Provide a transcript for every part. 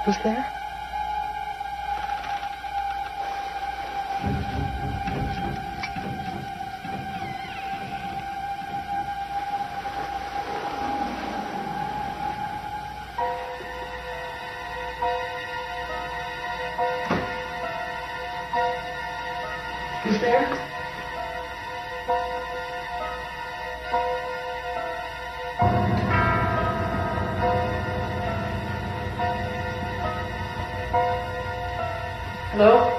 Who's there? Who's there? Hello?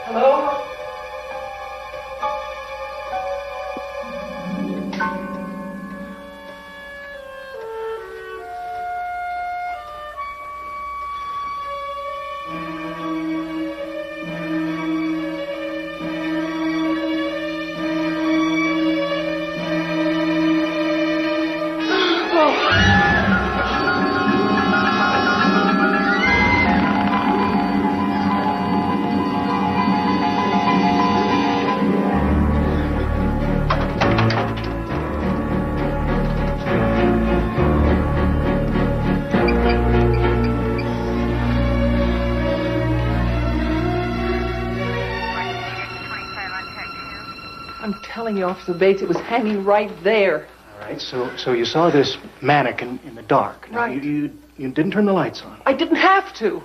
Hello? I'm telling you, Officer Bates, it was hanging right there. All right, so you saw this mannequin in the dark. Now, Right. You didn't turn the lights on. I didn't have to.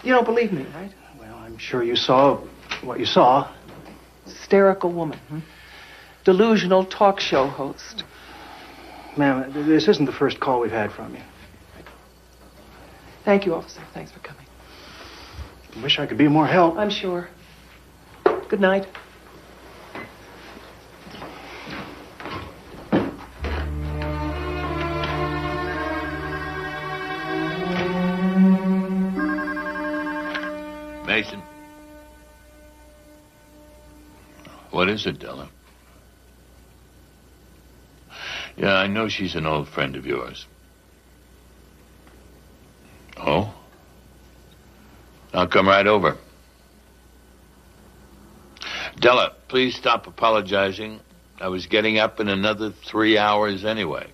You don't believe me, right? Well, I'm sure you saw what you saw. Hysterical woman. Delusional talk show host. Ma'am, this isn't the first call we've had from you. Thank you, officer. Thanks for coming. I wish I could be of more help. I'm sure. Good night. Mason. What is it, Della? Yeah, I know she's an old friend of yours. Oh? I'll come right over. Della, please stop apologizing. I was getting up in another 3 hours anyway.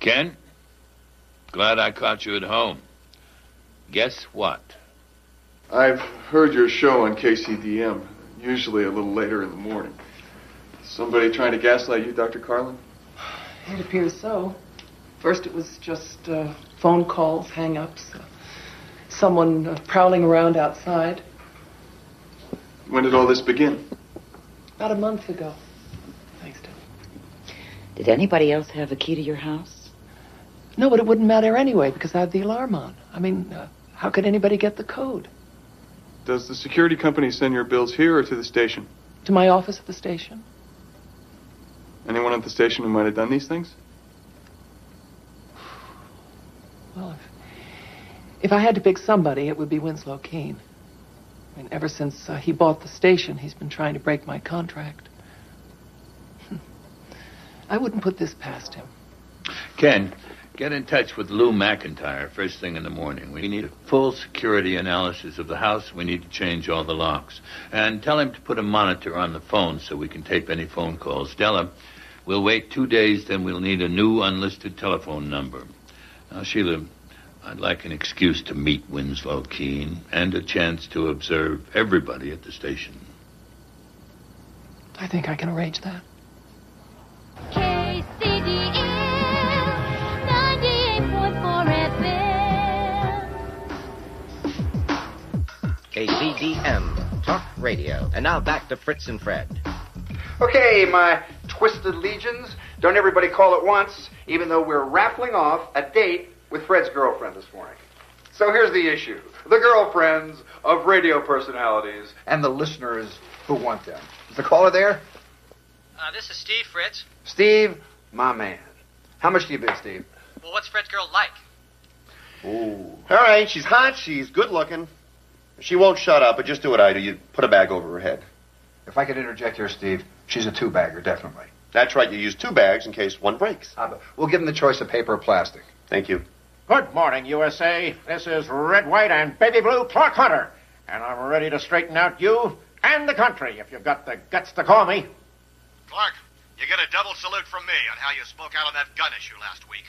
Ken, glad I caught you at home. Guess what? I've heard your show on KCDM, usually a little later in the morning. Somebody trying to gaslight you, Dr. Carlin? It appears so. First it was just phone calls, hang-ups, someone prowling around outside. When did all this begin? About a month ago. Thanks, Tim. Did anybody else have a key to your house? No, but it wouldn't matter anyway because I have the alarm on. I mean, how could anybody get the code? Does the security company send your bills here or to the station? To my office at the station. Anyone at the station who might have done these things? Well, if I had to pick somebody, it would be Winslow Keene. I mean, ever since he bought the station, he's been trying to break my contract. I wouldn't put this past him. Ken, get in touch with Lou McIntyre first thing in the morning. We need a full security analysis of the house. We need to change all the locks. And tell him to put a monitor on the phone so we can tape any phone calls. Della, we'll wait 2 days, then we'll need a new unlisted telephone number. Now, Sheila, I'd like an excuse to meet Winslow Keene and a chance to observe everybody at the station. I think I can arrange that. KCDM 98.4 FM. KCDM Talk Radio. And now back to Fritz and Fred. Okay, my twisted legions, don't everybody call at once, even though we're raffling off a date with Fred's girlfriend this morning. So here's the issue. The girlfriends of radio personalities and the listeners who want them. Is the caller there? This is Steve, Fritz. Steve, my man. How much do you bid, Steve? Well, what's Fred's girl like? Ooh. All right, she's hot, she's good looking. She won't shut up, but just do what I do. You put a bag over her head. If I could interject here, Steve, she's a two-bagger, definitely. That's right. You use 2 bags in case one breaks. We'll give them the choice of paper or plastic. Thank you. Good morning, USA. This is Red, White, and Baby Blue Clark Hunter. And I'm ready to straighten out you and the country if you've got the guts to call me. Clark, you get a double salute from me on how you spoke out on that gun issue last week.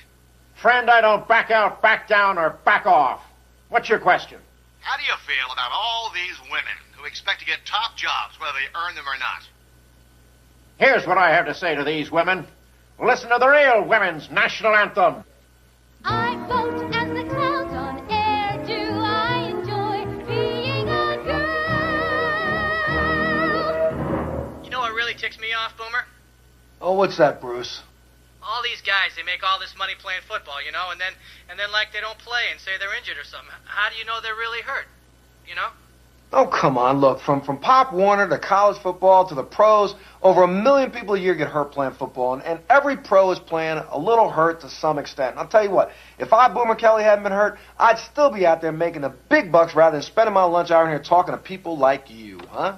Friend, I don't back out, back down, or back off. What's your question? How do you feel about all these women who expect to get top jobs, whether they earn them or not? Here's what I have to say to these women. Listen to the real women's national anthem. I float as the clouds on air. Do I enjoy being a girl? You know what really ticks me off, Boomer? Oh, what's that, Bruce? All these guys, they make all this money playing football, you know, and then like they don't play and say they're injured or something. How do you know they're really hurt? You know? Oh, come on, look, from Pop Warner to college football to the pros, over 1 million people a year get hurt playing football, and every pro is playing a little hurt to some extent. And I'll tell you what, if I, Boomer Kelly, hadn't been hurt, I'd still be out there making the big bucks rather than spending my lunch hour in here talking to people like you, huh?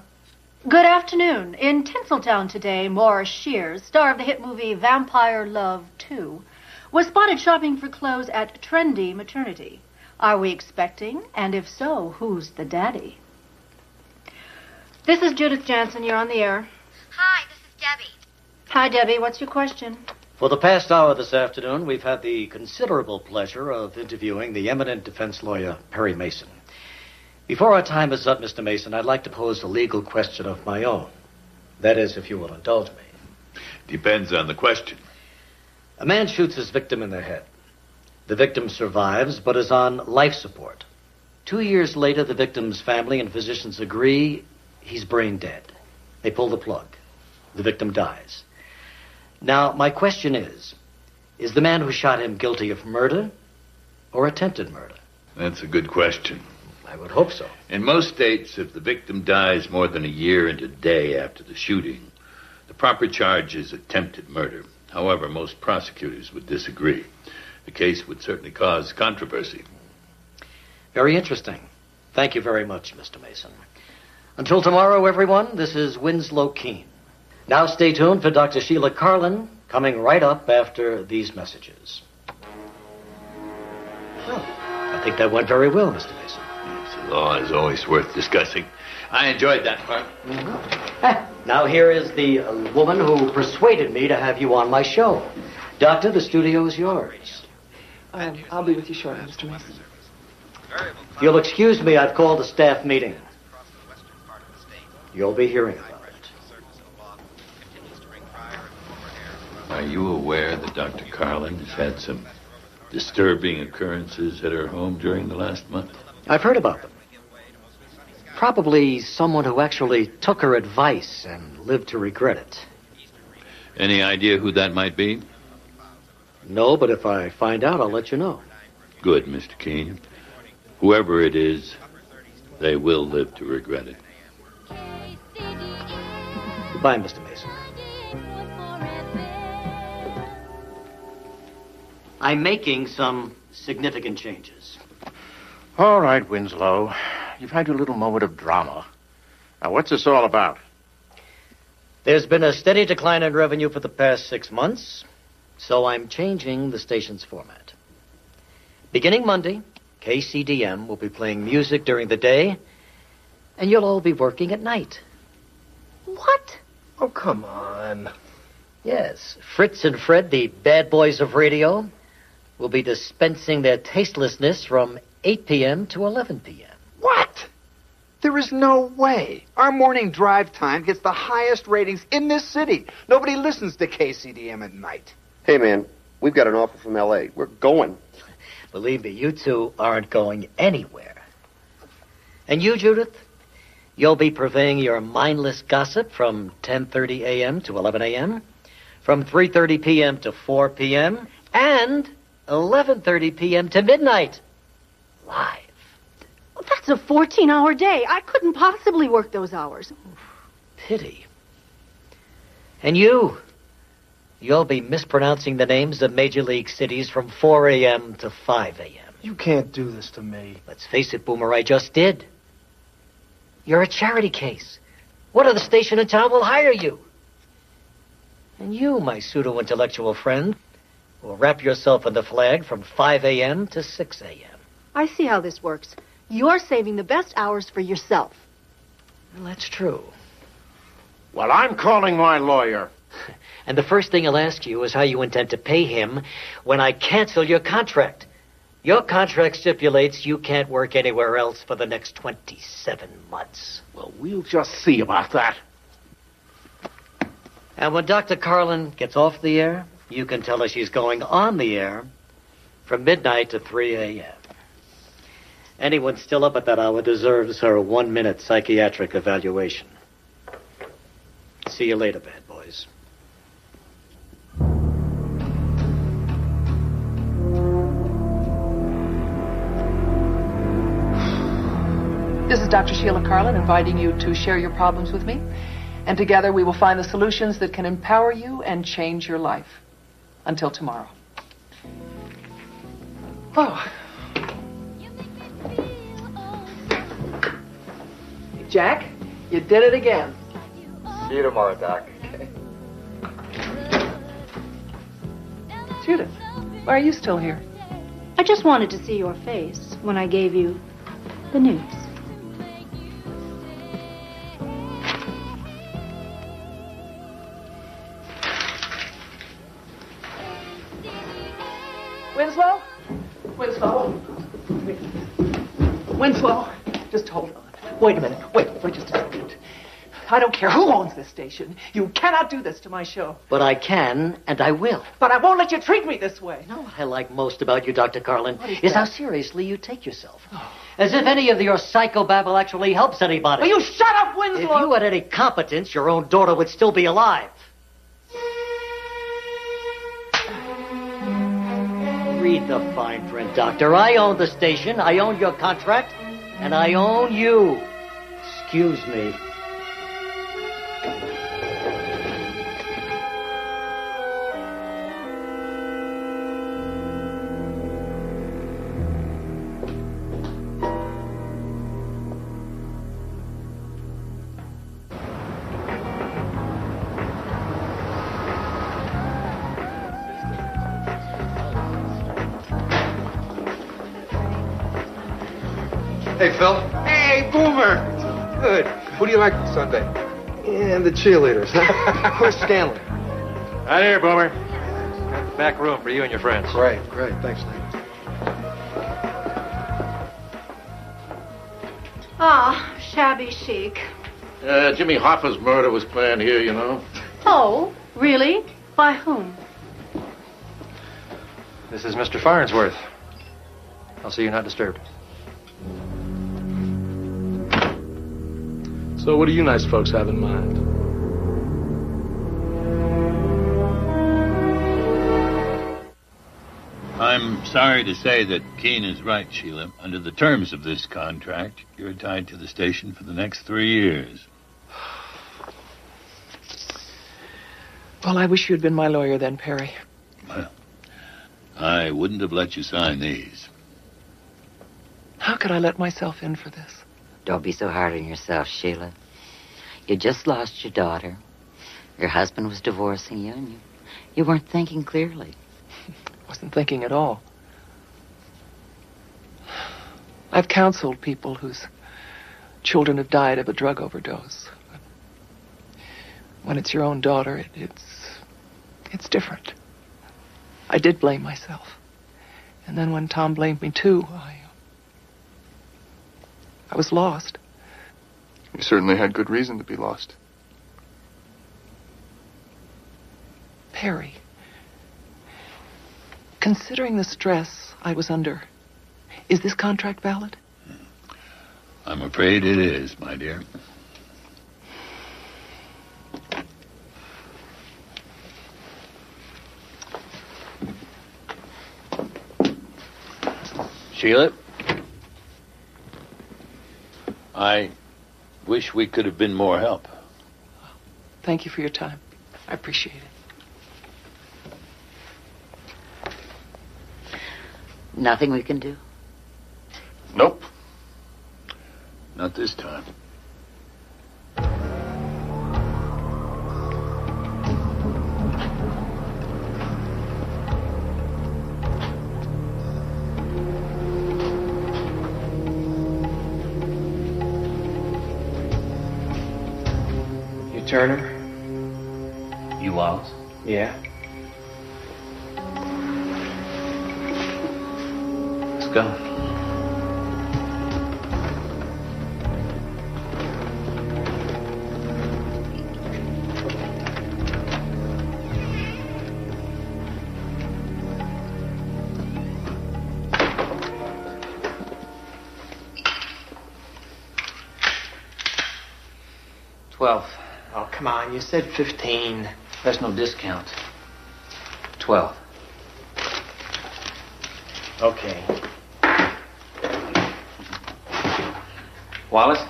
Good afternoon. In Tinseltown today, Morris Shears, star of the hit movie Vampire Love 2, was spotted shopping for clothes at Trendy Maternity. Are we expecting? And if so, who's the daddy? This is Judith Jansen. You're on the air. Hi, this is Debbie. Hi, Debbie. What's your question? For the past hour this afternoon, we've had the considerable pleasure of interviewing the eminent defense lawyer, Perry Mason. Before our time is up, Mr. Mason, I'd like to pose a legal question of my own. That is, if you will indulge me. Depends on the question. A man shoots his victim in the head. The victim survives, but is on life support. 2 years later, the victim's family and physicians agree he's brain dead. They pull the plug. The victim dies. Now, my question is the man who shot him guilty of murder or attempted murder? That's a good question. I would hope so. In most states, if the victim dies more than a year and a day after the shooting, the proper charge is attempted murder. However, most prosecutors would disagree. The case would certainly cause controversy. Very interesting. Thank you very much, Mr. Mason. Until tomorrow, everyone, this is Winslow Keene. Now stay tuned for Dr. Sheila Carlin, coming right up after these messages. Well, I think that went very well, Mr. Mason. The law is always worth discussing. I enjoyed that part. Now here is the woman who persuaded me to have you on my show. Doctor, the studio is yours. I'll be with you shortly, Mr. Mason. If you'll excuse me, I've called a staff meeting. You'll be hearing about it. Are you aware that Dr. Carlin has had some disturbing occurrences at her home during the last month? I've heard about them. Probably someone who actually took her advice and lived to regret it. Any idea who that might be? No, but if I find out, I'll let you know. Good, Mr. Keene. Whoever it is, they will live to regret it. Goodbye, Mr. Mason. I'm making some significant changes. All right, Winslow. You've had your little moment of drama. Now, what's this all about? There's been a steady decline in revenue for the past 6 months, so I'm changing the station's format. Beginning Monday, KCDM will be playing music during the day, and you'll all be working at night. What? Oh, come on. Yes, Fritz and Fred, the bad boys of radio, will be dispensing their tastelessness from 8 p.m. to 11 p.m. What? There is no way. Our morning drive time gets the highest ratings in this city. Nobody listens to KCDM at night. Hey, man, we've got an offer from L.A. We're going. Believe me, you two aren't going anywhere. And you, Judith, you'll be purveying your mindless gossip from 10:30 a.m. to 11 a.m., from 3:30 p.m. to 4 p.m., and 11:30 p.m. to midnight. Live. Well, that's a 14-hour day. I couldn't possibly work those hours. Pity. And you'll be mispronouncing the names of Major League cities from 4 a.m. to 5 a.m. You can't do this to me. Let's face it, Boomer, I just did. You're a charity case. What other station in town will hire you? And you, my pseudo-intellectual friend, will wrap yourself in the flag from 5 a.m. to 6 a.m. I see how this works. You're saving the best hours for yourself. Well, that's true. Well, I'm calling my lawyer. And the first thing he'll ask you is how you intend to pay him when I cancel your contract. Your contract stipulates you can't work anywhere else for the next 27 months. Well, we'll just see about that. And when Dr. Carlin gets off the air, you can tell her she's going on the air from midnight to 3 a.m. Anyone still up at that hour deserves her 1-minute psychiatric evaluation. See you later, bad boys. This is Dr. Sheila Carlin inviting you to share your problems with me. And together we will find the solutions that can empower you and change your life. Until tomorrow. Oh. Jack, you did it again. See you tomorrow, Doc. Okay. Judith, why are you still here? I just wanted to see your face when I gave you the news. Winslow? Winslow, just hold on. Wait a minute. Wait just a second. I don't care who owns this station. You cannot do this to my show. But I can, and I will. But I won't let you treat me this way. You know what I like most about you, Dr. Carlin, is that? how seriously you take yourself. As if any of your psychobabble actually helps anybody. Will you shut up, Winslow? If you had any competence, your own daughter would still be alive. Read the fine print, Doctor. I own the station, I own your contract, and I own you. Excuse me. Hey, Phil. Hey, Boomer. Good. Who do you like Sunday? And the cheerleaders. Where's Stanley? Right here, Boomer. Got the back room for you and your friends. Great. Thanks, Nate. Ah, shabby chic. Jimmy Hoffa's murder was planned here, you know. Oh, really? By whom? This is Mr. Farnsworth. I'll see you're not disturbed. So what do you nice folks have in mind? I'm sorry to say that Keene is right, Sheila. Under the terms of this contract, you're tied to the station for the next 3 years. Well, I wish you'd been my lawyer then, Perry. Well, I wouldn't have let you sign these. How could I let myself in for this? Don't be so hard on yourself, Sheila. You just lost your daughter. Your husband was divorcing you, and you weren't thinking clearly. Wasn't thinking at all. I've counseled people whose children have died of a drug overdose. When it's your own daughter, it's different. I did blame myself. And then when Tom blamed me too, I was lost. You certainly had good reason to be lost. Perry, considering the stress I was under, is this contract valid? I'm afraid it is, my dear. Sheila, I wish we could have been more help. Thank you for your time. I appreciate it. Nothing we can do? Nope. Not this time. Turner? You Wallace? Yeah. Let's go. Oh, come on. You said 15. There's no discount. 12. Okay. Wallace?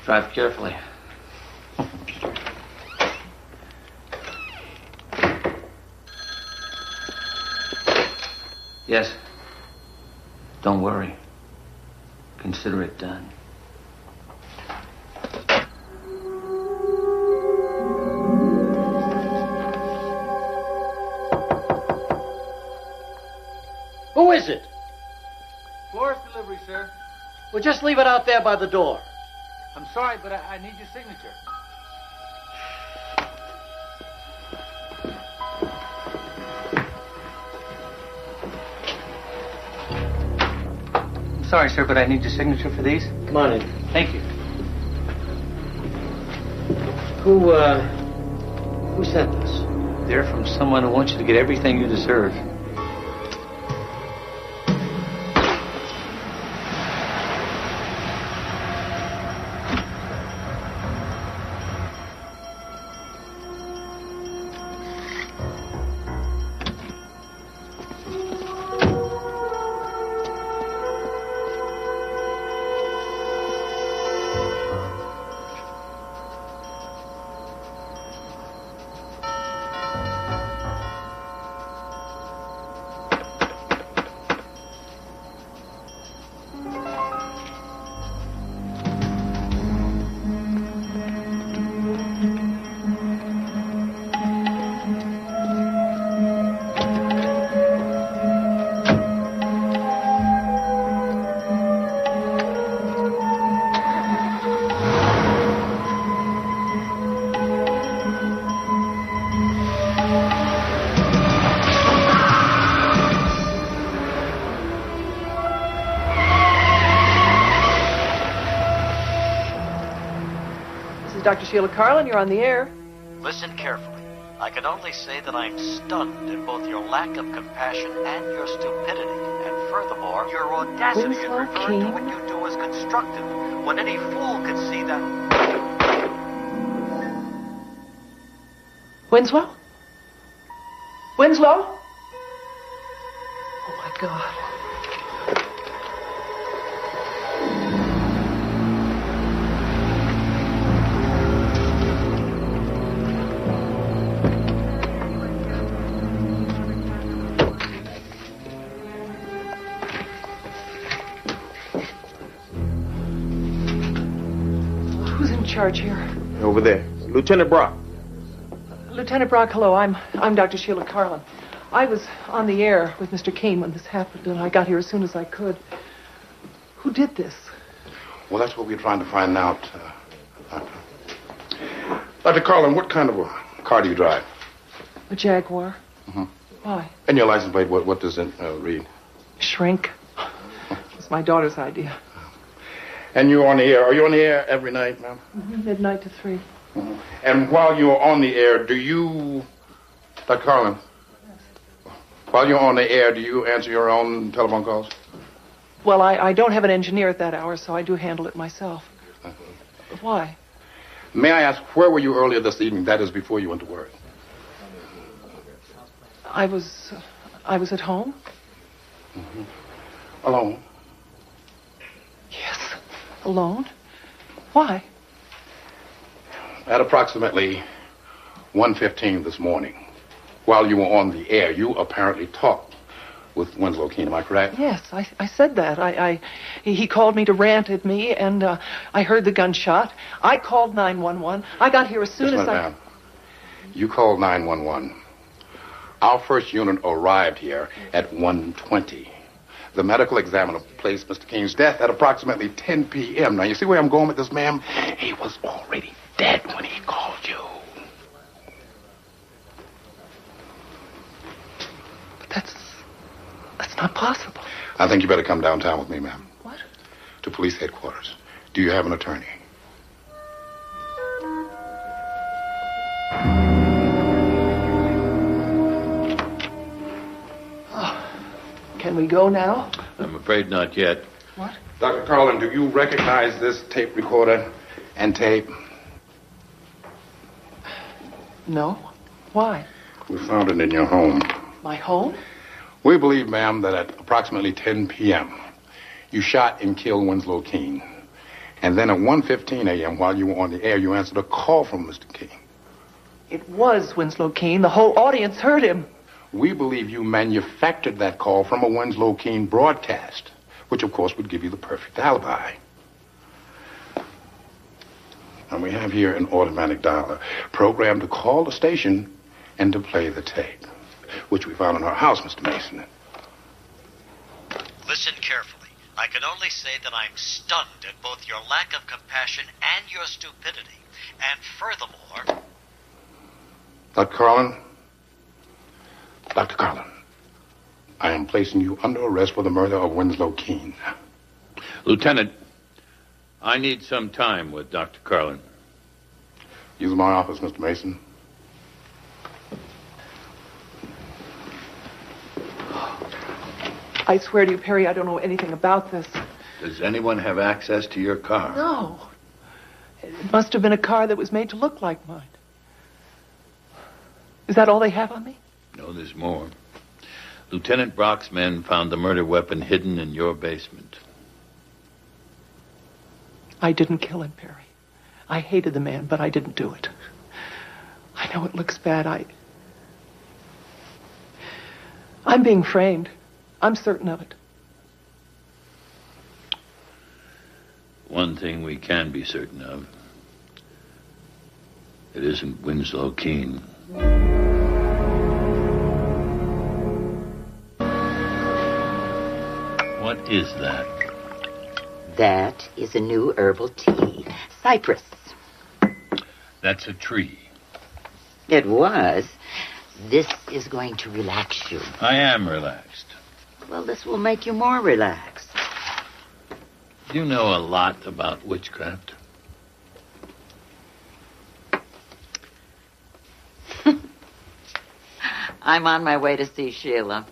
Drive carefully. Yes. Don't worry. Consider it done. Who is it? Florist delivery, sir. Well, just leave it out there by the door. I'm sorry, but I need your signature. I'm sorry, sir, but I need your signature for these. Come on in. Thank you. Who sent this? They're from someone who wants you to get everything you deserve. Dr. Sheila Carlin, you're on the air. Listen carefully. I can only say that I'm stunned at both your lack of compassion and your stupidity. And furthermore, your audacity in referring to what you do as constructive, when any fool could see that... Winslow? Winslow? Oh, my God. Charge here. Over there. Lieutenant Brock. Lieutenant Brock, hello. I'm Dr. Sheila Carlin. I was on the air with Mr. Keene when this happened, and I got here as soon as I could. Who did this? Well, that's what we're trying to find out. Dr. Carlin, what kind of a car do you drive? A Jaguar. Mm-hmm. Why? And your license plate, what does it read? Shrink. It's my daughter's idea. And you're on the air. Are you on the air every night, ma'am? Mm-hmm. Midnight to 3. Mm-hmm. And while you're on the air, do you... Dr. Carlin, while you're on the air, do you answer your own telephone calls? Well, I don't have an engineer at that hour, so I do handle it myself. Why? May I ask, where were you earlier this evening? That is before you went to work. I was at home. Mm-hmm. Alone? Yes. Alone? Why? At approximately 1:15 this morning, while you were on the air, you apparently talked with Winslow Keene. Am I correct? Yes, I said that. He called me to rant at me, and I heard the gunshot. I called 911. I got here as soon as I... Ma'am. You called 911. Our first unit arrived here at 1:20. The medical examiner placed Mr. King's death at approximately 10 p.m. Now, you see where I'm going with this, ma'am? He was already dead when he called you. That's not possible. I think you better come downtown with me, ma'am. What? To police headquarters. Do you have an attorney? Can we go now? I'm afraid not yet. What? Dr. Carlin, do you recognize this tape recorder and tape? No. Why? We found it in your home. My home? We believe, ma'am, that at approximately 10 p.m., you shot and killed Winslow Keene. And then at 1:15 a.m., while you were on the air, you answered a call from Mr. Keene. It was Winslow Keene. The whole audience heard him. We believe you manufactured that call from a Winslow Keene broadcast, which, of course, would give you the perfect alibi. And we have here an automatic dialer programmed to call the station and to play the tape, which we found in our house, Mr. Mason. Listen carefully. I can only say that I'm stunned at both your lack of compassion and your stupidity. And furthermore... Dr. Carlin, I am placing you under arrest for the murder of Winslow Keene. Lieutenant, I need some time with Dr. Carlin. Use my office, Mr. Mason. I swear to you, Perry, I don't know anything about this. Does anyone have access to your car? No. It must have been a car that was made to look like mine. Is that all they have on me? No, there's more. Lieutenant Brock's men found the murder weapon hidden in your basement. I didn't kill him, Perry. I hated the man, but I didn't do it. I know it looks bad. I'm being framed. I'm certain of it. One thing we can be certain of. It isn't Winslow Keene. What is that? That is a new herbal tea. Cypress. That's a tree. It was. This is going to relax you. I am relaxed. Well, this will make you more relaxed. You know a lot about witchcraft. I'm on my way to see Sheila.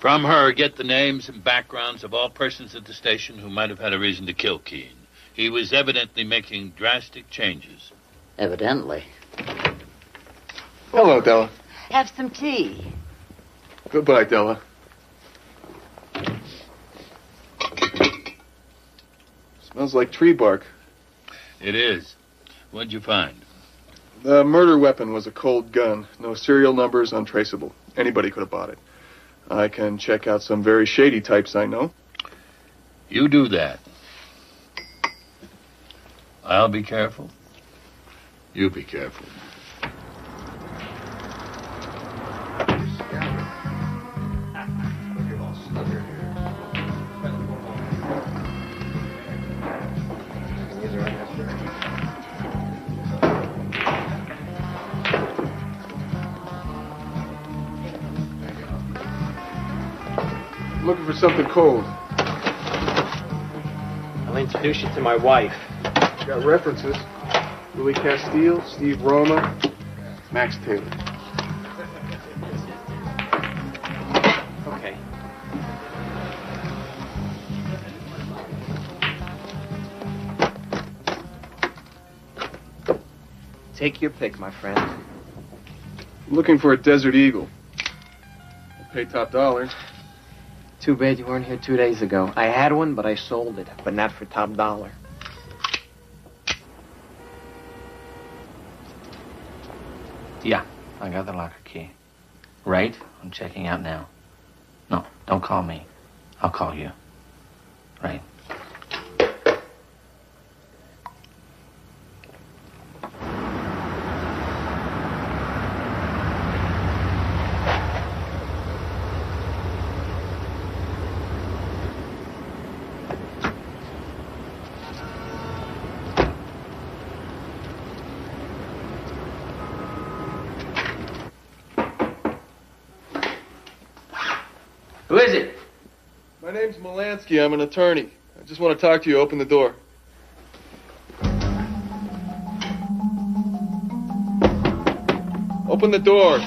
From her, get the names and backgrounds of all persons at the station who might have had a reason to kill Keene. He was evidently making drastic changes. Evidently. Hello, Della. Have some tea. Goodbye, Della. Smells like tree bark. It is. What'd you find? The murder weapon was a cold gun. No serial numbers, untraceable. Anybody could have bought it. I can check out some very shady types I know. You do that. I'll be careful. You be careful. Looking for something cold. I'll introduce you to my wife. Got references. Louis Castile, Steve Roma, Max Taylor. Okay. Take your pick, my friend. Looking for a Desert Eagle. I'll pay top dollar. Too bad you weren't here 2 days ago. I had one, but I sold it, but not for top dollar. Yeah, I got the locker key. Right? I'm checking out now. No, don't call me. I'll call you. Right. Who is it? My name's Molansky. I'm an attorney. I just want to talk to you. Open the door. Open the door.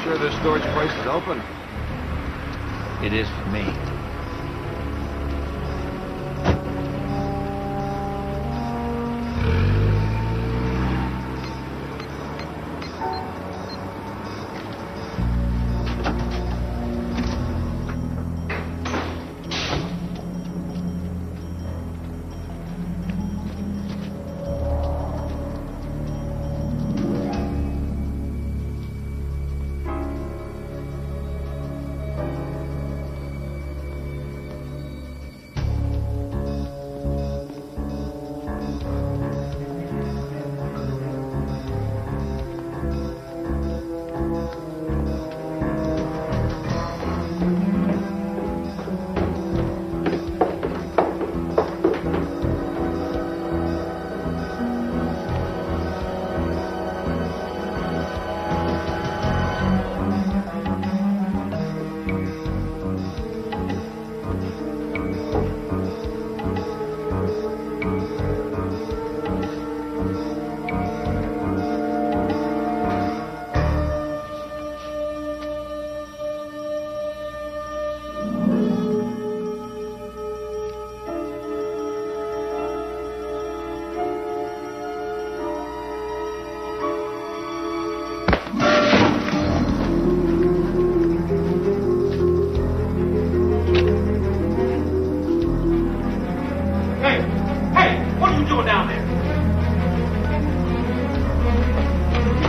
Sure this storage place is open? It is for me.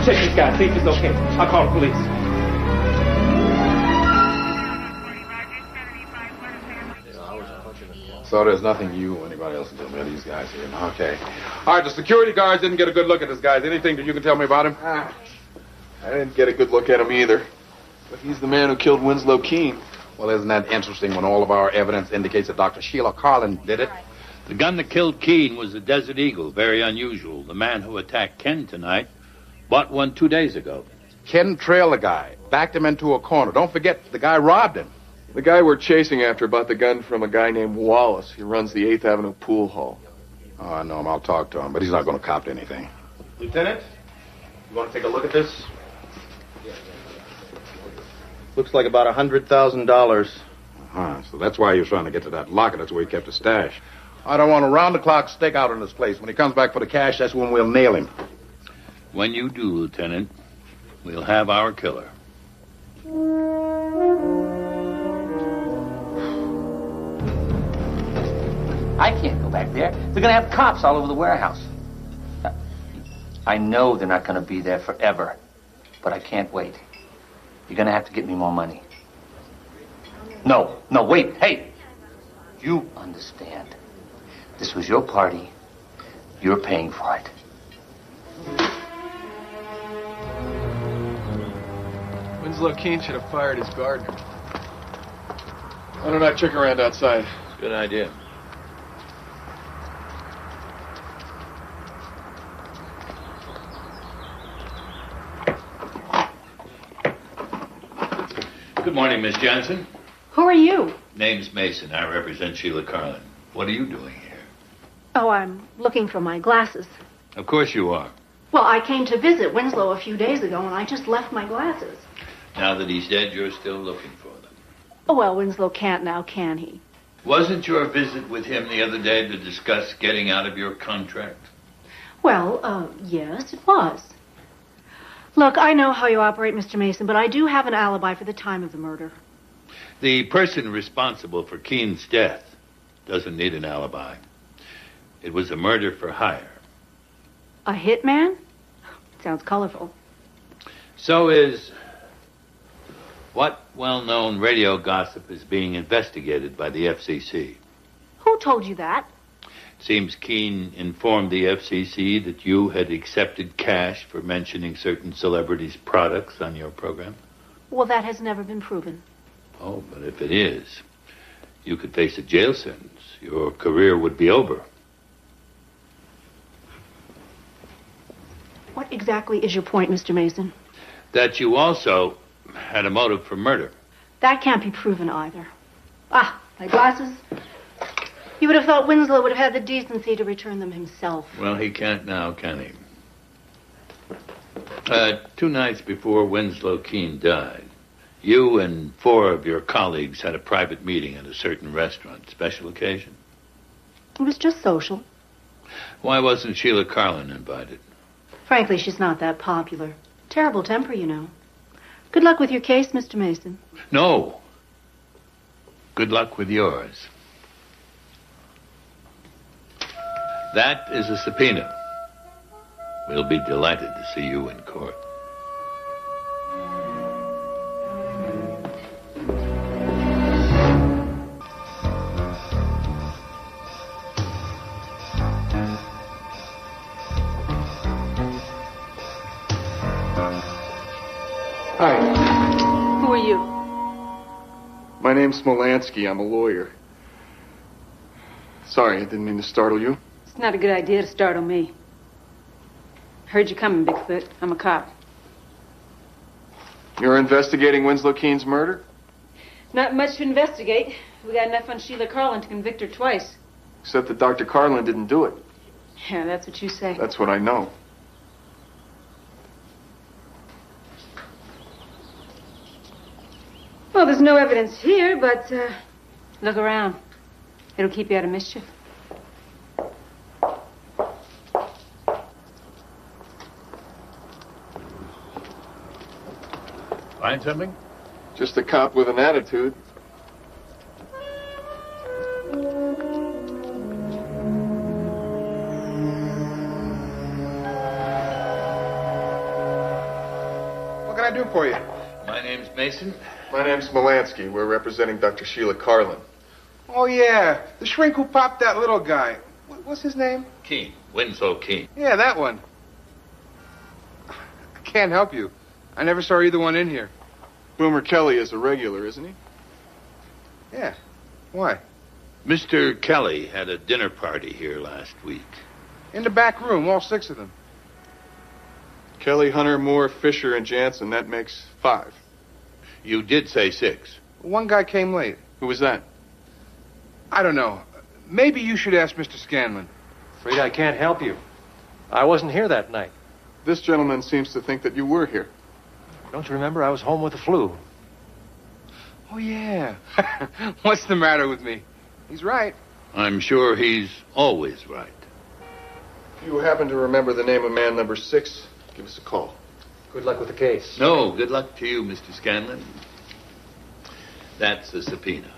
Check this guy, see if it's okay. I'll call the police. So there's nothing you or anybody else can do about these guys here. Okay. All right, the security guards didn't get a good look at this guy. Anything that you can tell me about him? I didn't get a good look at him either. But he's the man who killed Winslow Keene. Well, isn't that interesting when all of our evidence indicates that Dr. Sheila Carlin did it? The gun that killed Keene was the Desert Eagle. Very unusual. The man who attacked Ken tonight bought one 2 days ago. Ken trailed the guy, backed him into a corner. Don't forget, the guy robbed him. The guy we're chasing after bought the gun from a guy named Wallace. He runs the 8th Avenue pool hall. Oh, I know him. I'll talk to him, but he's not going to cop to anything. Lieutenant, you want to take a look at this? Looks like about $100,000. So that's why he was trying to get to that locker. That's where he kept the stash. I don't want a round-the-clock stakeout in this place. When he comes back for the cash, that's when we'll nail him. When you do, Lieutenant, we'll have our killer. I can't go back there. They're going to have cops all over the warehouse. I know they're not going to be there forever, but I can't wait. You're going to have to get me more money. No, wait. Hey, you understand. This was your party. You're paying for it. Winslow Keene should have fired his gardener. Why don't I check around outside? Good idea. Good morning, Miss Johnson. Who are you? Name's Mason. I represent Sheila Carlin. What are you doing here? Oh, I'm looking for my glasses. Of course you are. Well, I came to visit Winslow a few days ago, and I just left my glasses. Now that he's dead, you're still looking for them. Oh, well, Winslow can't now, can he? Wasn't your visit with him the other day to discuss getting out of your contract? Well, yes, it was. Look, I know how you operate, Mr. Mason, but I do have an alibi for the time of the murder. The person responsible for Keene's death doesn't need an alibi. It was a murder for hire. A hitman? Sounds colorful. So is what well-known radio gossip is being investigated by the FCC? Who told you that? Seems Keene informed the FCC that you had accepted cash for mentioning certain celebrities' products on your program? Well, that has never been proven. Oh, but if it is, you could face a jail sentence. Your career would be over. What exactly is your point, Mr. Mason? That you also had a motive for murder. That can't be proven either. Ah, my glasses. You would have thought Winslow would have had the decency to return them himself. Well, he can't now, can he? 2 nights before Winslow Keene died, you and 4 of your colleagues had a private meeting at a certain restaurant. Special occasion? It was just social. Why wasn't Sheila Carlin invited? Frankly, she's not that popular. Terrible temper, you know. Good luck with your case, Mr. Mason. No. Good luck with yours. That is a subpoena. We'll be delighted to see you in court. Hi. Who are you? My name's Smolansky. I'm a lawyer. Sorry, I didn't mean to startle you. It's not a good idea to startle me. Heard you coming, Bigfoot. I'm a cop. You're investigating Winslow Keene's murder? Not much to investigate. We got enough on Sheila Carlin to convict her twice. Except that Dr. Carlin didn't do it. Yeah, that's what you say. That's what I know. Well, there's no evidence here, but look around. It'll keep you out of mischief. Find something? Just a cop with an attitude. What can I do for you? My name's Mason. My name's Smolansky. We're representing Dr. Sheila Carlin. Oh, yeah. The shrink who popped that little guy. What's his name? Keene. Winslow Keene. Yeah, that one. I can't help you. I never saw either one in here. Boomer Kelly is a regular, isn't he? Yeah. Why? Mr. Kelly had a dinner party here last week. In the back room, all 6 of them. Kelly, Hunter, Moore, Fisher, and Jansen. That makes 5. You did say 6. One guy came late. Who was that? I don't know. Maybe you should ask Mr. Scanlon. Afraid I can't help you. I wasn't here that night. This gentleman seems to think that you were here. Don't you remember? I was home with the flu. Oh, yeah. What's the matter with me? He's right. I'm sure he's always right. If you happen to remember the name of man number 6, give us a call. Good luck with the case. No, good luck to you, Mr. Scanlon. That's a subpoena.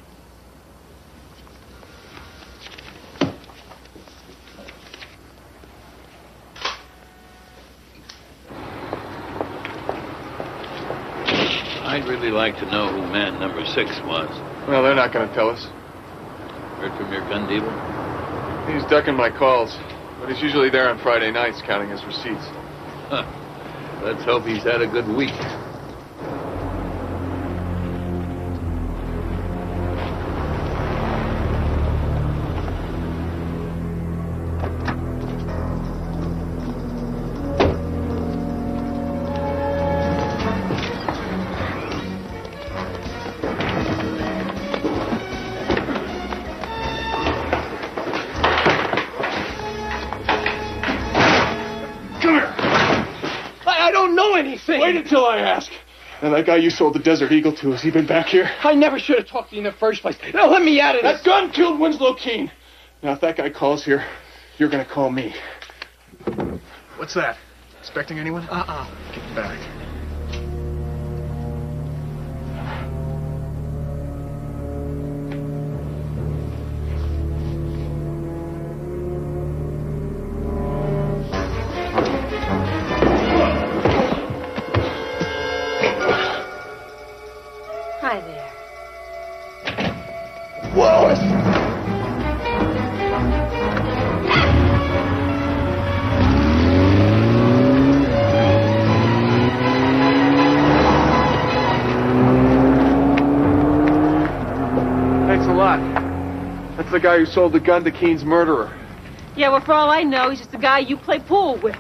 I'd really like to know who man number 6 was. Well, they're not going to tell us. Heard from your gun dealer? He's ducking my calls, but he's usually there on Friday nights counting his receipts. Huh. Let's hope he's had a good week. Wait until I ask. And that guy you sold the Desert Eagle to, has he been back here? I never should have talked to you in the first place. Now let me out of this. That gun killed Winslow Keene. Now, if that guy calls here, you're going to call me. What's that? Expecting anyone? Get back. Hi there. Wallace! Thanks a lot. That's the guy who sold the gun to Keene's murderer. Yeah, well, for all I know, he's just a guy you play pool with.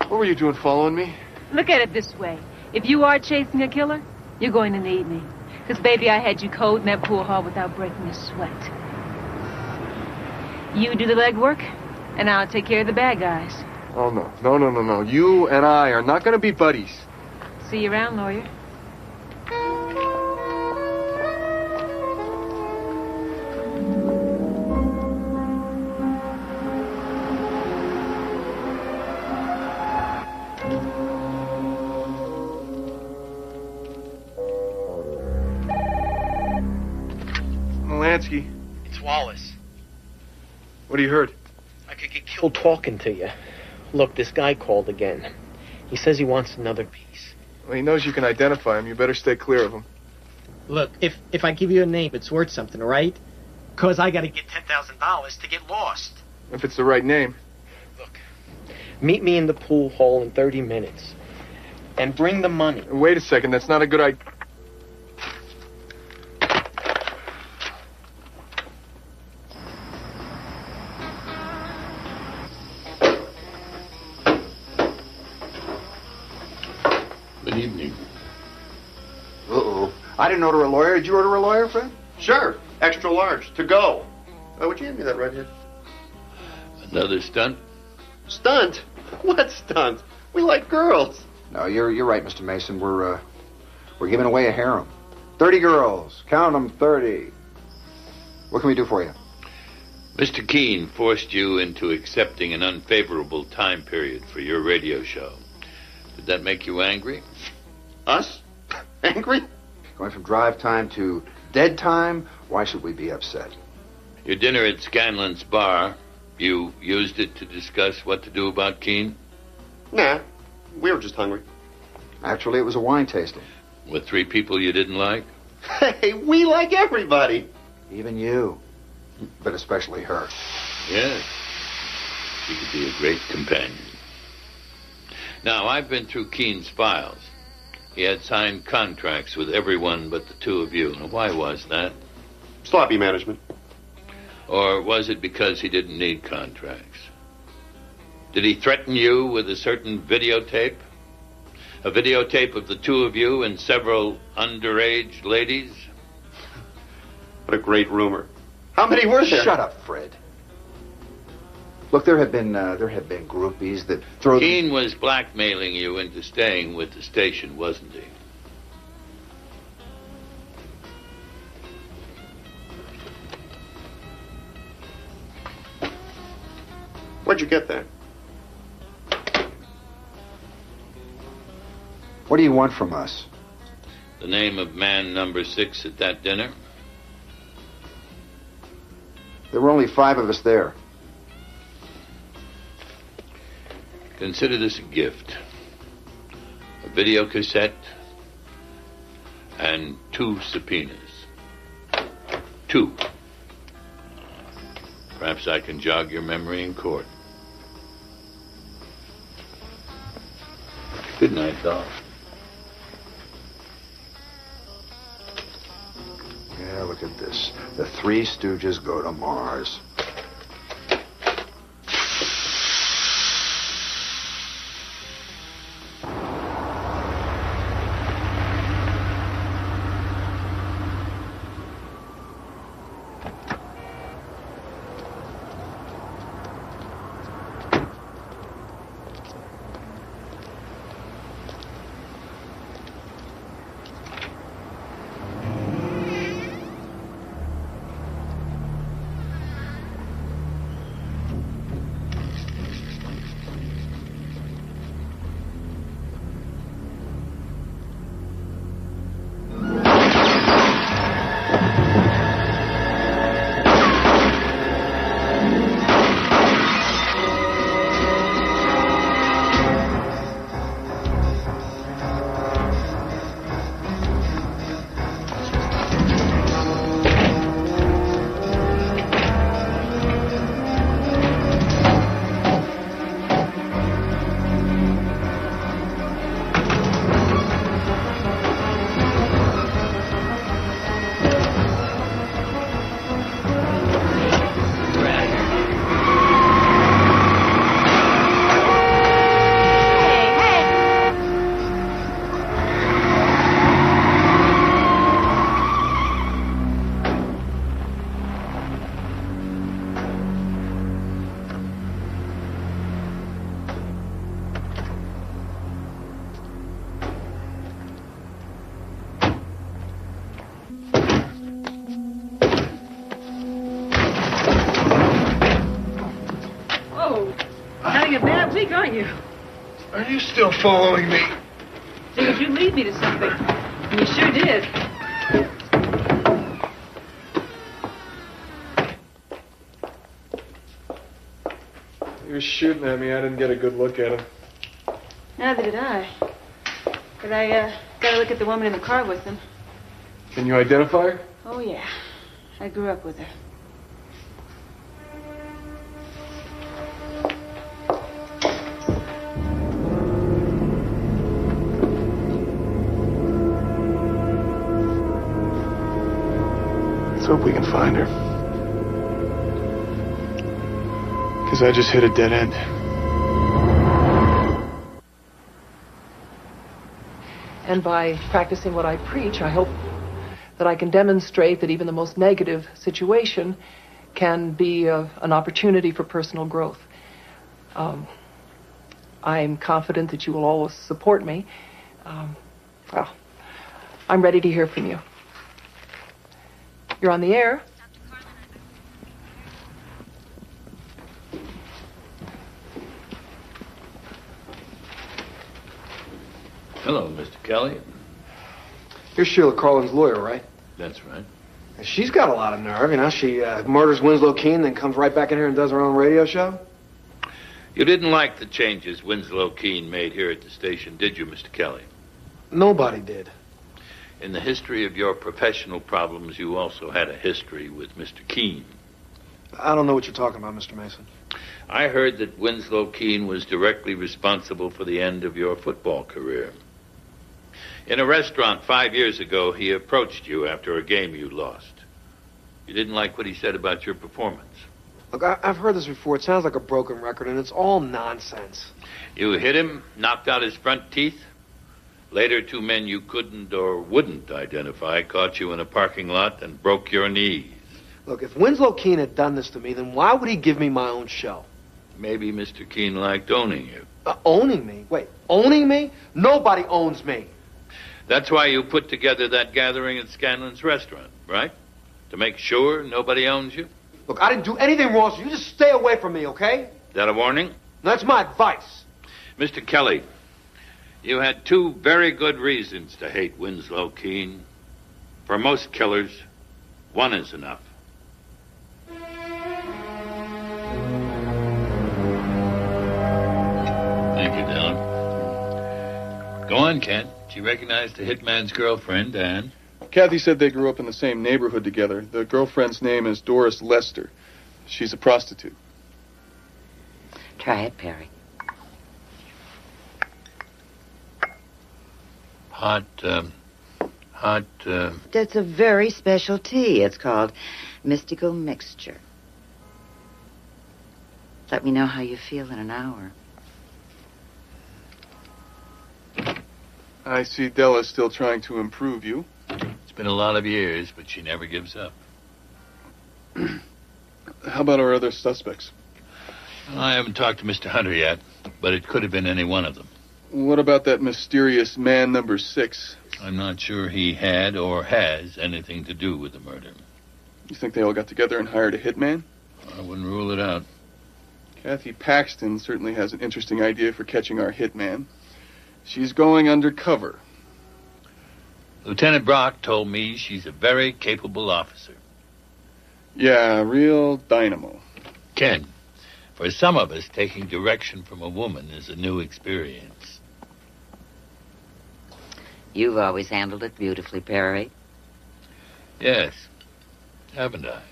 What were you doing following me? Look at it this way. If you are chasing a killer, you're going to need me. Because, baby, I had you cold in that pool hall without breaking a sweat. You do the legwork, and I'll take care of the bad guys. Oh, no. You and I are not going to be buddies. See you around, lawyer. Lansky. It's Wallace. What have you heard? I could get killed talking to you. Look, this guy called again. He says he wants another piece. Well, he knows you can identify him. You better stay clear of him. Look, if I give you a name, it's worth something, all right? Because I got to get $10,000 to get lost. If it's the right name. Look, meet me in the pool hall in 30 minutes. And bring the money. Wait a second. That's not a good idea. Good evening. Uh-oh. I didn't order a lawyer. Did you order a lawyer, Fred? Sure. Extra large. To go. Would you hand me that right here? Another stunt? Stunt? What stunt? We like girls. No, you're right, Mr. Mason. We're giving away a harem. 30 girls. Count them, 30. What can we do for you? Mr. Keene forced you into accepting an unfavorable time period for your radio show. Did that make you angry? Us? Angry? Going from drive time to dead time? Why should we be upset? Your dinner at Scanlon's bar, you used it to discuss what to do about Keene? Nah, we were just hungry. Actually, it was a wine tasting. With 3 people you didn't like? Hey, we like everybody. Even you. But especially her. Yes. She could be a great companion. Now, I've been through Keene's files. He had signed contracts with everyone but the 2 of you. Now, why was that? Sloppy management. Or was it because he didn't need contracts? Did he threaten you with a certain videotape? A videotape of the 2 of you and several underage ladies? What a great rumor. How many were there? Shut up, Fred. Look, there have been groupies that throw... Keene was blackmailing you into staying with the station, wasn't he? Where'd you get that? What do you want from us? The name of man number 6 at that dinner? There were only 5 of us there. Consider this a gift. A video cassette and 2 subpoenas. 2. Perhaps I can jog your memory in court. Good night, doll. Yeah, look at this. The 3 Stooges go to Mars. aren't you? Are you still following me? Didn't you lead me to something? You sure did. He was shooting at me. I didn't get a good look at him. Neither did I. But I got a look at the woman in the car with him. Can you identify her? Oh, yeah. I grew up with her. Let's hope we can find her. Because I just hit a dead end. And by practicing what I preach, I hope that I can demonstrate that even the most negative situation can be an opportunity for personal growth. I'm confident that you will always support me. Well, I'm ready to hear from you. You're on the air. Hello, Mr. Kelly. You're Sheila Carlin's lawyer, right? That's right. She's got a lot of nerve, you know. She murders Winslow Keene, then comes right back in here and does her own radio show. You didn't like the changes Winslow Keene made here at the station, did you, Mr. Kelly? Nobody did. In the history of your professional problems, you also had a history with Mr. Keene. I don't know what you're talking about, Mr. Mason. I heard that Winslow Keene was directly responsible for the end of your football career. In a restaurant 5 years ago, he approached you after a game you lost. You didn't like what he said about your performance. Look, I've heard this before. It sounds like a broken record, and it's all nonsense. You hit him, knocked out his front teeth. Later, two men you couldn't or wouldn't identify caught you in a parking lot and broke your knees. Look, if Winslow Keene had done this to me, then why would he give me my own show? Maybe Mr. Keene liked owning you. Owning me? Wait, owning me? Nobody owns me. That's why you put together that gathering at Scanlon's restaurant, right? To make sure nobody owns you? Look, I didn't do anything wrong, so you just stay away from me, okay? Is that a warning? That's my advice. Mr. Kelly, you had two very good reasons to hate Winslow Keene. For most killers, one is enough. Thank you, Dylan. Go on, Ken. She recognized the hitman's girlfriend, and... Kathy said they grew up in the same neighborhood together. The girlfriend's name is Doris Lester. She's a prostitute. Try it, Perry. Hot. That's a very special tea. It's called Mystical Mixture. Let me know how you feel in an hour. I see Della's still trying to improve you. It's been a lot of years, but she never gives up. How about our other suspects? Well, I haven't talked to Mr. Hunter yet, but it could have been any one of them. What about that mysterious man number 6? I'm not sure he had or has anything to do with the murder. You think they all got together and hired a hitman? I wouldn't rule it out. Kathy Paxton certainly has an interesting idea for catching our hitman. She's going undercover. Lieutenant Brock told me she's a very capable officer. Yeah, real dynamo. Ken, for some of us, taking direction from a woman is a new experience. You've always handled it beautifully, Perry. Yes, haven't I?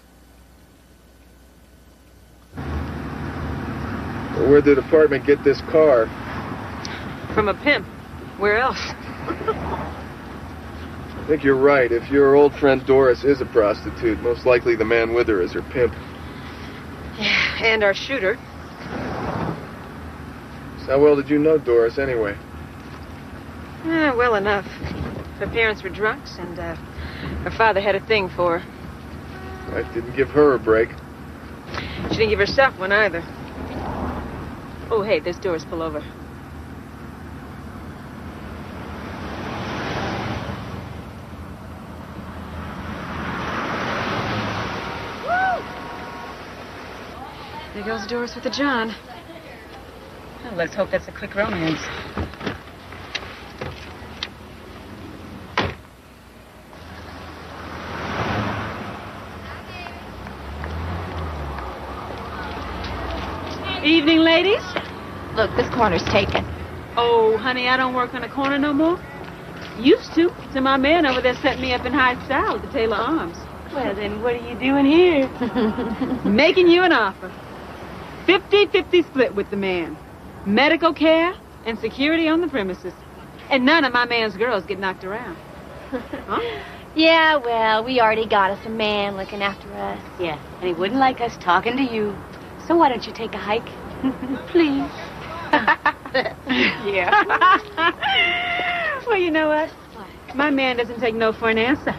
Well, where'd the department get this car? From a pimp. Where else? I think you're right. If your old friend Doris is a prostitute, most likely the man with her is her pimp. Yeah, and our shooter. So how well did you know Doris anyway? Well enough. Her parents were drunks, and her father had a thing for her. Life didn't give her a break. She didn't give herself one either. Oh, hey, there's Doris. Pull over. There goes Doris with the John. Well, let's hope that's a quick romance. Evening, ladies. Look, this corner's taken. Oh, honey, I don't work on a corner no more. Used to. So my man over there set me up in high style at the Taylor Arms. Well, then what are you doing here? Making you an offer. 50-50 split with the man. Medical care and security on the premises. And none of my man's girls get knocked around. Huh? Yeah, well, we already got us a man looking after us. Yeah, and he wouldn't like us talking to you. So why don't you take a hike? Please. Yeah. Well, you know what? My man doesn't take no for an answer.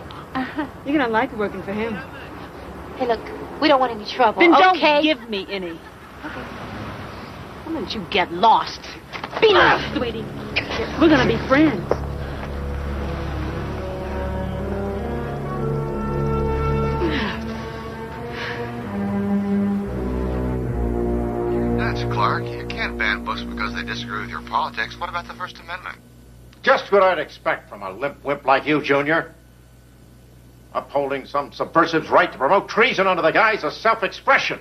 You're gonna like working for him. Hey, look, we don't want any trouble, Then don't okay? give me any. Okay. Why don't you get lost? Be nice, sweetie. We're gonna be friends. That's Clark. You can't ban books because they disagree with your politics. What about the First Amendment? Just what I'd expect from a limp wimp like you, Junior. Upholding some subversive's right to promote treason under the guise of self-expression.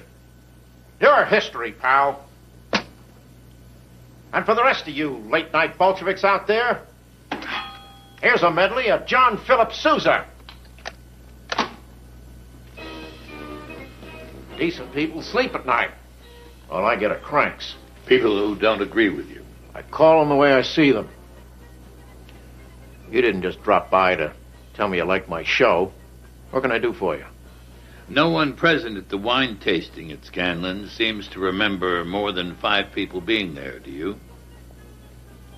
Your history, pal. And for the rest of you late-night Bolsheviks out there, here's a medley of John Philip Sousa. Decent people sleep at night. Well, I get a cranks. People who don't agree with you. I call them the way I see them. You didn't just drop by to tell me you liked my show. What can I do for you? No one present at the wine tasting at Scanlon seems to remember more than 5 people being there, do you?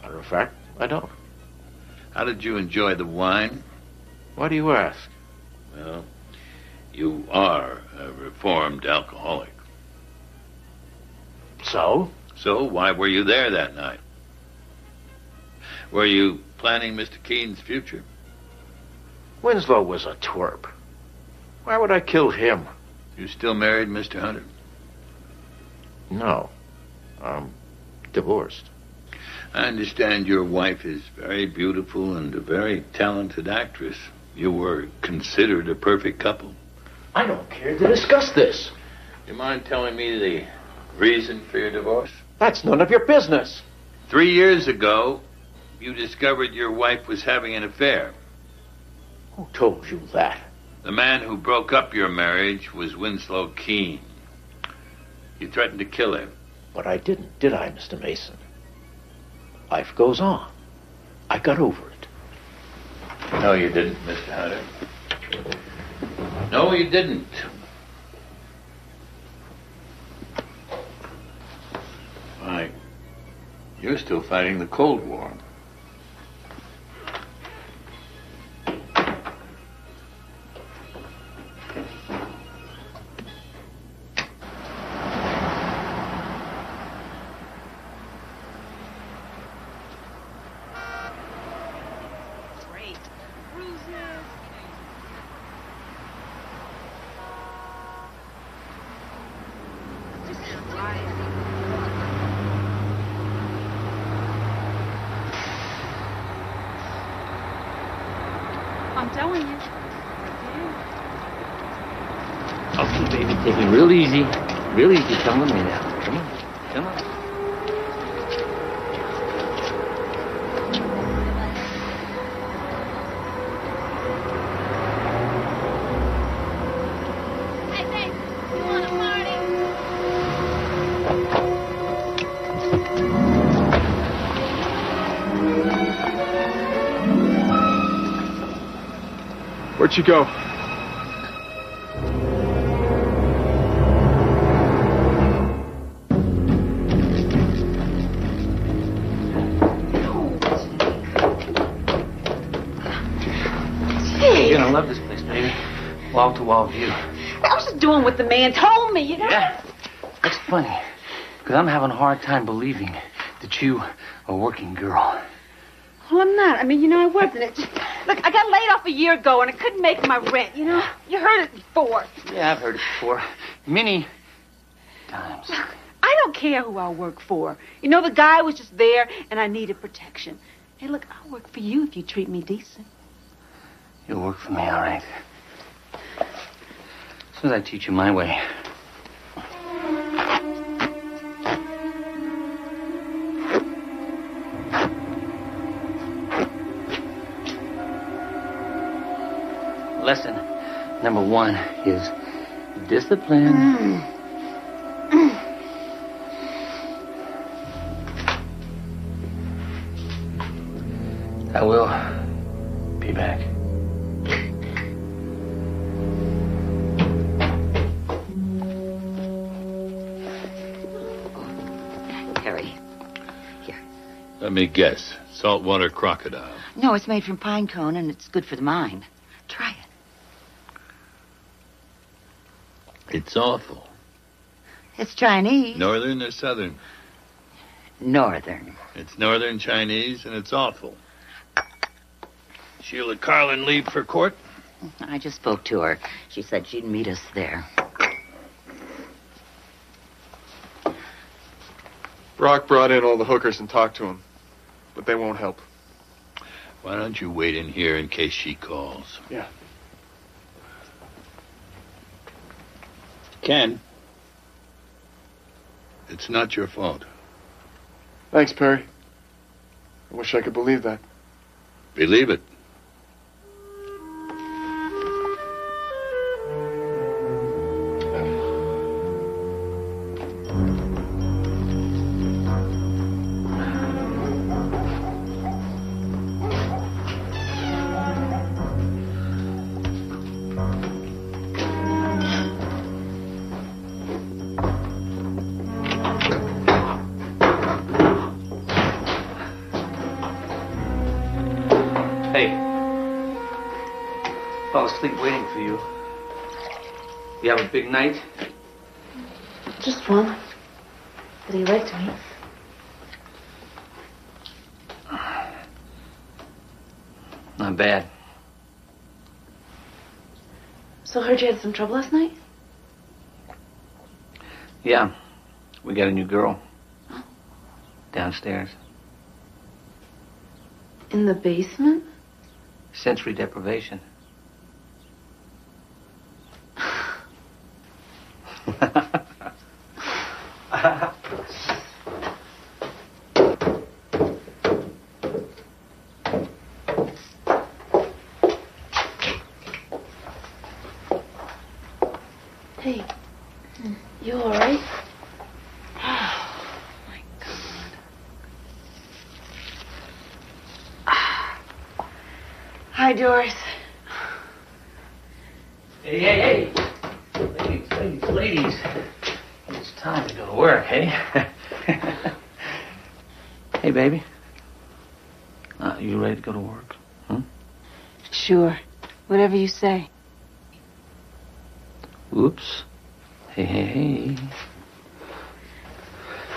Matter of fact, I don't. How did you enjoy the wine? Why do you ask? Well, you are a reformed alcoholic. So? So why were you there that night? Were you planning Mr. Keene's future? Winslow was a twerp. Why would I kill him? You still married, Mr. Hunter? No. I'm divorced. I understand your wife is very beautiful and a very talented actress. You were considered a perfect couple. I don't care to discuss this. You mind telling me the reason for your divorce? That's none of your business. 3 years ago, you discovered your wife was having an affair. Who told you that? The man who broke up your marriage was Winslow Keene. You threatened to kill him. But I didn't, did I, Mr. Mason? Life goes on. I got over it. No, you didn't, Mr. Hunter. No, you didn't. Why, you're still fighting the Cold War. I'm telling you. Okay, baby, take it real easy. Real easy. Come with me now. Come on. Come on. Hey, babe, you want a party? Where'd you go? You're gonna love this place, baby. Wall-to-wall view. I was just doing what the man told me, you know? Yeah. That's funny, because I'm having a hard time believing that you are a working girl. Well, I'm not. I mean, you know, I wasn't. It just, look, I got laid off a year ago, and I couldn't make my rent, you know? You heard it before. Yeah, I've heard it before. Many times. I I don't care who I work for. You know, the guy was just there, and I needed protection. Hey, look, I'll work for you if you treat me decent. You'll work for me, all right. As soon as I teach you my way. Lesson number 1 is discipline. I will be back. Harry. Here. Let me guess. Saltwater crocodile. No, it's made from pine cone, and it's good for the mind. Try it. It's awful. It's Chinese. Northern or southern? Northern. It's northern Chinese, and it's awful. Sheila Carlin leave for court? I just spoke to her. She said she'd meet us there. Brock brought in all the hookers and talked to them, but they won't help. Why don't you wait in here in case she calls? Yeah. Ken, it's not your fault. Thanks, Perry. I wish I could believe that. Believe it. Hey. Fell asleep waiting for you. You have a big night? Just one. But he liked me. Not bad. So I heard you had some trouble last night? Yeah. We got a new girl. Downstairs. In the basement? Sensory deprivation. Hey, you all right? Hi, Doris. Hey. Ladies. It's time to go to work, hey? Hey, baby. You ready to go to work? Sure. Whatever you say. Oops. Hey.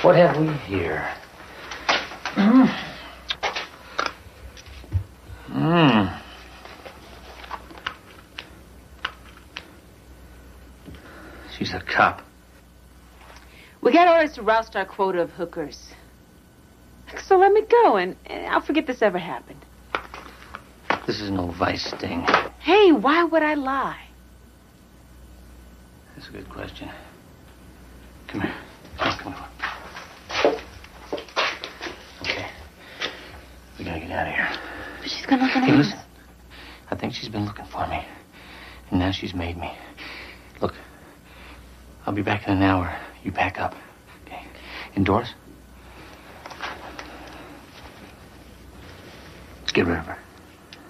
What have we here? She's a cop. We got orders to roust our quota of hookers. So let me go, and I'll forget this ever happened. This is no vice sting. Hey, why would I lie? That's a good question. Come here. Come on. Okay. We gotta get out of here. But she's gonna look Hey, listen. I think she's been looking for me. And now she's made me. Look, I'll be back in an hour. You pack up. Okay. Indoors? Let's get rid of her.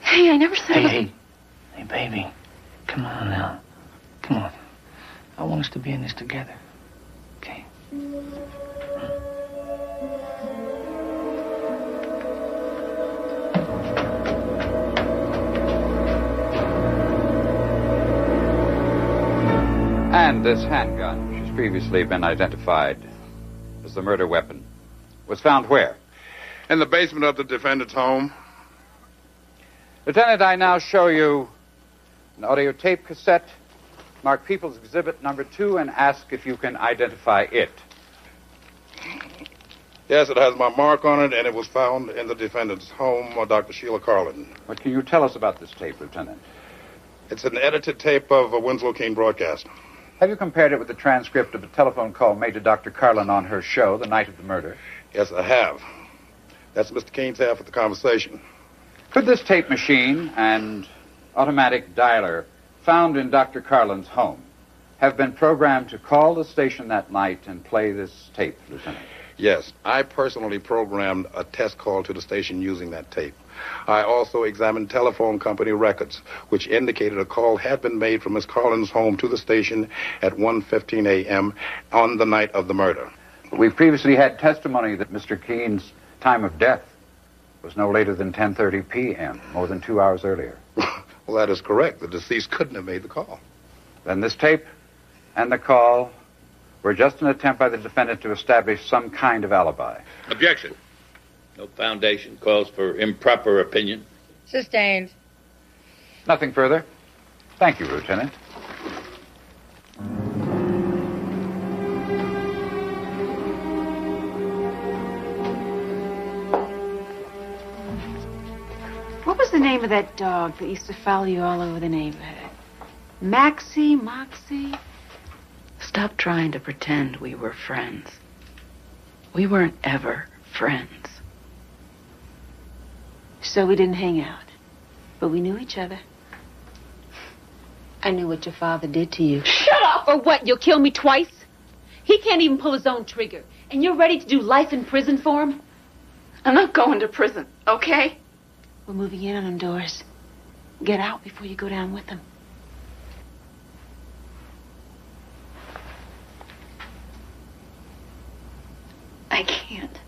Hey, I never said... Hey, baby. Come on now. Come on. I want us to be in this together. Okay? And this handgun, which has previously been identified as the murder weapon, was found where? In the basement of the defendant's home. Lieutenant, I now show you an audio tape cassette marked People's Exhibit number 2 and ask if you can identify it. Yes, it has my mark on it, and it was found in the defendant's home, Dr. Sheila Carlin. What can you tell us about this tape, Lieutenant? It's an edited tape of a Winslow Keene broadcast. Have you compared it with the transcript of a telephone call made to Dr. Carlin on her show the night of the murder? Yes, I have. That's Mr. Keene's half of the conversation. Could this tape machine and automatic dialer found in Dr. Carlin's home have been programmed to call the station that night and play this tape, Lieutenant? Yes, I personally programmed a test call to the station using that tape. I also examined telephone company records, which indicated a call had been made from Miss Carlin's home to the station at 1:15 a.m. on the night of the murder. We've previously had testimony that Mr. Keene's time of death was no later than 10:30 p.m., more than 2 hours earlier. Well, that is correct. The deceased couldn't have made the call. Then this tape and the call were just an attempt by the defendant to establish some kind of alibi. Objection. No foundation calls for improper opinion. Sustained. Nothing further. Thank you, Lieutenant. What was the name of that dog that used to follow you all over the neighborhood? Maxie? Moxie? Stop trying to pretend we were friends. We weren't ever friends. So we didn't hang out. But we knew each other. I knew what your father did to you. Shut up! Or what, you'll kill me twice? He can't even pull his own trigger. And you're ready to do life in prison for him? I'm not going to prison, okay? We're moving in on him, Doris. Get out before you go down with him. I can't.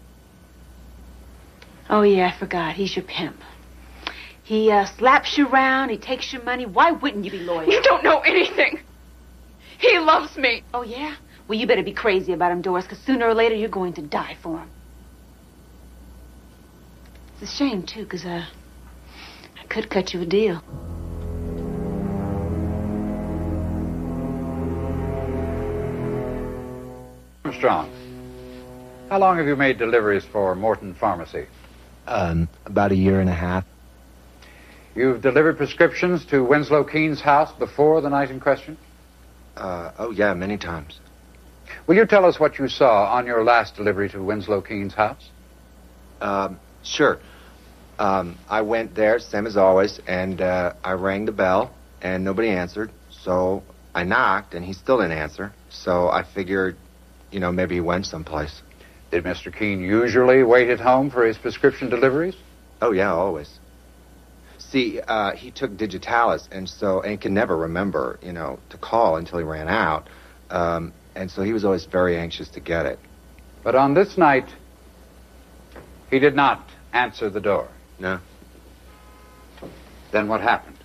Oh, yeah, I forgot. He's your pimp. He slaps you around. He takes your money. Why wouldn't you be loyal? You don't know anything. He loves me. Oh, yeah? Well, you better be crazy about him, Doris, because sooner or later you're going to die for him. It's a shame, too, because I could cut you a deal. Armstrong, how long have you made deliveries for Morton Pharmacy? About a year and a half. You've delivered prescriptions to Winslow Keene's house before the night in question? Oh, yeah, many times. Will you tell us what you saw on your last delivery to Winslow Keene's house? Sure. I went there, same as always, and I rang the bell, and nobody answered. So I knocked, and he still didn't answer. So I figured, maybe he went someplace. Did Mr. Keene usually wait at home for his prescription deliveries? Oh, yeah, always. See, he took digitalis, and he can never remember, to call until he ran out. And so he was always very anxious to get it. But on this night, he did not answer the door. No. Then what happened?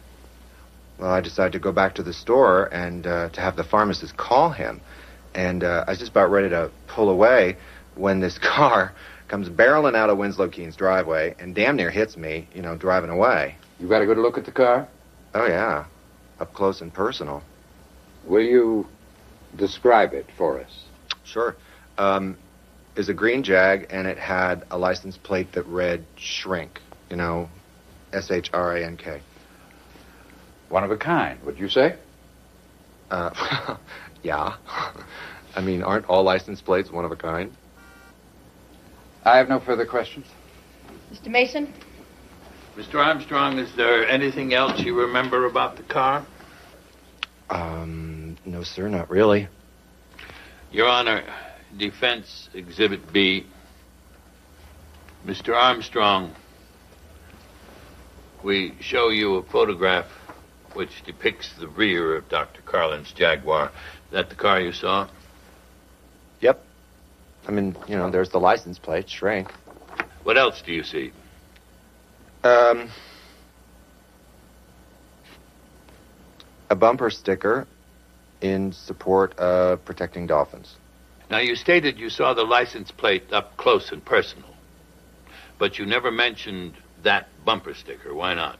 Well, I decided to go back to the store and to have the pharmacist call him. And I was just about ready to pull away when this car comes barreling out of Winslow Keene's driveway and damn near hits me, driving away. You got a good look at the car? Oh, yeah. Up close and personal. Will you describe it for us? Sure. It was a green Jag, and it had a license plate that read Shrink. S-H-R-A-N-K. One of a kind, would you say? Yeah. I mean, aren't all license plates one of a kind? I have no further questions. Mr. Mason? Mr. Armstrong, is there anything else you remember about the car? No, sir, not really. Your Honor, Defense Exhibit B. Mr. Armstrong, we show you a photograph which depicts the rear of Dr. Carlin's Jaguar. Is that the car you saw? Yep. I mean, there's the license plate, Shrink. What else do you see? A bumper sticker in support of protecting dolphins. Now, you stated you saw the license plate up close and personal, but you never mentioned that bumper sticker. Why not?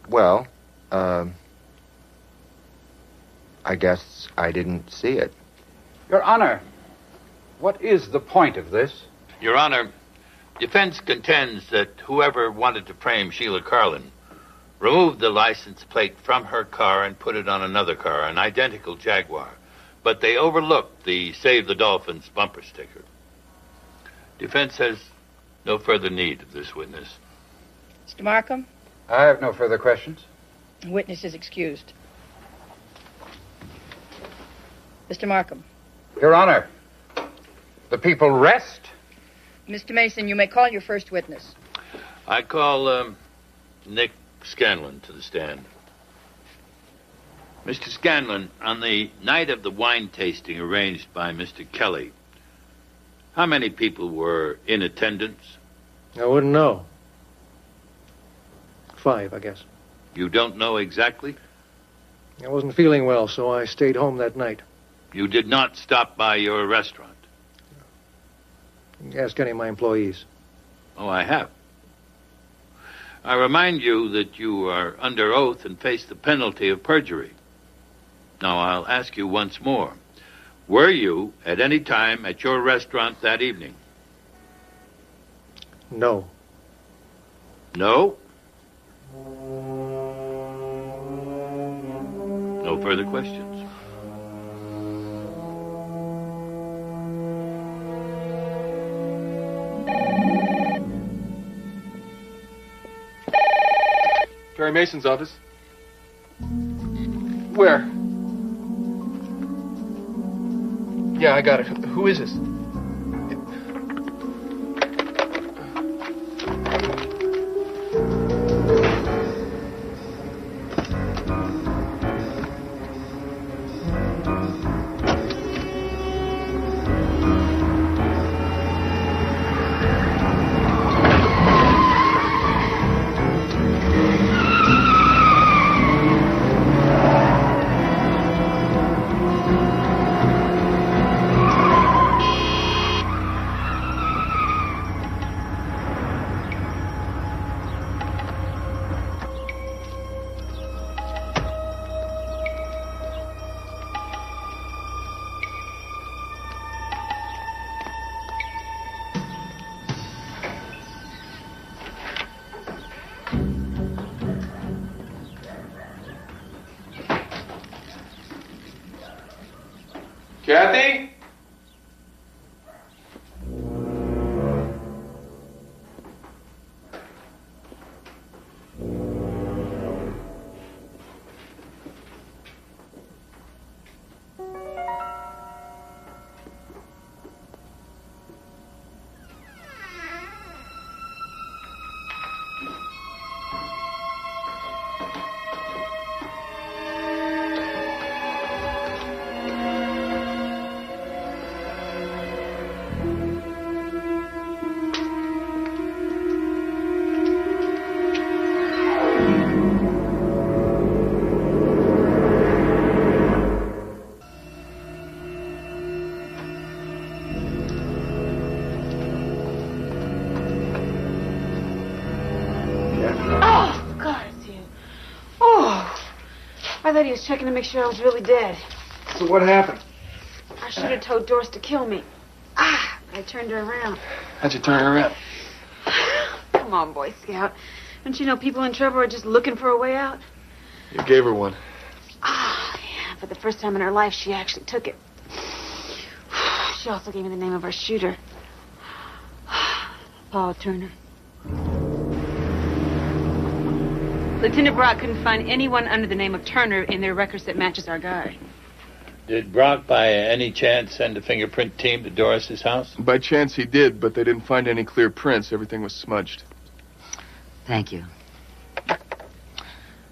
Well, I guess I didn't see it. Your Honor, What is the point of this? Your Honor, defense contends that whoever wanted to frame Sheila Carlin removed the license plate from her car and put it on another car, an identical Jaguar. But they overlooked the Save the Dolphins bumper sticker. Defense has no further need of this witness. Mr. Markham, I have no further questions. the witness is excused. Mr. Markham. Your Honor, the people rest. Mr. Mason, you may call your first witness. I call Nick Scanlon to the stand. Mr. Scanlon, on the night of the wine tasting arranged by Mr. Kelly, how many people were in attendance? I wouldn't know. 5, I guess. You don't know exactly? I wasn't feeling well, so I stayed home that night. You did not stop by your restaurant? Ask any of my employees. Oh, I have. I remind you that you are under oath and face the penalty of perjury. Now, I'll ask you once more. Were you at any time at your restaurant that evening? No. No? No further questions? Perry Mason's office. Where? Yeah, I got it. Who is this? Kathy? I thought he was checking to make sure I was really dead. So what happened? I should have told Doris to kill me. But I turned her around. How'd you turn her around? Come on, Boy Scout. Don't you know people in trouble are just looking for a way out? You gave her one. Yeah, for the first time in her life, she actually took it. She also gave me the name of our shooter. Paul Turner. Lieutenant Brock couldn't find anyone under the name of Turner in their records that matches our guy. Did Brock, by any chance, send a fingerprint team to Doris's house? By chance he did, but they didn't find any clear prints. Everything was smudged. Thank you.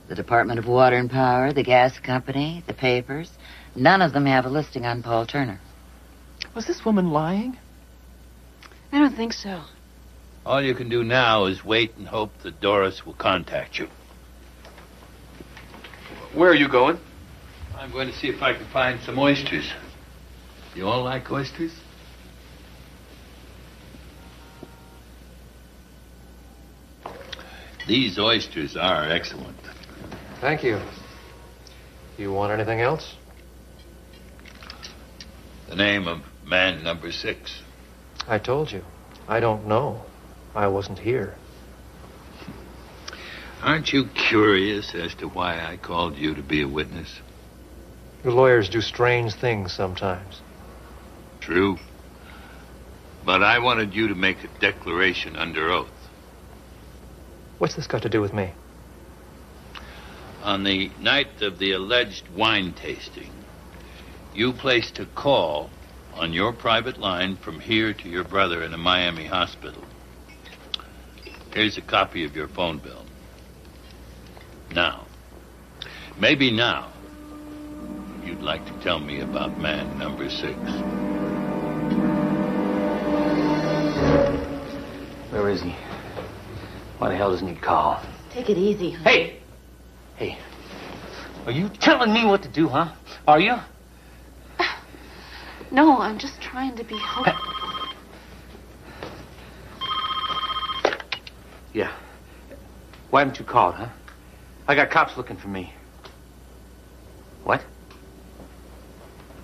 The Department of Water and Power, the gas company, the papers, none of them have a listing on Paul Turner. Was this woman lying? I don't think so. All you can do now is wait and hope that Doris will contact you. Where are you going? I'm going to see if I can find some oysters. You all like oysters? These oysters are excellent. Thank you. You want anything else? The name of Man number 6. I told you. I don't know. I wasn't here. Aren't you curious as to why I called you to be a witness? You lawyers do strange things sometimes. True. But I wanted you to make a declaration under oath. What's this got to do with me? On the night of the alleged wine tasting, you placed a call on your private line from here to your brother in a Miami hospital. Here's a copy of your phone bill. Now, maybe now, you'd like to tell me about man number 6. Where is he? Why the hell doesn't he call? Take it easy. Hey! Hey. Are you telling me what to do, huh? Are you? No, I'm just trying to be hopeful. Yeah. Why haven't you called, huh? I got cops looking for me. What?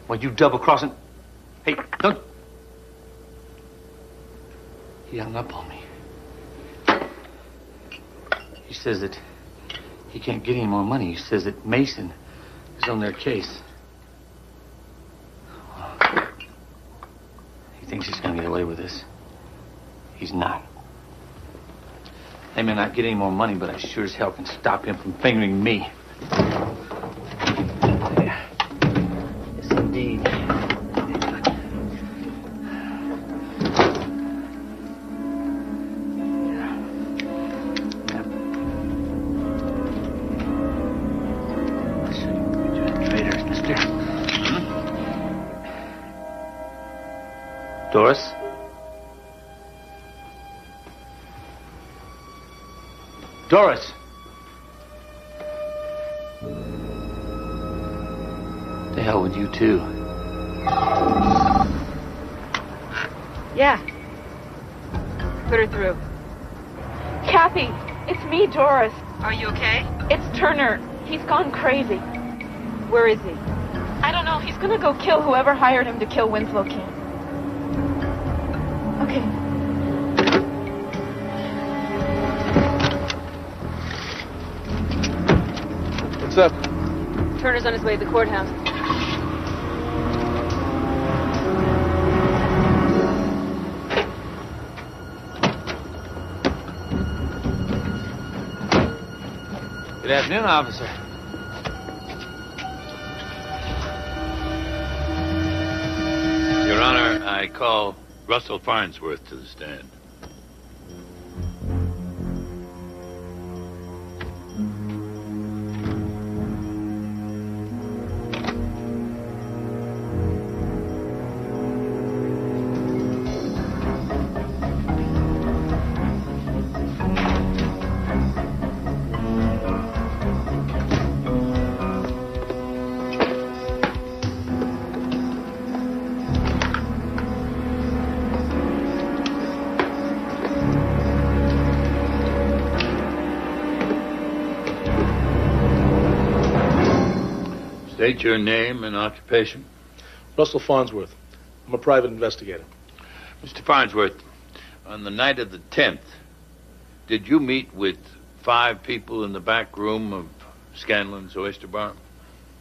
Well, you double-crossing... Hey, don't... He hung up on me. He says that he can't get any more money. He says that Mason is on their case. He thinks he's going to get away with this. He's not. They may not get any more money, but I sure as hell can stop him from fingering me. Yeah. Yes, indeed. Doris? Doris! The hell with you, too. Yeah. Put her through. Kathy, it's me, Doris. Are you okay? It's Turner. He's gone crazy. Where is he? I don't know. He's gonna go kill whoever hired him to kill Winslow King. Okay. What's up? Turner's on his way to the courthouse. Good afternoon, officer. Your Honor, I call Russell Farnsworth to the stand. State your name and occupation. Russell Farnsworth. I'm a private investigator. Mr. Farnsworth, on the night of the 10th, did you meet with 5 people in the back room of Scanlon's Oyster Bar?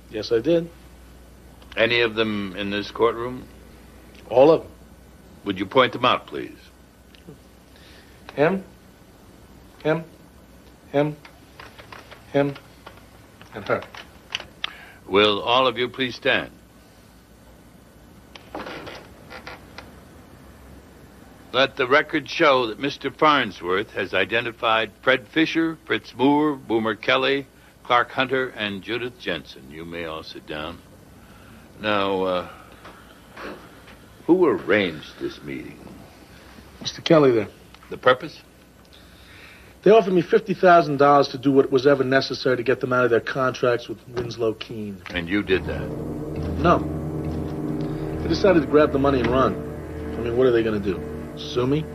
Yes, I did. Any of them in this courtroom? All of them. Would you point them out, please? Him, and her. Will all of you please stand? Let the record show that Mr. Farnsworth has identified Fred Fisher, Fritz Moore, Boomer Kelly, Clark Hunter, and Judith Jensen. You may all sit down. Now, who arranged this meeting? Mr. Kelly there. The purpose? They offered me $50,000 to do what was ever necessary to get them out of their contracts with Winslow Keene. And you did that? No. I decided to grab the money and run. I mean, what are they going to do? Sue me?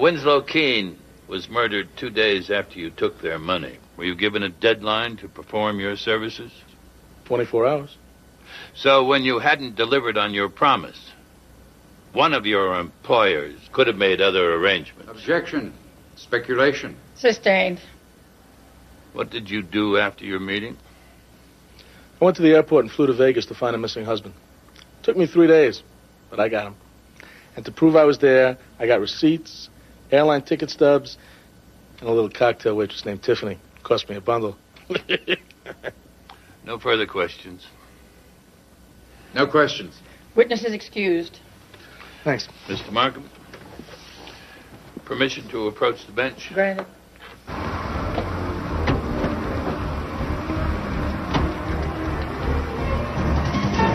Winslow Keene was murdered 2 days after you took their money. Were you given a deadline to perform your services? 24 hours. So when you hadn't delivered on your promise, one of your employers could have made other arrangements. Objection. Speculation. Sustained. What did you do after your meeting? I went to the airport and flew to Vegas to find a missing husband. Took me 3 days, but I got him. And to prove I was there, I got receipts, airline ticket stubs, and a little cocktail waitress named Tiffany. Cost me a bundle. No further questions. No questions. Witness is excused. Thanks. Mr. Markham, permission to approach the bench? Granted.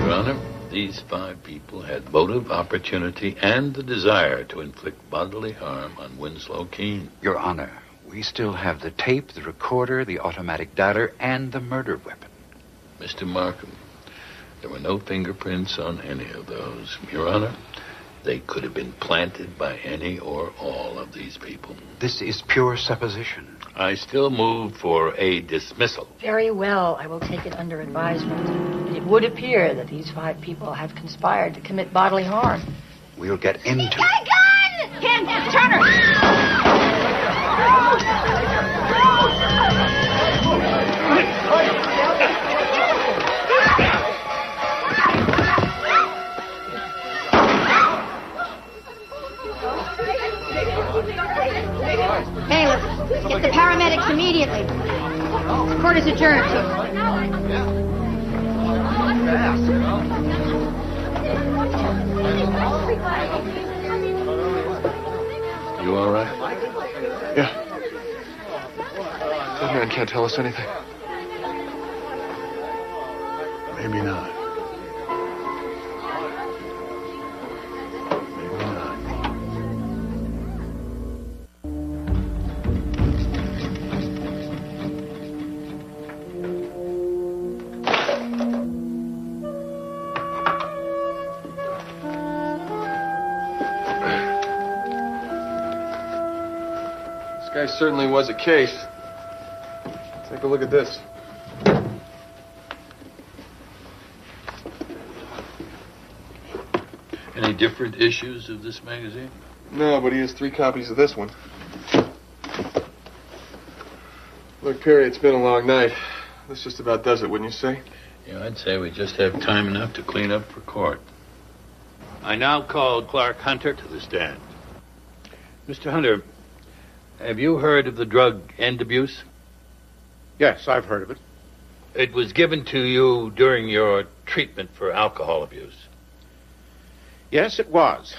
Your Honor, these 5 people had motive, opportunity, and the desire to inflict bodily harm on Winslow Keene. Your Honor, we still have the tape, the recorder, the automatic dialer, and the murder weapon. Mr. Markham, there were no fingerprints on any of those. Your Honor, they could have been planted by any or all of these people. This is pure supposition. I still move for a dismissal. Very well. I will take it under advisement. It would appear that these 5 people have conspired to commit bodily harm. We'll get into it. Gun! Ken, Turner! Hey, let's get the paramedics immediately. The court is adjourned. You all right? Yeah. That man can't tell us anything. Maybe not. This guy certainly was a case. Take a look at this. Any different issues of this magazine? No, but he has 3 copies of this one. Look, Perry, it's been a long night. This just about does it, wouldn't you say? Yeah, I'd say we just have time enough to clean up for court. I now call Clark Hunter to the stand. Mr. Hunter, have you heard of the drug end abuse? Yes, I've heard of it. It was given to you during your treatment for alcohol abuse. Yes, it was.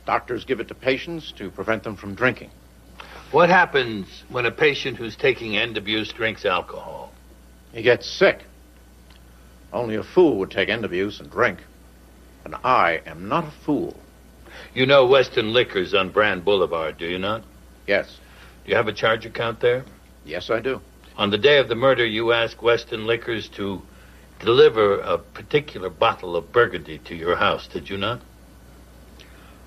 Doctors give it to patients to prevent them from drinking. What happens when a patient who's taking end abuse drinks alcohol? He gets sick. Only a fool would take end abuse and drink. And I am not a fool. You know Western Liquors on Brand Boulevard, do you not? Yes. Do you have a charge account there? Yes, I do. On the day of the murder, you asked Western Liquors to deliver a particular bottle of Burgundy to your house, did you not?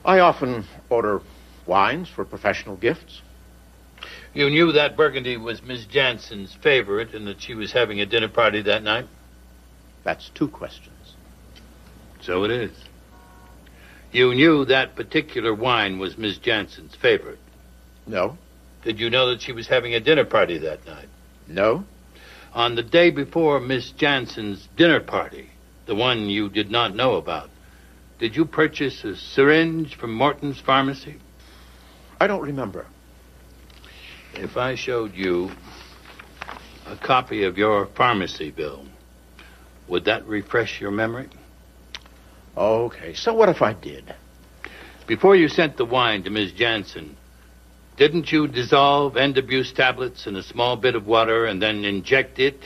I often order wines for professional gifts. You knew that Burgundy was Miss Jansen's favorite and that she was having a dinner party that night? That's 2 questions. So it is. You knew that particular wine was Miss Jansen's favorite? No. Did you know that she was having a dinner party that night? No. On the day before Miss Jansen's dinner party, the one you did not know about, did you purchase a syringe from Morton's Pharmacy? I don't remember. If I showed you a copy of your pharmacy bill, would that refresh your memory? Okay, so what if I did? Before you sent the wine to Miss Jansen, didn't you dissolve end abuse tablets in a small bit of water and then inject it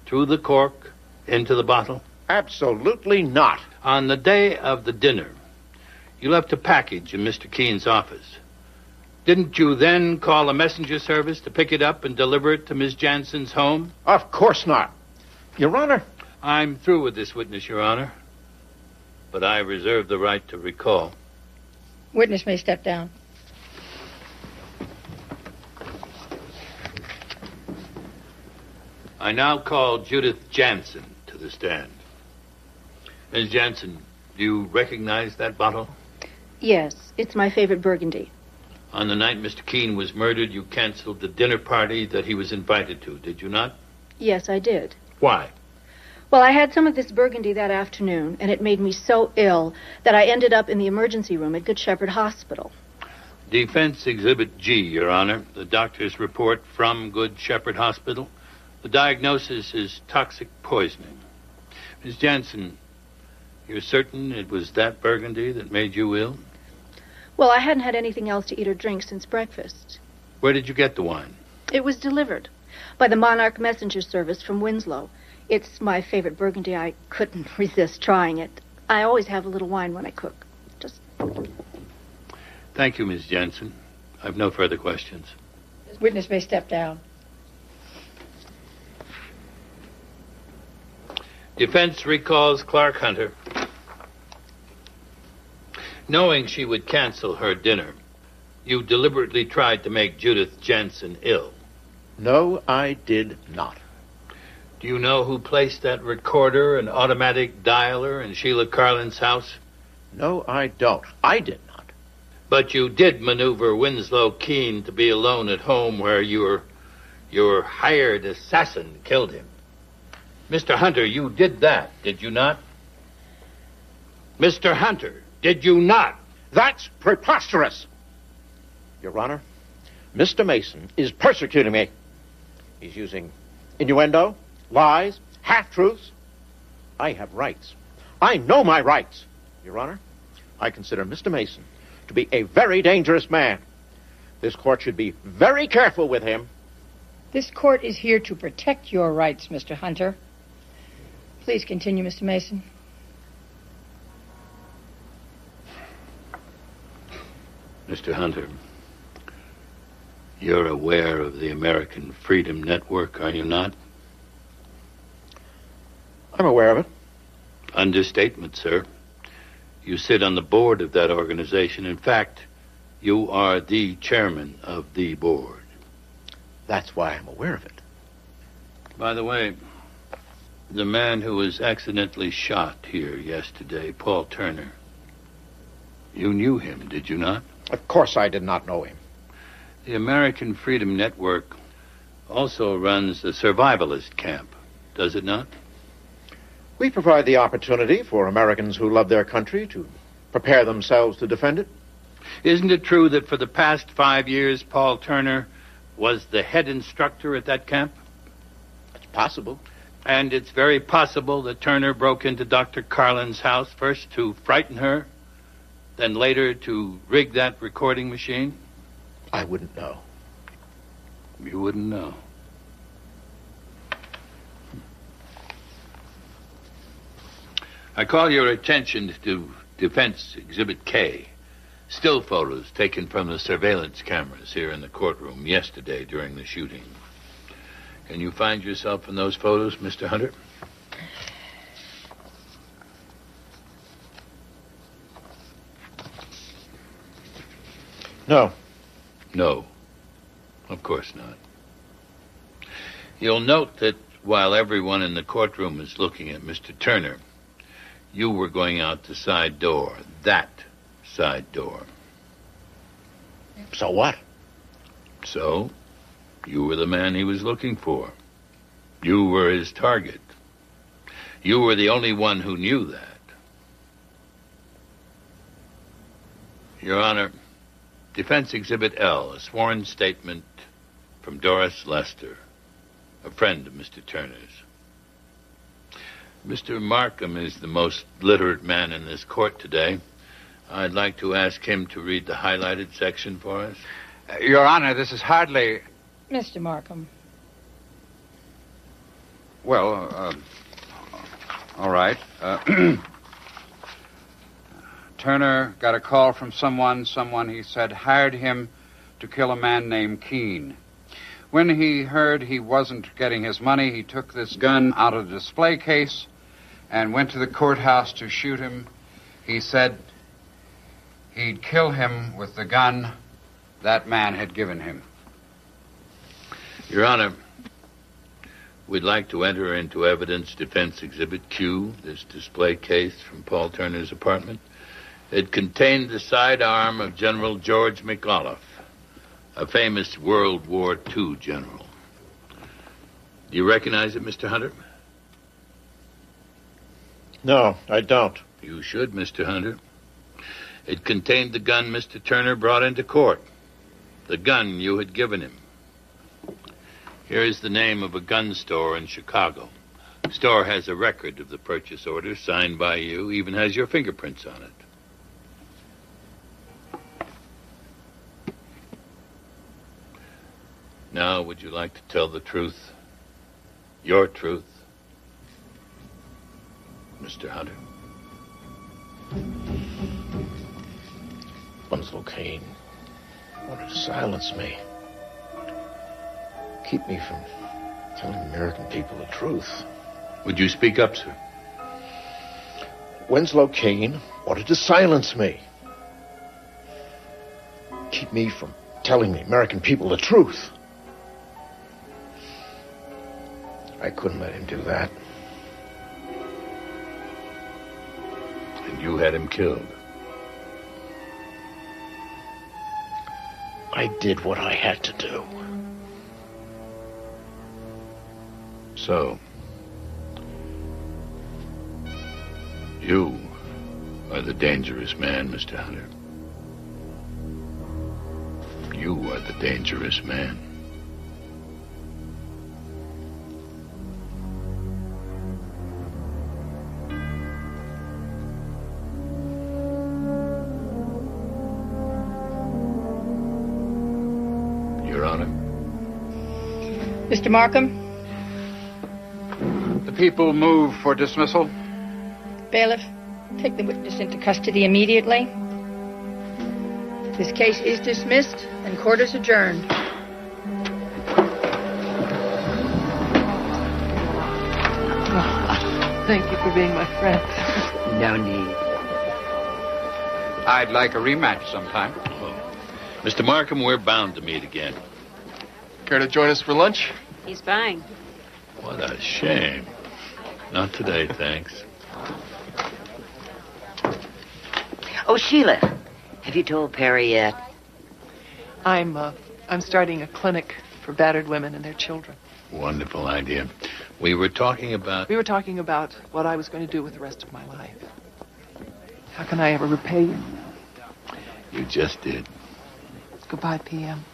through the cork into the bottle? Absolutely not. On the day of the dinner, you left a package in Mr. Keene's office. Didn't you then call a messenger service to pick it up and deliver it to Miss Jansen's home? Of course not. Your Honor. I'm through with this witness, Your Honor. But I reserve the right to recall. Witness may step down. I now call Judith Jansen to the stand. Ms. Jansen, do you recognize that bottle? Yes, it's my favorite burgundy. On the night Mr. Keene was murdered, you canceled the dinner party that he was invited to, did you not? Yes, I did. Why? Well, I had some of this burgundy that afternoon, and it made me so ill that I ended up in the emergency room at Good Shepherd Hospital. Defense Exhibit G, Your Honor. The doctor's report from Good Shepherd Hospital. The diagnosis is toxic poisoning. Ms. Jansen, you're certain it was that burgundy that made you ill? Well, I hadn't had anything else to eat or drink since breakfast. Where did you get the wine? It was delivered by the Monarch Messenger Service from Winslow. It's my favorite burgundy. I couldn't resist trying it. I always have a little wine when I cook. Just... Thank you, Ms. Jansen. I've no further questions. Witness may step down. Defense recalls Clark Hunter. Knowing she would cancel her dinner, you deliberately tried to make Judith Jansen ill. No, I did not. Do you know who placed that recorder and automatic dialer in Sheila Carlin's house? No, I don't. I did not. But you did maneuver Winslow Keene to be alone at home where your hired assassin killed him. Mr. Hunter, you did that, did you not? Mr. Hunter, did you not? That's preposterous. Your Honor, Mr. Mason is persecuting me. He's using innuendo, lies, half-truths. I have rights. I know my rights. Your Honor, I consider Mr. Mason to be a very dangerous man. This court should be very careful with him. This court is here to protect your rights, Mr. Hunter. Please continue, Mr. Mason. Mr. Hunter, you're aware of the American Freedom Network, are you not? I'm aware of it. Understatement, sir. You sit on the board of that organization. In fact, you are the chairman of the board. That's why I'm aware of it. By the way, the man who was accidentally shot here yesterday, Paul Turner, you knew him, did you not? Of course I did not know him. The American Freedom Network also runs the survivalist camp, does it not? We provide the opportunity for Americans who love their country to prepare themselves to defend it. Isn't it true that for the past 5 years, Paul Turner was the head instructor at that camp? It's possible. And it's very possible that Turner broke into Dr. Carlin's house first to frighten her, then later to rig that recording machine? I wouldn't know. You wouldn't know. I call your attention to Defense Exhibit K. Still photos taken from the surveillance cameras here in the courtroom yesterday during the shooting. Can you find yourself in those photos, Mr. Hunter? No. No. Of course not. You'll note that while everyone in the courtroom is looking at Mr. Turner, you were going out the side door. That side door. So what? So, you were the man he was looking for. You were his target. You were the only one who knew that. Your Honor, Defense Exhibit L, a sworn statement from Doris Lester, a friend of Mr. Turner's. Mr. Markham is the most literate man in this court today. I'd like to ask him to read the highlighted section for us. Your Honor, this is hardly... Mr. Markham. Well, all right. Turner got a call from someone, he said, hired him to kill a man named Keene. When he heard he wasn't getting his money, he took this gun out of the display case and went to the courthouse to shoot him. He said he'd kill him with the gun that man had given him. Your Honor, We'd like to enter into evidence Defense Exhibit Q, this display case from Paul Turner's apartment. It contained the sidearm of General George McAuliffe, a famous World War II general. Do you recognize it, Mr. Hunter? No, I don't. You should, Mr. Hunter. It contained the gun Mr. Turner brought into court. The gun you had given him. Here is the name of a gun store in Chicago. The store has a record of the purchase order signed by you, even has your fingerprints on it. Now, would you like to tell the truth? Your truth, Mr. Hunter? Winslow Kane wanted to silence me. Keep me from telling American people the truth. Would you speak up, sir? Winslow Kane wanted to silence me. Keep me from telling the American people the truth. I couldn't let him do that. And you had him killed. I did what I had to do. So, you are the dangerous man, Mr. Hunter. You are the dangerous man. Your Honor. Mr. Markham? The people move for dismissal. Bailiff, take the witness into custody immediately. This case is dismissed and court is adjourned. Thank you for being my friend. No need. I'd like a rematch sometime. Mr. Markham, we're bound to meet again. Care to join us for lunch? He's fine. What a shame. Not today, thanks. Oh, Sheila, have you told Perry yet? I'm starting a clinic for battered women and their children. Wonderful idea. We were talking about what I was going to do with the rest of my life. How can I ever repay you? You just did. Goodbye, PM.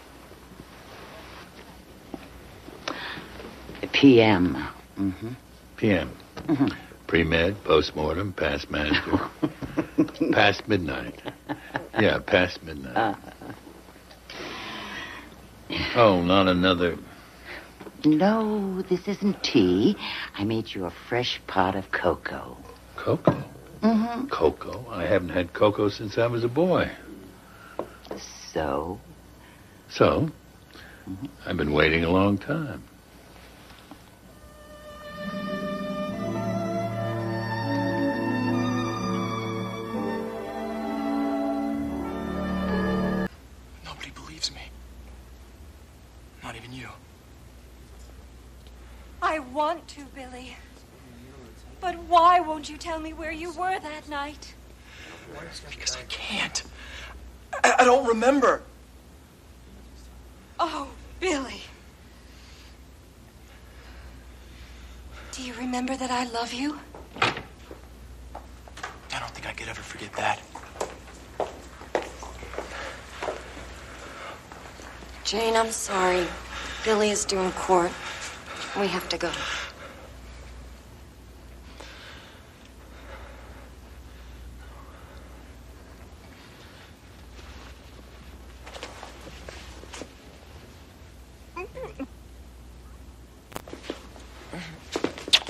PM. Mm-hmm. PM. Mm-hmm. Pre-med, post-mortem, past master. Past midnight. Yeah, past midnight. Oh, not another... No, this isn't tea. I made you a fresh pot of cocoa. Cocoa? Mm-hmm. Cocoa? I haven't had cocoa since I was a boy. So? So? Mm-hmm. I've been waiting a long time. Nobody believes me. Not even you. I want to, Billy. But why won't you tell me where you were that night? Because I can't. I don't remember. Oh, Billy. Do you remember that I love you? I don't think I could ever forget that. Jane, I'm sorry. Billy is due in court. We have to go.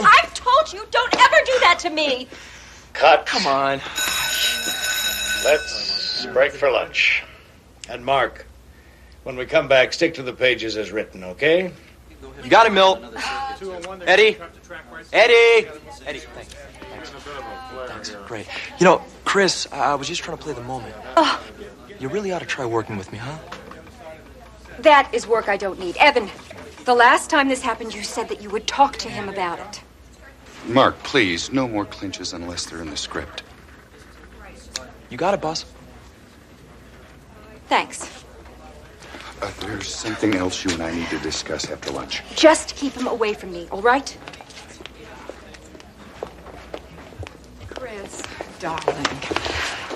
I've told you, don't ever do that to me. Cut. Come on. Let's break for lunch. And Mark, when we come back, stick to the pages as written, okay? You got it, Milt. Eddie. Eddie. Eddie, thanks. Thanks. Great. You know, Chris, I was just trying to play the moment. You really ought to try working with me, huh? That is work I don't need. Evan, The last time this happened, you said that you would talk to him about it. Mark, please, no more clinches unless they're in the script. You got it, boss. Thanks. There's something else you and I need to discuss after lunch. Just keep him away from me, all right? Chris, darling,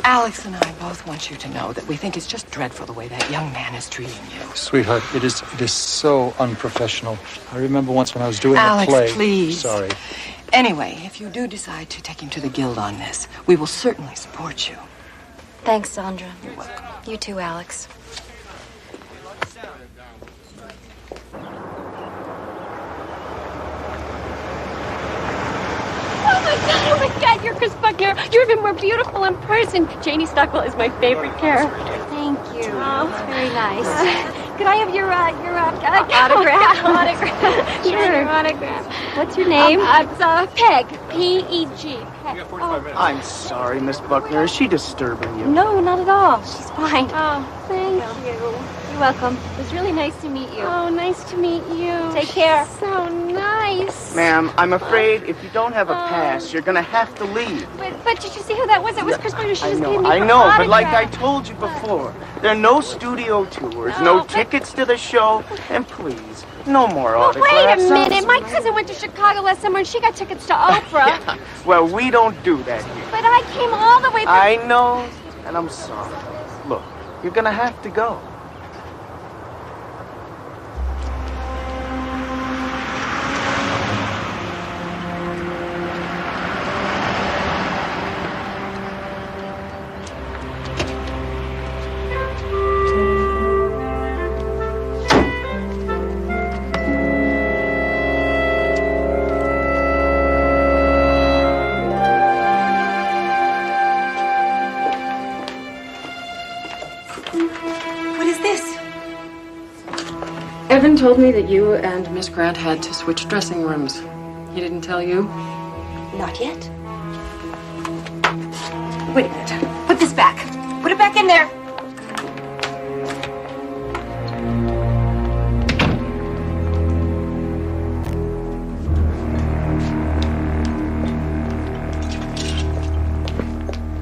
Alex and I both want you to know that we think it's just dreadful the way that young man is treating you. Sweetheart, it is so unprofessional. I remember once when I was doing Alex, a play. please. Sorry. Anyway, if you do decide to take him to the guild on this, we will certainly support you. Thanks, Sandra. You're welcome. You too, Alex. Oh my God, you're Chris Buckner. You're even more beautiful in person. Janie Stockwell is my favorite character. Thank you. Oh, That's very nice. Could I have your autograph? Autograph. Sure. Your autograph. What's your name? It's Peg. P-E-G. Peg. I'm sorry, Miss Buckner. Is she disturbing you? No, not at all. She's fine. Oh, thank you. You're welcome. It was really nice to meet you. Oh, nice to meet you. Take care. So nice. Ma'am, I'm afraid if you don't have a pass, you're gonna have to leave. But did you see who that was? It was Chris Buckner. She just gave me I her know, but like I autograph. told you before, there are no studio tours, no tickets to the show, and please, no more Oh, autographs. wait a minute. My cousin went to Chicago last summer and she got tickets to Oprah. Well, we don't do that here. But I came all the way from... I know, and I'm sorry. Look, you're gonna have to go. What is this? Evan told me that you and Miss Grant had to switch dressing rooms. He didn't tell you? Not yet. Wait a minute. Put this back. Put it back in there.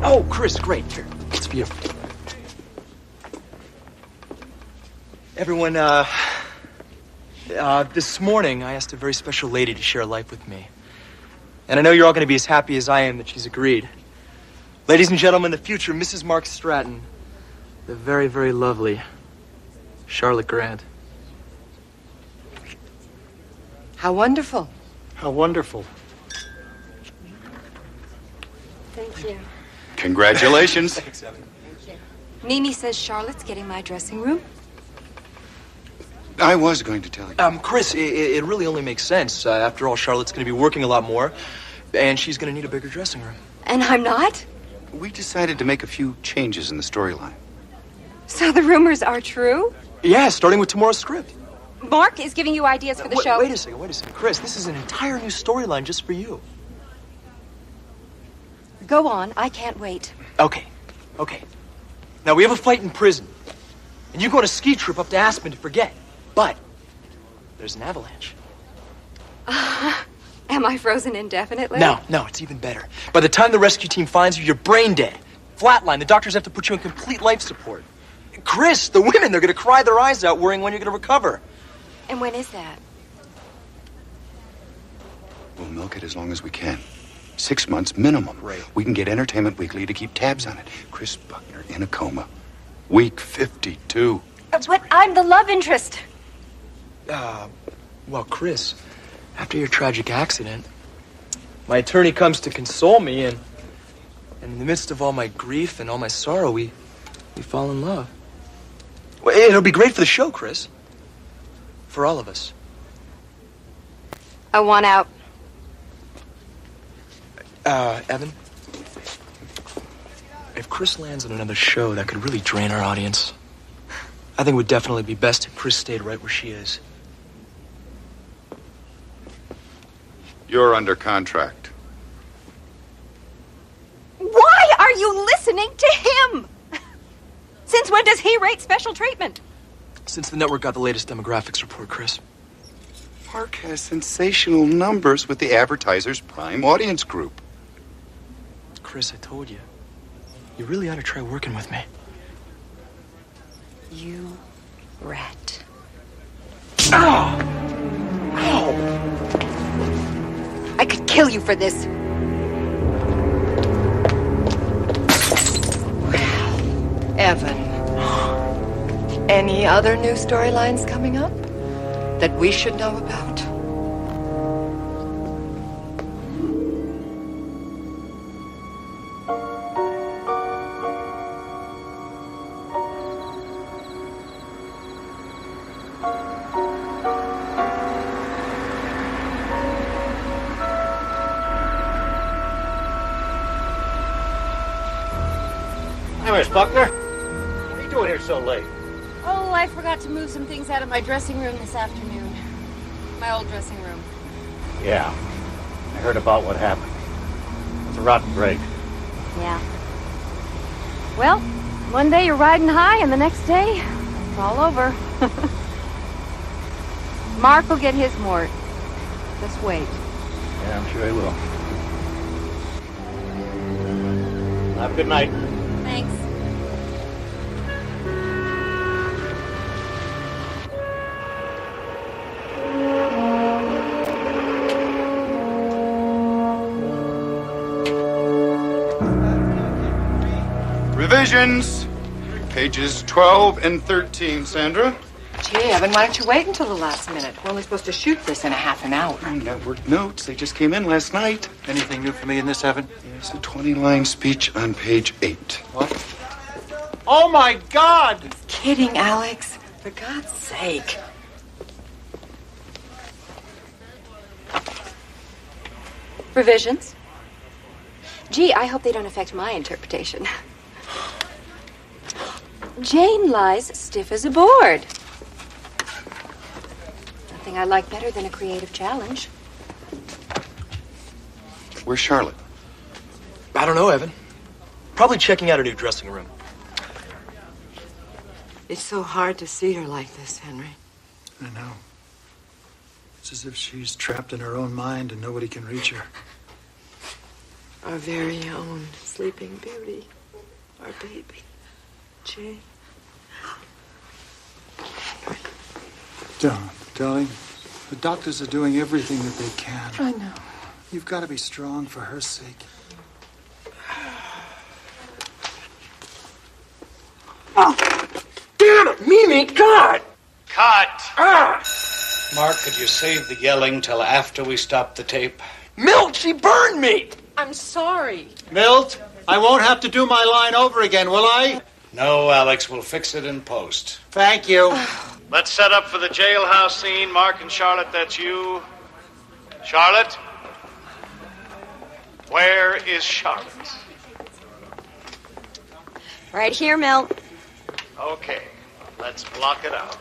Oh, Chris, great. Here, it's for you. Everyone, this morning I asked a very special lady to share life with me. And I know you're all going to be as happy as I am that she's agreed. Ladies and gentlemen, the future Mrs. Mark Stratton, the very, very lovely Charlotte Grant. How wonderful. How wonderful. Thank you. Congratulations. Thanks, Evan. Mimi says Charlotte's getting my dressing room. I was going to tell you. Chris, it really only makes sense. After all, Charlotte's going to be working a lot more, and she's going to need a bigger dressing room. And I'm not? We decided to make a few changes in the storyline. So the rumors are true? Yeah, starting with tomorrow's script. Mark is giving you ideas for the show. Wait a second. Chris, this is an entire new storyline just for you. Go on. I can't wait. Okay. Now, we have a fight in prison, and you go on a ski trip up to Aspen to forget. But there's an avalanche. Am I frozen indefinitely? No, it's even better. By the time the rescue team finds you, you're brain dead. Flatline. The doctors have to put you in complete life support. Chris, the women, they're going to cry their eyes out worrying when you're going to recover. And when is that? We'll milk it as long as we can. 6 months minimum. Right. We can get Entertainment Weekly to keep tabs on it. Chris Buckner in a coma. Week 52. But I'm the love interest. Well, Chris, after your tragic accident, my attorney comes to console me, and in the midst of all my grief and all my sorrow, we fall in love. Well, it'll be great for the show, Chris. For all of us. I want out. Evan, if Chris lands on another show, that could really drain our audience. I think it would definitely be best if Chris stayed right where she is. You're under contract. Why are you listening to him? Since when does he rate special treatment? Since the network got the latest demographics report, Chris. Park has sensational numbers with the advertiser's prime audience group. Chris, I told you. You really ought to try working with me. You rat. Ow! Ow! I could kill you for this. Evan, any other new storylines coming up that we should know about? Hi, Miss Buckner. What are you doing here so late? Oh, I forgot to move some things out of my dressing room this afternoon. My old dressing room. Yeah. I heard about what happened. It's a rotten break. Yeah. Well, one day you're riding high, and the next day, it's all over. Mark will get his mort. Just wait. Yeah, I'm sure he will. Have a good night. Thanks. Revisions. Pages 12 and 13, Sandra. Gee, Evan, why don't you wait until the last minute? We're only supposed to shoot this in a half an hour. Network notes. They just came in last night. Anything new for me in this, Evan? There's a 20-line speech on page 8. What? Oh, my God! Kidding, Alex. For God's sake. Revisions? Gee, I hope they don't affect my interpretation. Jane lies stiff as a board. Nothing I like better than a creative challenge. Where's Charlotte? I don't know, Evan. Probably checking out her new dressing room. It's so hard to see her like this, Henry. I know. It's as if she's trapped in her own mind and nobody can reach her. Our very own Sleeping Beauty. Our baby. Jane. Don't, darling. The doctors are doing everything that they can. I know. You've got to be strong for her sake. Oh, damn it, Mimi! God! Cut! Ah! Mark, could you save the yelling till after we stop the tape? Milt, she burned me! I'm sorry. Milt, I won't have to do my line over again, will I? No, Alex, we'll fix it in post. Thank you. Let's set up for the jailhouse scene. Mark and Charlotte, that's you. Charlotte? Where is Charlotte? Right here, Milt. Okay, let's block it out.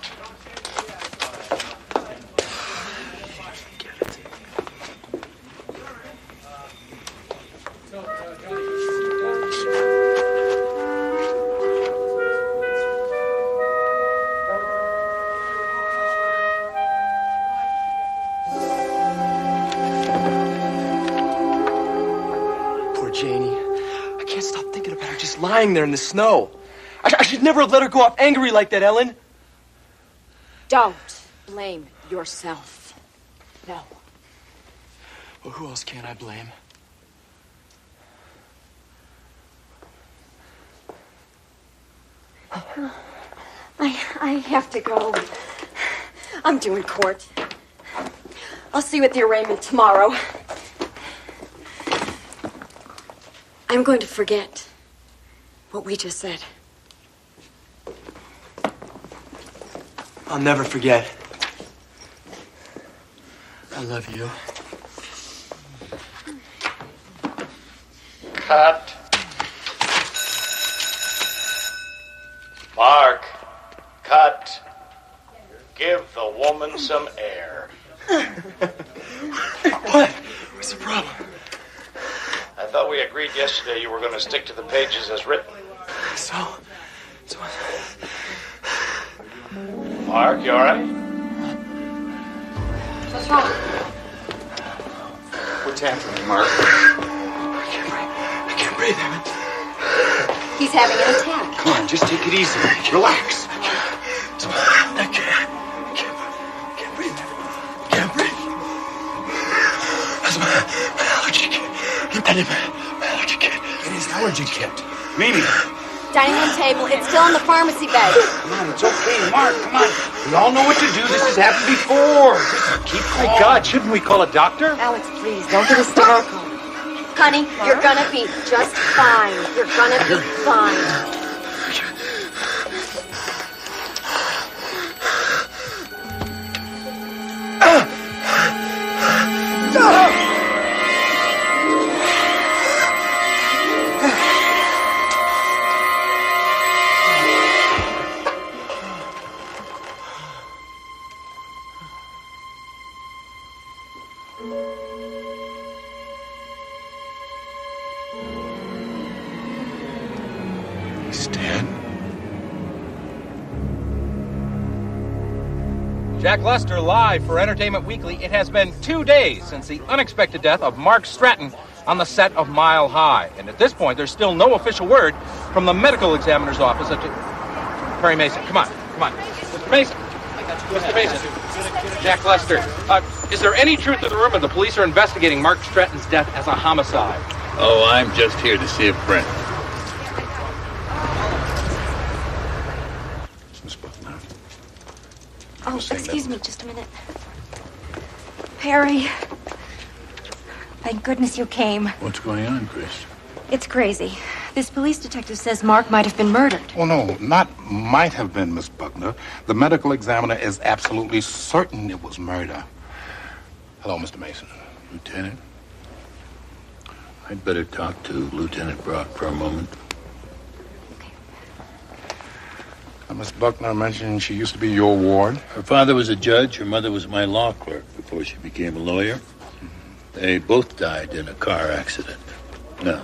Janie. I can't stop thinking about her just lying there in the snow. I should never have let her go off angry like that, Ellen. Don't blame yourself. No. Well, who else can I blame? I have to go. I'm doing court. I'll see you at the arraignment tomorrow. I'm going to forget what we just said. I'll never forget. I love you. Cut. Mark, cut. Give the woman some air. What? What's the problem? I thought we agreed yesterday you were going to stick to the pages as written. So Mark, you all right? What's wrong? What's happening, Mark? I can't breathe. He's having an attack. Come on, just take it easy. Relax. I can't breathe. Can't breathe. That's my allergy kit. My allergy kit. It is allergy kit. Mimi. Dining room table. It's still in the pharmacy bag. Come on, it's okay, Mark. Come on. We all know what to do. This has happened before. Just keep calm. My God, shouldn't we call a doctor? Alex, please, don't get hysterical. Honey, you're gonna be just fine. You're gonna be fine. Jack Lester live for Entertainment Weekly. It has been 2 days since the unexpected death of Mark Stratton on the set of Mile High. And at this point, there's still no official word from the medical examiner's office. Perry Mason, come on. Mr. Mason. Mr. Mason. Jack Lester. Is there any truth to the rumor the police are investigating Mark Stratton's death as a homicide? Oh, I'm just here to see a friend. Oh, excuse me, just a minute. Perry. Thank goodness you came. What's going on, Chris? It's crazy. This police detective says Mark might have been murdered. Oh, no, not might have been, Miss Buckner. The medical examiner is absolutely certain it was murder. Hello, Mr. Mason. Lieutenant? I'd better talk to Lieutenant Brock for a moment. Miss Buckner mentioned she used to be your ward. Her father was a judge. Her mother was my law clerk before she became a lawyer. They both died in a car accident. Now,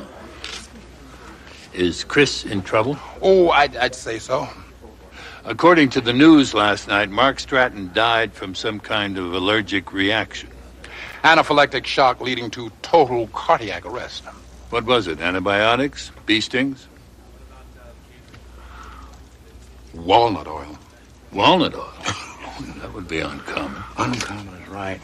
is Chris in trouble? Oh, I'd say so. According to the news last night, Mark Stratton died from some kind of allergic reaction. Anaphylactic shock leading to total cardiac arrest. What was it? Antibiotics? Bee stings? Walnut oil. Walnut oil? That would be uncommon. Uncommon is right.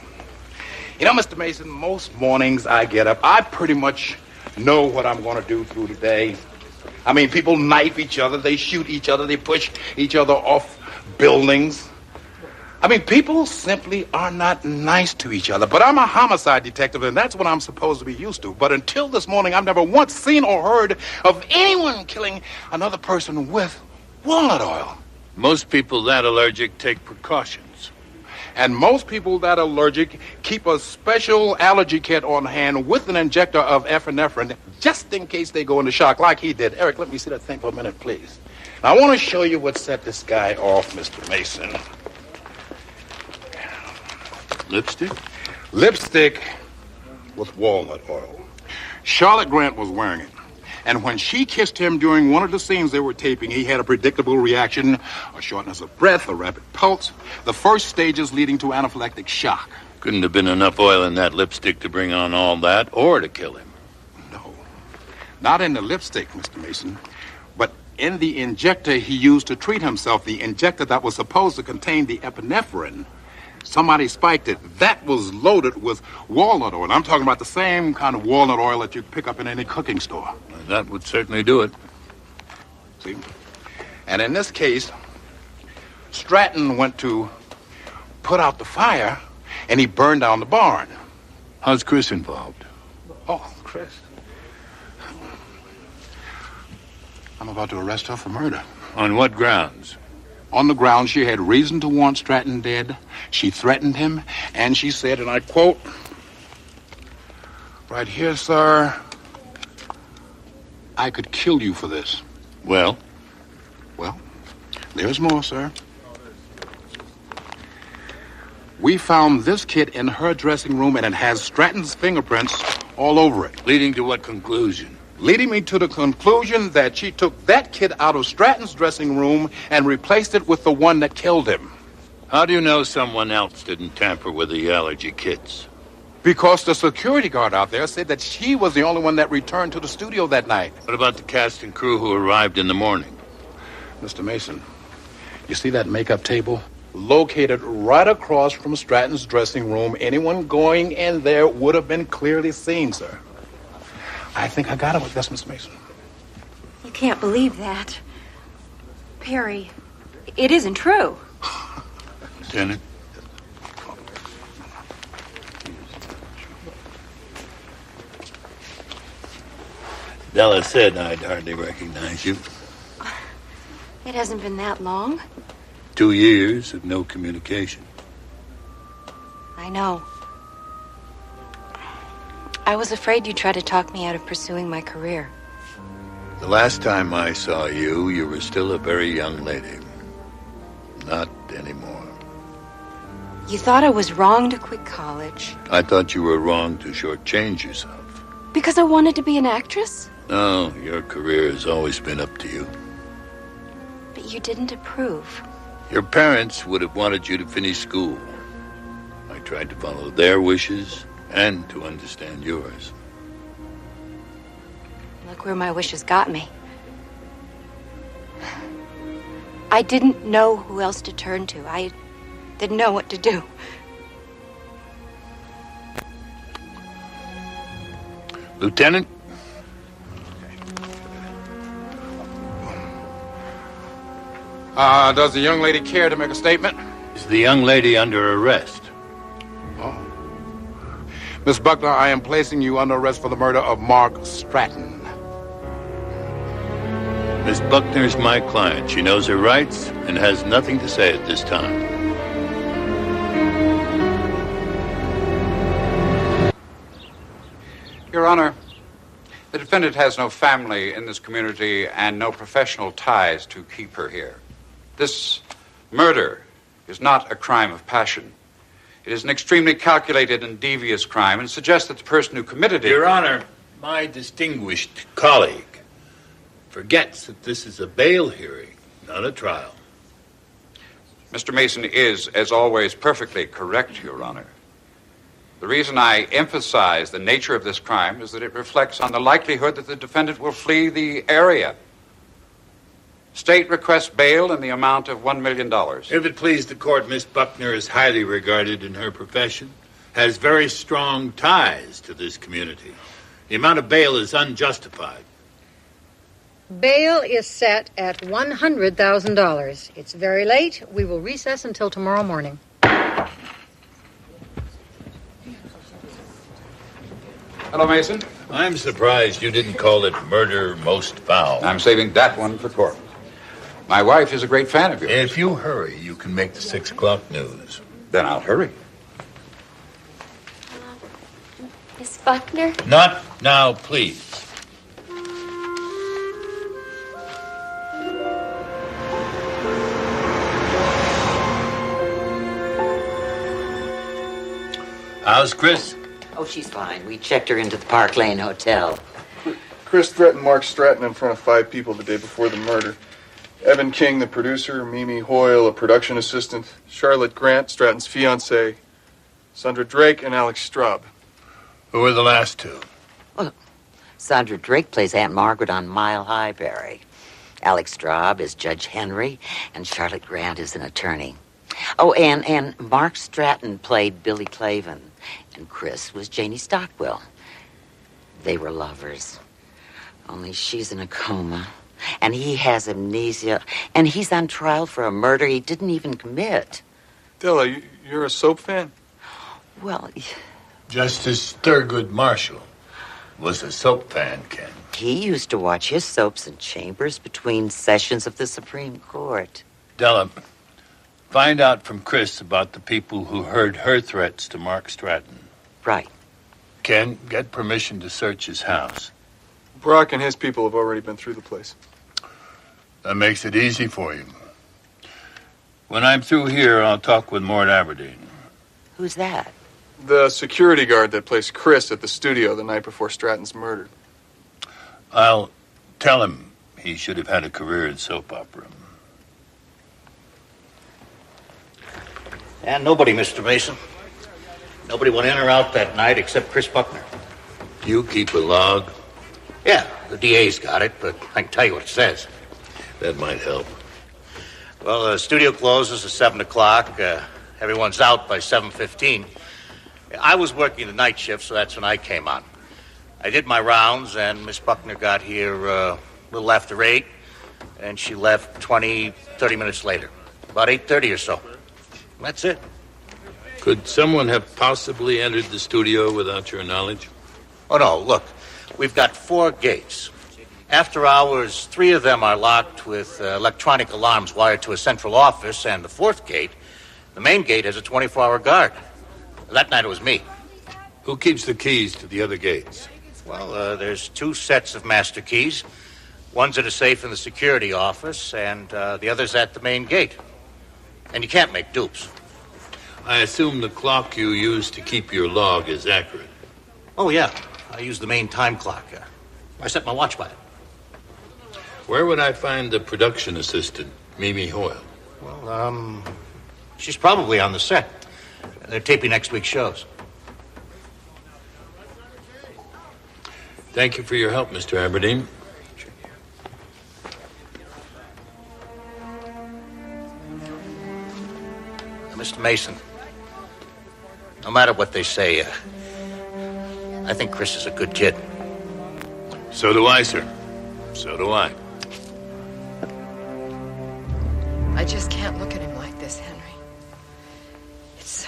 You know, Mr. Mason, most mornings I get up, I pretty much know what I'm going to do through the day. I mean, people knife each other, they shoot each other, they push each other off buildings. I mean, people simply are not nice to each other. But I'm a homicide detective, and that's what I'm supposed to be used to. But until this morning, I've never once seen or heard of anyone killing another person with walnut oil. Most people that allergic take precautions. And most people that allergic keep a special allergy kit on hand with an injector of epinephrine just in case they go into shock like he did. Eric, let me see that thing for a minute, please. Now, I want to show you what set this guy off, Mr. Mason. Lipstick? Lipstick with walnut oil. Charlotte Grant was wearing it. And when she kissed him during one of the scenes they were taping, he had a predictable reaction, a shortness of breath, a rapid pulse, the first stages leading to anaphylactic shock. Couldn't have been enough oil in that lipstick to bring on all that or to kill him. No. Not in the lipstick, Mr. Mason, but in the injector he used to treat himself, the injector that was supposed to contain the epinephrine. Somebody spiked it. That was loaded with walnut oil. I'm talking about the same kind of walnut oil that you pick up in any cooking store. That would certainly do it. See? And in this case, Stratton went to put out the fire, and he burned down the barn. How's Chris involved? Oh, Chris. I'm about to arrest her for murder. On what grounds? On the grounds she had reason to want Stratton dead. She threatened him, and she said, and I quote, "Right here, sir, I could kill you for this." Well? Well, there's more, sir. We found this kit in her dressing room, and it has Stratton's fingerprints all over it. Leading to what conclusion? Leading me to the conclusion that she took that kit out of Stratton's dressing room and replaced it with the one that killed him. How do you know someone else didn't tamper with the allergy kits? Because the security guard out there said that she was the only one that returned to the studio that night. What about the cast and crew who arrived in the morning? Mr. Mason, you see that makeup table? Located right across from Stratton's dressing room. Anyone going in there would have been clearly seen, sir. I think I got it with this, Mr. Mason. You can't believe that. Perry, it isn't true. Lieutenant? Della said I'd hardly recognize you. It hasn't been that long. 2 years of no communication. I know. I was afraid you'd try to talk me out of pursuing my career. The last time I saw you, you were still a very young lady. Not anymore. You thought I was wrong to quit college. I thought you were wrong to shortchange yourself. Because I wanted to be an actress? No, your career has always been up to you. But you didn't approve. Your parents would have wanted you to finish school. I tried to follow their wishes and to understand yours. Look where my wishes got me. I didn't know who else to turn to. I didn't know what to do. Lieutenant? Does the young lady care to make a statement? Is the young lady under arrest? Oh. Miss Buckner, I am placing you under arrest for the murder of Mark Stratton. Miss Buckner's my client. She knows her rights and has nothing to say at this time. Your Honor, the defendant has no family in this community and no professional ties to keep her here. This murder is not a crime of passion. It is an extremely calculated and devious crime and suggests that the person who committed it... Your Honor, my distinguished colleague forgets that this is a bail hearing, not a trial. Mr. Mason is, as always, perfectly correct, Your Honor. The reason I emphasize the nature of this crime is that it reflects on the likelihood that the defendant will flee the area. State requests bail in the amount of $1 million. If it please the court, Miss Buckner is highly regarded in her profession, has very strong ties to this community. The amount of bail is unjustified. Bail is set at $100,000. It's very late. We will recess until tomorrow morning. Hello, Mason. I'm surprised you didn't call it murder most foul. I'm saving that one for court. My wife is a great fan of yours. If you hurry, you can make the 6 o'clock news. Then I'll hurry. Miss Buckner? Not now, please. How's Chris? Oh, she's fine. We checked her into the Park Lane Hotel. Chris threatened Mark Stratton in front of 5 people the day before the murder. Evan King, the producer, Mimi Hoyle, a production assistant, Charlotte Grant, Stratton's fiancée, Sandra Drake, and Alex Straub. Who were the last 2? Well, Sandra Drake plays Aunt Margaret on Mile High, Barry. Alex Straub is Judge Henry, and Charlotte Grant is an attorney. Oh, and Mark Stratton played Billy Clavin, and Chris was Janie Stockwell. They were lovers. Only she's in a coma, and he has amnesia, and he's on trial for a murder he didn't even commit. Della, you're a soap fan? Well... Justice Thurgood Marshall was a soap fan, Ken. He used to watch his soaps in chambers between sessions of the Supreme Court. Della, find out from Chris about the people who heard her threats to Mark Stratton. Right. Ken, get permission to search his house. Brock and his people have already been through the place. That makes it easy for you. When I'm through here, I'll talk with Mort Aberdeen. Who's that? The security guard that placed Chris at the studio the night before Stratton's murder. I'll tell him he should have had a career in soap opera. And nobody, Mr. Mason. Nobody went in or out that night except Chris Buckner. You keep a log? Yeah, the DA's got it, but I can tell you what it says. That might help. Well, the studio closes at 7 o'clock. Everyone's out by 7:15. I was working the night shift, so that's when I came on. I did my rounds, and Miss Buckner got here a little after 8, and she left 20, 30 minutes later. About 8:30 or so. That's it. Could someone have possibly entered the studio without your knowledge? Oh, no, look. We've got 4 gates. After hours, 3 of them are locked with electronic alarms wired to a central office, and the 4th gate, the main gate, has a 24-hour guard. That night it was me. Who keeps the keys to the other gates? Well, there's 2 sets of master keys. One's at a safe in the security office, and the other's at the main gate. And you can't make dupes. I assume the clock you use to keep your log is accurate. Oh, yeah. I use the main time clock. I set my watch by it. Where would I find the production assistant, Mimi Hoyle? Well, she's probably on the set. They're taping next week's shows. Thank you for your help, Mr. Aberdeen. Mr. Mason, no matter what they say, I think Chris is a good kid. So do I, sir. So do I. I just can't look at him like this, Henry. It's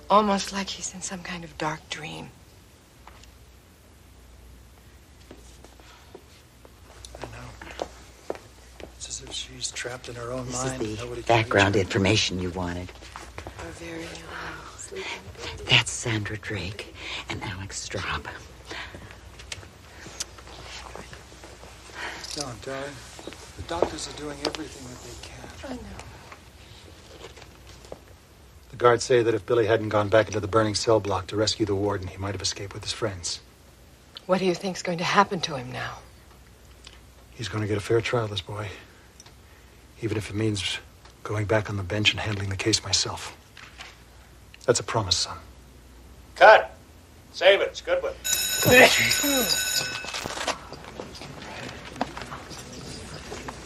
almost like he's in some kind of dark dream. I know. It's as if she's trapped in her own This mind. is Nobody the can background reach her. information you wanted. We're very sleeping. That's Sandra Drake and Alex Straub. Don't, darling. The doctors are doing everything that they can. I know. The guards say that if Billy hadn't gone back into the burning cell block to rescue the warden, he might have escaped with his friends. What do you think's going to happen to him now? He's going to get a fair trial, this boy. Even if it means going back on the bench and handling the case myself. That's a promise, son. Cut. Save it. It's a good one.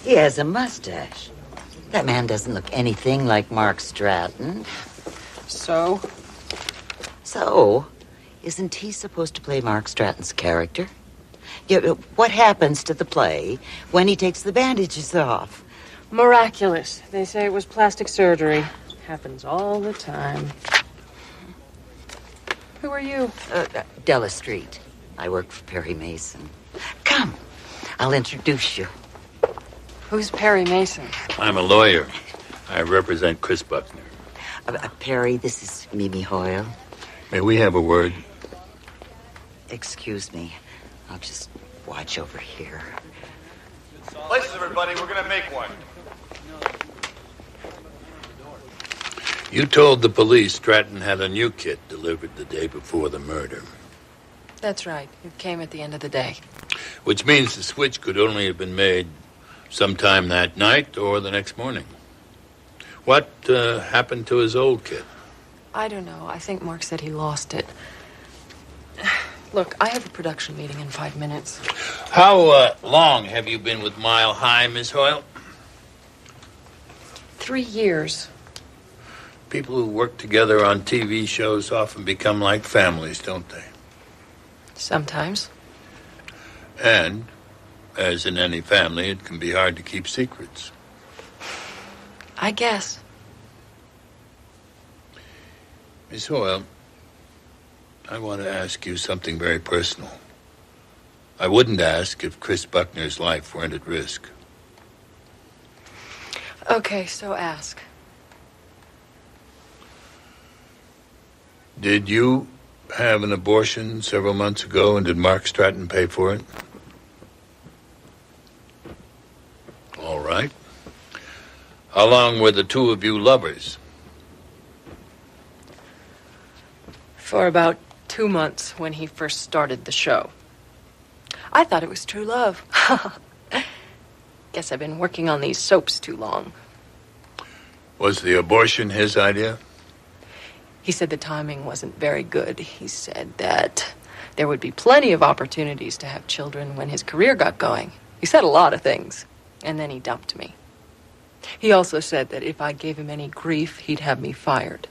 He has a mustache. That man doesn't look anything like Mark Stratton. So? So, isn't he supposed to play Mark Stratton's character? Yeah, what happens to the play when he takes the bandages off? Miraculous. They say it was plastic surgery. Happens all the time. Who are you? Della Street. I work for Perry Mason. Come, I'll introduce you. Who's Perry Mason? I'm a lawyer. I represent Chris Buckner. Perry, this is Mimi Hoyle. May we have a word? Excuse me. I'll just watch over here. Places, everybody. We're going to make one. You told the police Stratton had a new kit delivered the day before the murder. That's right. It came at the end of the day. Which means the switch could only have been made sometime that night or the next morning. What happened to his old kit? I don't know. I think Mark said he lost it. Look, I have a production meeting in 5 minutes. How long have you been with Mile High, Miss Hoyle? 3 years. People who work together on TV shows often become like families, don't they? Sometimes. And, as in any family, it can be hard to keep secrets. I guess. Miss Hoyle, I want to ask you something very personal. I wouldn't ask if Chris Buckner's life weren't at risk. Okay, so ask. Did you have an abortion several months ago, and did Mark Stratton pay for it? All right. How long were the two of you lovers? For about 2 months when he first started the show. I thought it was true love. Guess I've been working on these soaps too long. Was the abortion his idea? He said the timing wasn't very good. He said that there would be plenty of opportunities to have children when his career got going. He said a lot of things, and then he dumped me. He also said that if I gave him any grief, he'd have me fired.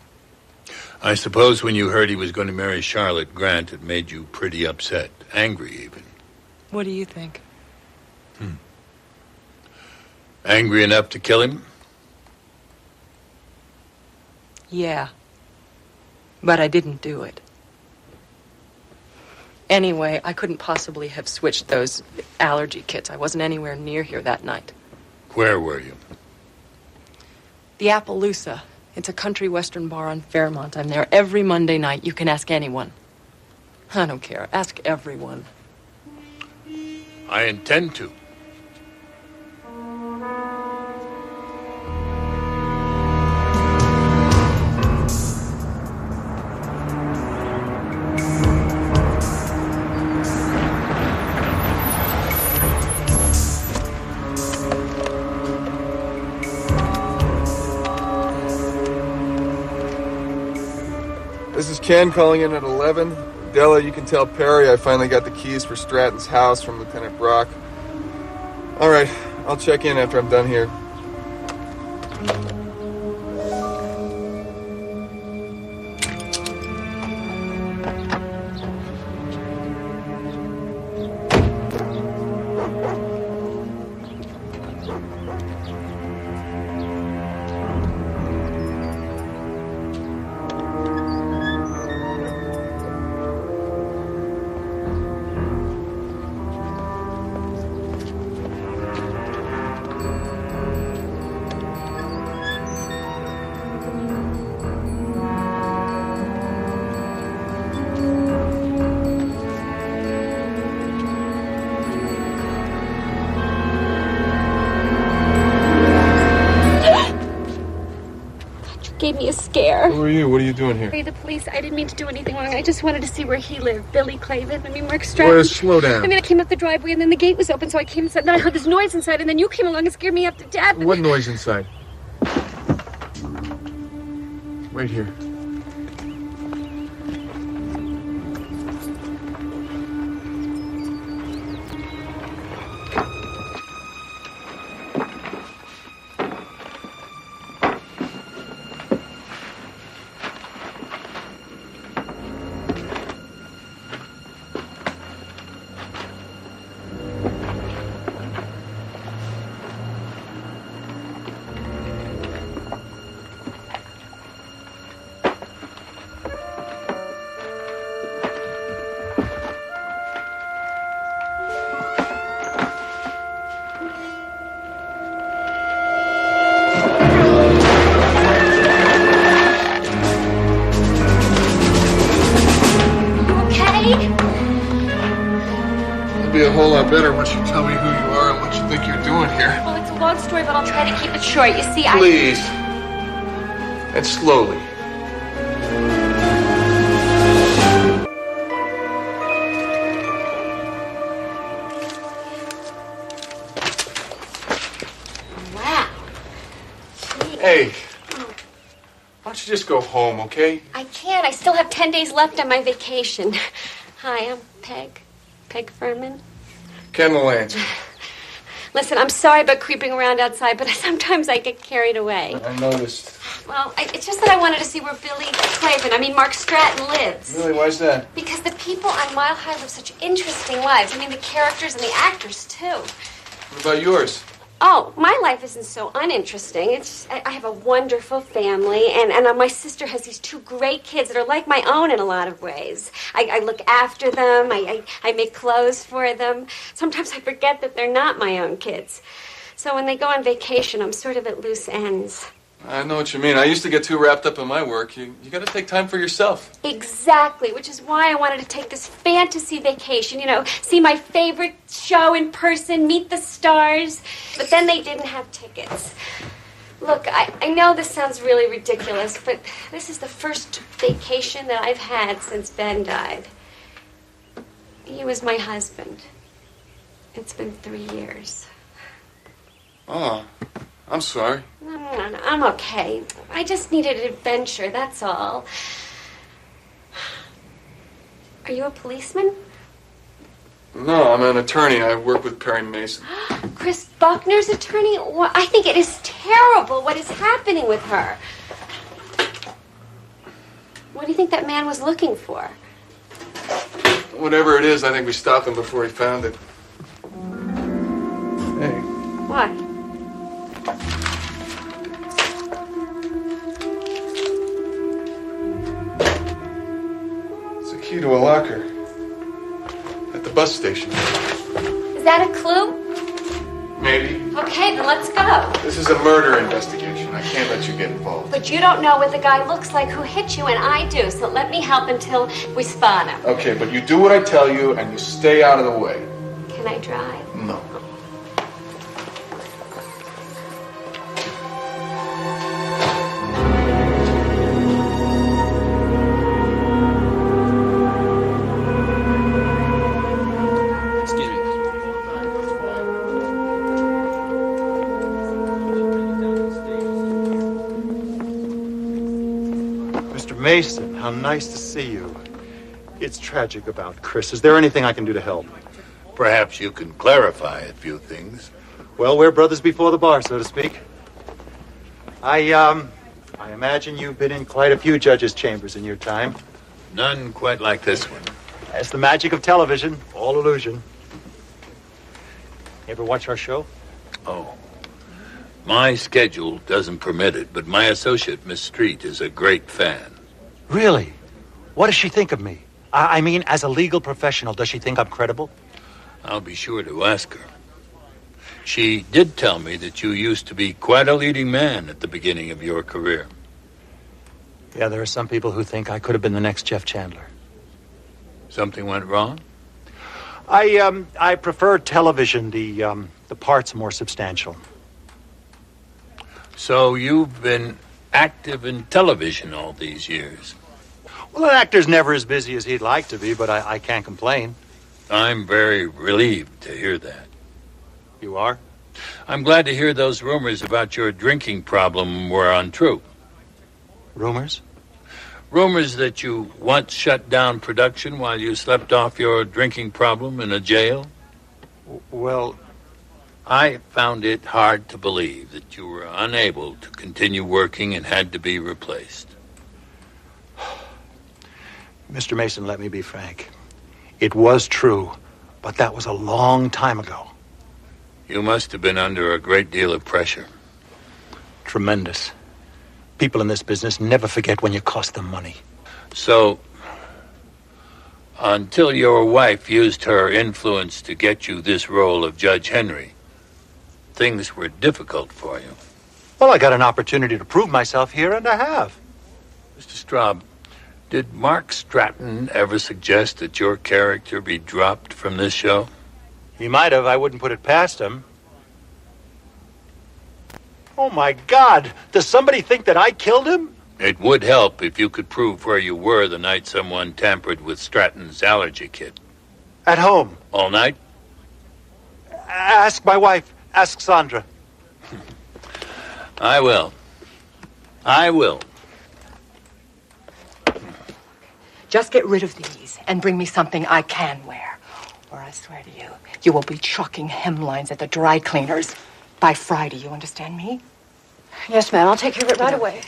I suppose when you heard he was going to marry Charlotte Grant, it made you pretty upset. Angry, even. What do you think? Angry enough to kill him? Yeah. But I didn't do it. Anyway, I couldn't possibly have switched those allergy kits. I wasn't anywhere near here that night. Where were you? The Appaloosa. It's a country western bar on Fairmont. I'm there every Monday night. You can ask anyone. I don't care. Ask everyone. I intend to. This is Ken calling in at 11. Della, you can tell Perry I finally got the keys for Stratton's house from Lieutenant Brock. All right, I'll check in after I'm done here. Gave me a scare. Who are you? What are you doing here? Hey, the police. I didn't mean to do anything wrong. I just wanted to see where he lived. Billy Clavin. Mark Stratton. Boy, slow down. I came up the driveway and then the gate was open, so I came inside. And then I heard this noise inside, and then you came along and scared me up to death. What noise inside? Wait here. Be a whole lot better once you tell me who you are and what you think you're doing here. Well, it's a long story, but I'll try to keep it short. You see, Please. And slowly. Wow. Hey. Why don't you just go home, okay? I can't. I still have 10 days left on my vacation. Hi, I'm Peg. Peg Furman. Ken Lance. Listen, I'm sorry about creeping around outside, but sometimes I get carried away. I noticed. Well, it's just that I wanted to see where Billy Clavin, Mark Stratton lives. Really? Why's that? Because the people on Mile High live such interesting lives. The characters and the actors, too. What about yours? Oh, my life isn't so uninteresting. I have a wonderful family, and my sister has these two great kids that are like my own in a lot of ways. I look after them. I make clothes for them. Sometimes I forget that they're not my own kids. So when they go on vacation, I'm sort of at loose ends. I know what you mean. I used to get too wrapped up in my work. You got to take time for yourself. Exactly, which is why I wanted to take this fantasy vacation, see my favorite show in person, meet the stars. But then they didn't have tickets. Look, I know this sounds really ridiculous, but this is the first vacation that I've had since Ben died. He was my husband. It's been 3 years. Oh, I'm sorry. No, I'm okay. I just needed an adventure, that's all. Are you a policeman? No, I'm an attorney. I work with Perry Mason. Chris Buckner's attorney? Well, I think it is terrible what is happening with her. What do you think that man was looking for? Whatever it is, I think we stopped him before he found it. Hey. What? It's a key to a locker at the bus station. Is that a clue? Maybe. Okay, then let's go. This is a murder investigation. I can't let you get involved. But you don't know what the guy looks like who hit you, and I do. So let me help until we spot him. Okay, but you do what I tell you, and you stay out of the way. Can I drive? No. Mason, how nice to see you. It's tragic about Chris. Is there anything I can do to help? Perhaps you can clarify a few things. Well, we're brothers before the bar, so to speak. I imagine you've been in quite a few judges' chambers in your time. None quite like this one. That's the magic of television. All illusion. You ever watch our show? Oh. My schedule doesn't permit it, but my associate, Miss Street, is a great fan. Really? What does she think of me? I mean, as a legal professional, does she think I'm credible? I'll be sure to ask her. She did tell me that you used to be quite a leading man at the beginning of your career. Yeah, there are some people who think I could have been the next Jeff Chandler. Something went wrong? I prefer television. The parts more substantial. So you've been active in television all these years? Well, an actor's never as busy as he'd like to be, but I can't complain. I'm very relieved to hear that. You are? I'm glad to hear those rumors about your drinking problem were untrue. Rumors? Rumors that you once shut down production while you slept off your drinking problem in a jail? Well, I found it hard to believe that you were unable to continue working and had to be replaced. Mr. Mason, let me be frank. It was true, but that was a long time ago. You must have been under a great deal of pressure. Tremendous. People in this business never forget when you cost them money. So, until your wife used her influence to get you this role of Judge Henry, things were difficult for you. Well, I got an opportunity to prove myself here, and I have. Mr. Straub, did Mark Stratton ever suggest that your character be dropped from this show? He might have. I wouldn't put it past him. Oh, my God. Does somebody think that I killed him? It would help if you could prove where you were the night someone tampered with Stratton's allergy kit. At home. All night? Ask my wife. Ask Sandra. I will. Just get rid of these and bring me something I can wear. Or I swear to you, you will be chucking hemlines at the dry cleaners by Friday. You understand me? Yes, ma'am. I'll take care of it right away.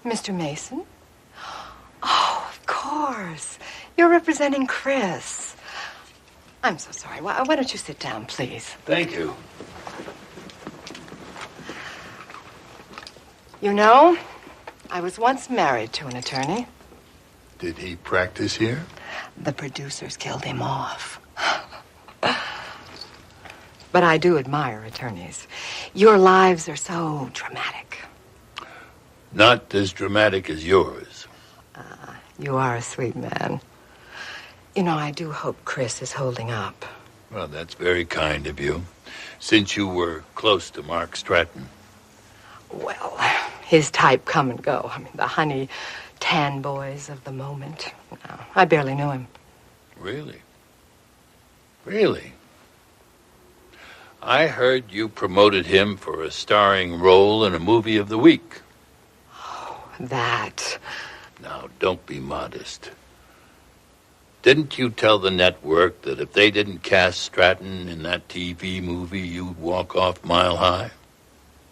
Mr. Mason? Oh, of course. You're representing Chris. I'm so sorry. Why don't you sit down, please? Thank you. You know, I was once married to an attorney. Did he practice here? The producers killed him off. But I do admire attorneys. Your lives are so dramatic. Not as dramatic as yours. You are a sweet man. You know, I do hope Chris is holding up. Well, that's very kind of you, since you were close to Mark Stratton. Well, his type come and go. I mean, the honey tan boys of the moment. No, I barely knew him. Really? Really? I heard you promoted him for a starring role in a movie of the week. Oh, that. Now, don't be modest. Didn't you tell the network that if they didn't cast Stratton in that TV movie, you'd walk off Mile High?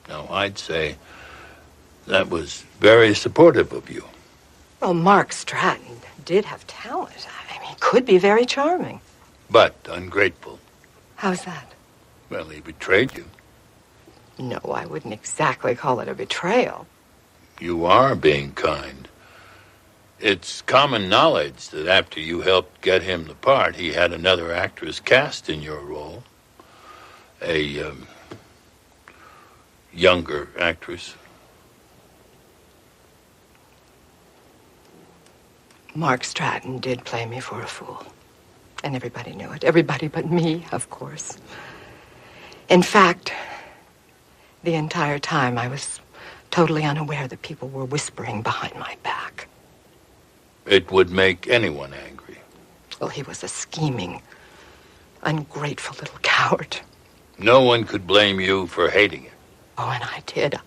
Now, I'd say that was very supportive of you. Well, Mark Stratton did have talent. I mean, he could be very charming. But ungrateful. How's that? Well, he betrayed you. No, I wouldn't exactly call it a betrayal. You are being kind. It's common knowledge that after you helped get him the part, he had another actress cast in your role. A younger actress. Mark Stratton did play me for a fool. And everybody knew it. Everybody but me, of course. In fact, the entire time I was totally unaware that people were whispering behind my back. It would make anyone angry. Well, he was a scheming, ungrateful little coward. No one could blame you for hating him. Oh, and I did.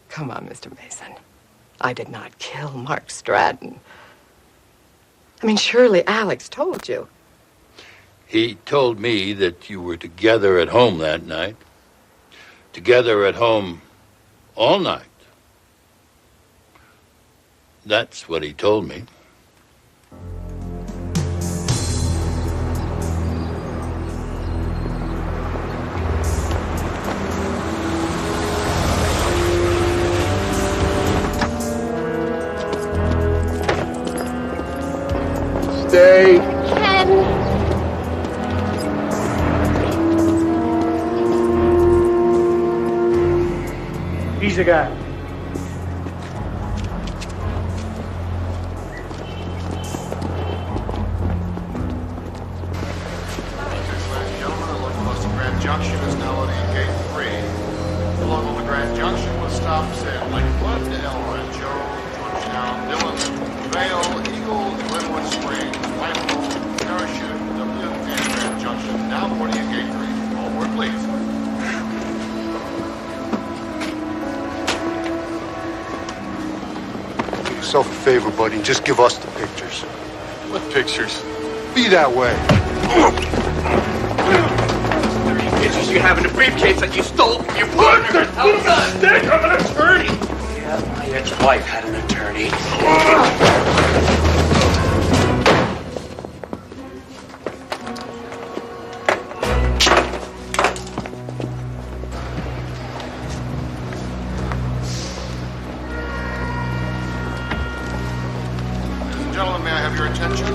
Come on, Mr. Mason. I did not kill Mark Stratton. I mean, surely Alex told you. He told me that you were together at home that night. Together at home all night. That's what he told me. Stay. Ken. He's the guy. Grand Junction is now loading Gate 3. Along the Grand Junction with stops in Lakewood, El Rancho, Georgetown, Dillon, Vale, Eagle, Glenwood Springs, Lambeau, Parachute, Dublin, and Grand Junction. Now boarding at Gate 3. All aboard, please. Do yourself a favor, buddy, and just give us the pictures. What pictures? Be that way. Pictures you have in the briefcase that you stole from your partner. Mistake, I'm an attorney. Yeah, my ex-wife had an attorney. Ladies and gentlemen, may I have your attention?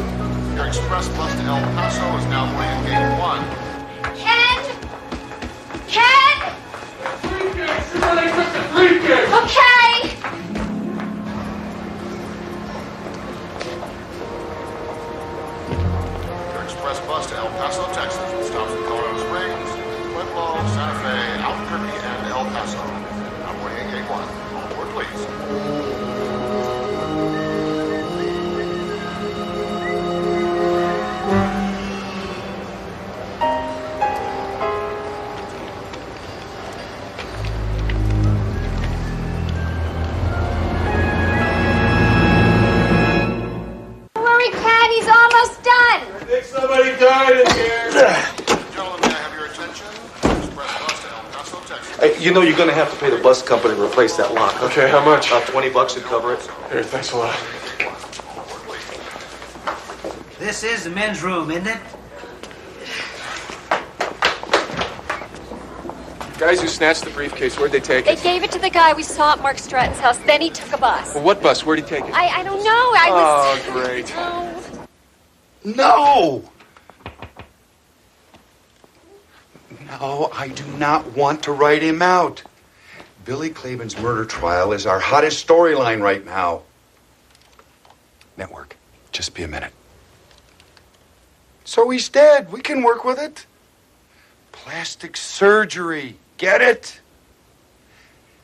Your express bus to El Paso is now boarding at Gate 1. Ken! Ken! Okay! Your express bus to El Paso, Texas, with stops in Colorado Springs, Pueblo, Santa Fe, Albuquerque, and El Paso. Now boarding at Gate 1. All aboard, please. Don't worry, Ken, he's almost done. I think somebody died in here. Gentlemen, may I have your attention? Express bus to El Paso, Texas. Hey, you know you're gonna have to pay the bus company to replace that lock. Okay, how much? About $20 would cover it. Here, thanks a lot. This is the men's room, isn't it? Guys who snatched the briefcase, where'd they take They it? gave it to the guy we saw at Mark Stratton's house. Then he took a bus. Well, what bus? Where'd he take it? I don't know. I was. Oh, great. No! No, I do not want to write him out. Billy Claiborne's murder trial is our hottest storyline right now. Network, just be a minute. So he's dead. We can work with it. Plastic surgery. Get it?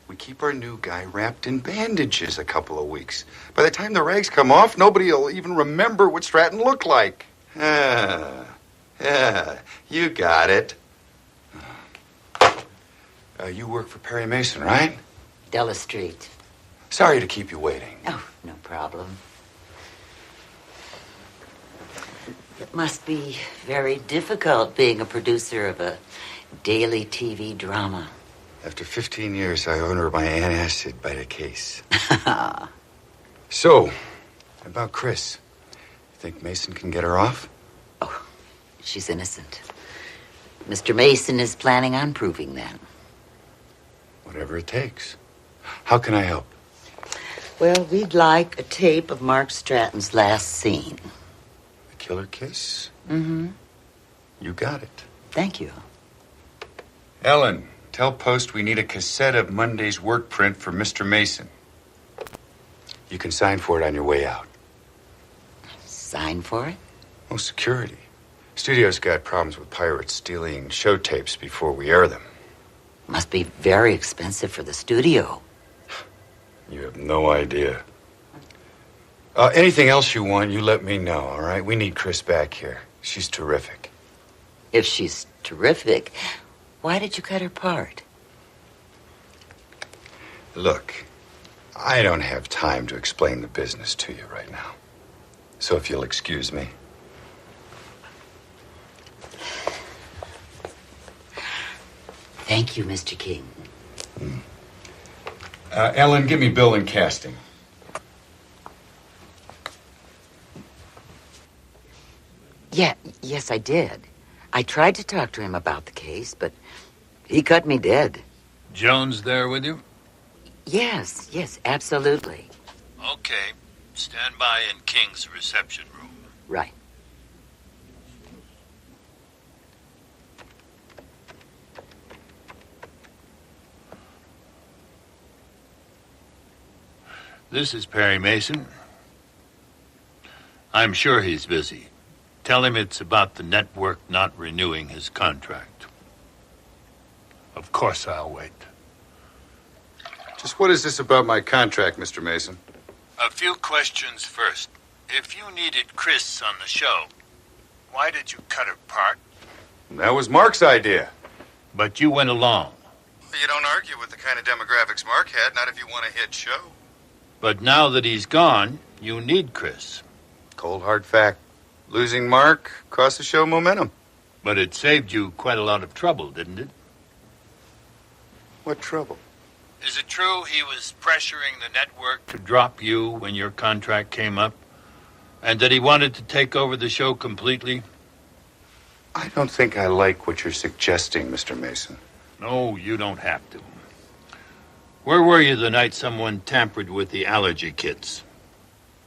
We keep our new guy wrapped in bandages a couple of weeks. By the time the rags come off, nobody will even remember what Stratton looked like. Yeah, you got it. You work for Perry Mason, right? Della Street. Sorry to keep you waiting. Oh, no problem. It must be very difficult being a producer of a daily TV drama. After 15 years, I order my antacid by the case. So, about Chris. You think Mason can get her off? Oh, she's innocent. Mr. Mason is planning on proving that. Whatever it takes. How can I help? Well, we'd like a tape of Mark Stratton's last scene. The killer kiss? Mm-hmm. You got it. Thank you. Ellen, tell Post we need a cassette of Monday's work print for Mr. Mason. You can sign for it on your way out. Sign for it? Oh, security. Studio's got problems with pirates stealing show tapes before we air them. Must be very expensive for the studio. You have no idea. Anything else you want, you let me know, all right? We need Chris back here. She's terrific. If she's terrific, why did you cut her part? Look, I don't have time to explain the business to you right now. So if you'll excuse me. Thank you, Mr. King. Ellen, give me Bill and casting. Yes, I did. I tried to talk to him about the case, but he cut me dead. Jones there with you? Yes, absolutely. Okay. Stand by in King's reception room. Right. This is Perry Mason. I'm sure he's busy. Tell him it's about the network not renewing his contract. Of course I'll wait. Just what is this about my contract, Mr. Mason? A few questions first. If you needed Chris on the show, why did you cut her part? That was Mark's idea. But you went along. You don't argue with the kind of demographics Mark had, not if you want a hit show. But now that he's gone, you need Chris. Cold hard fact. Losing Mark cost the show momentum. But it saved you quite a lot of trouble, didn't it? What trouble? Is it true he was pressuring the network to drop you when your contract came up? And that he wanted to take over the show completely? I don't think I like what you're suggesting, Mr. Mason. No, you don't have to. Where were you the night someone tampered with the allergy kits?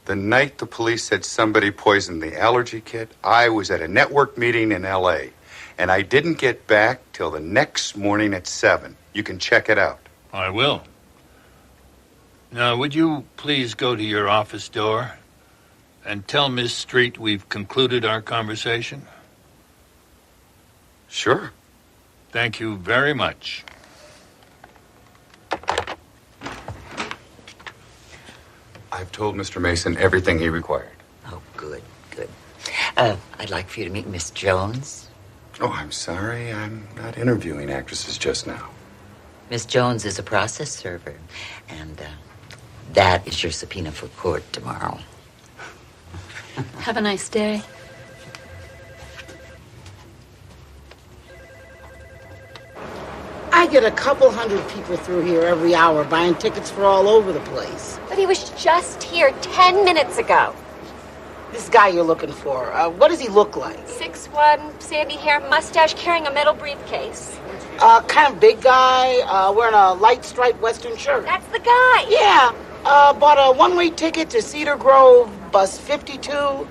The night the police said somebody poisoned the allergy kit, I was at a network meeting in L.A., and I didn't get back till the next morning at 7. You can check it out. I will. Now, would you please go to your office door and tell Miss Street we've concluded our conversation? Sure. Thank you very much. I've told Mr. Mason everything he required. Oh, good. I'd like for you to meet Miss Jones. Oh, I'm sorry. I'm not interviewing actresses just now. Miss Jones is a process server, and that is your subpoena for court tomorrow. Have a nice day. I get a couple hundred people through here every hour buying tickets for all over the place. But he was just here 10 minutes ago. This guy you're looking for, what does he look like? 6'1", sandy hair, mustache, carrying a metal briefcase. Kind of big guy, wearing a light striped western shirt. That's the guy. Yeah, bought a one-way ticket to Cedar Grove, bus 52.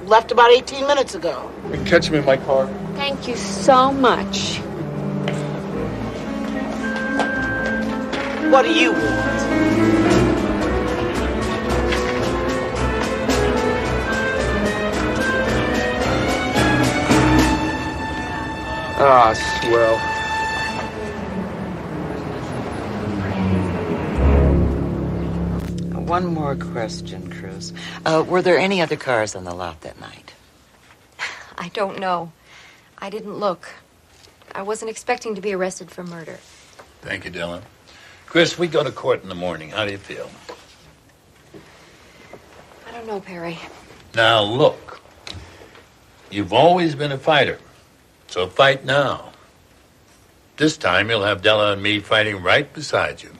Left about 18 minutes ago. Catch him in my car. Thank you so much. What do you want? Ah, swell. One more question, Cruz. Were there any other cars on the lot that night? I don't know. I didn't look. I wasn't expecting to be arrested for murder. Thank you, Dylan. Chris, we go to court in the morning. How do you feel? I don't know, Perry. Now, look. You've always been a fighter. So fight now. This time you'll have Della and me fighting right beside you.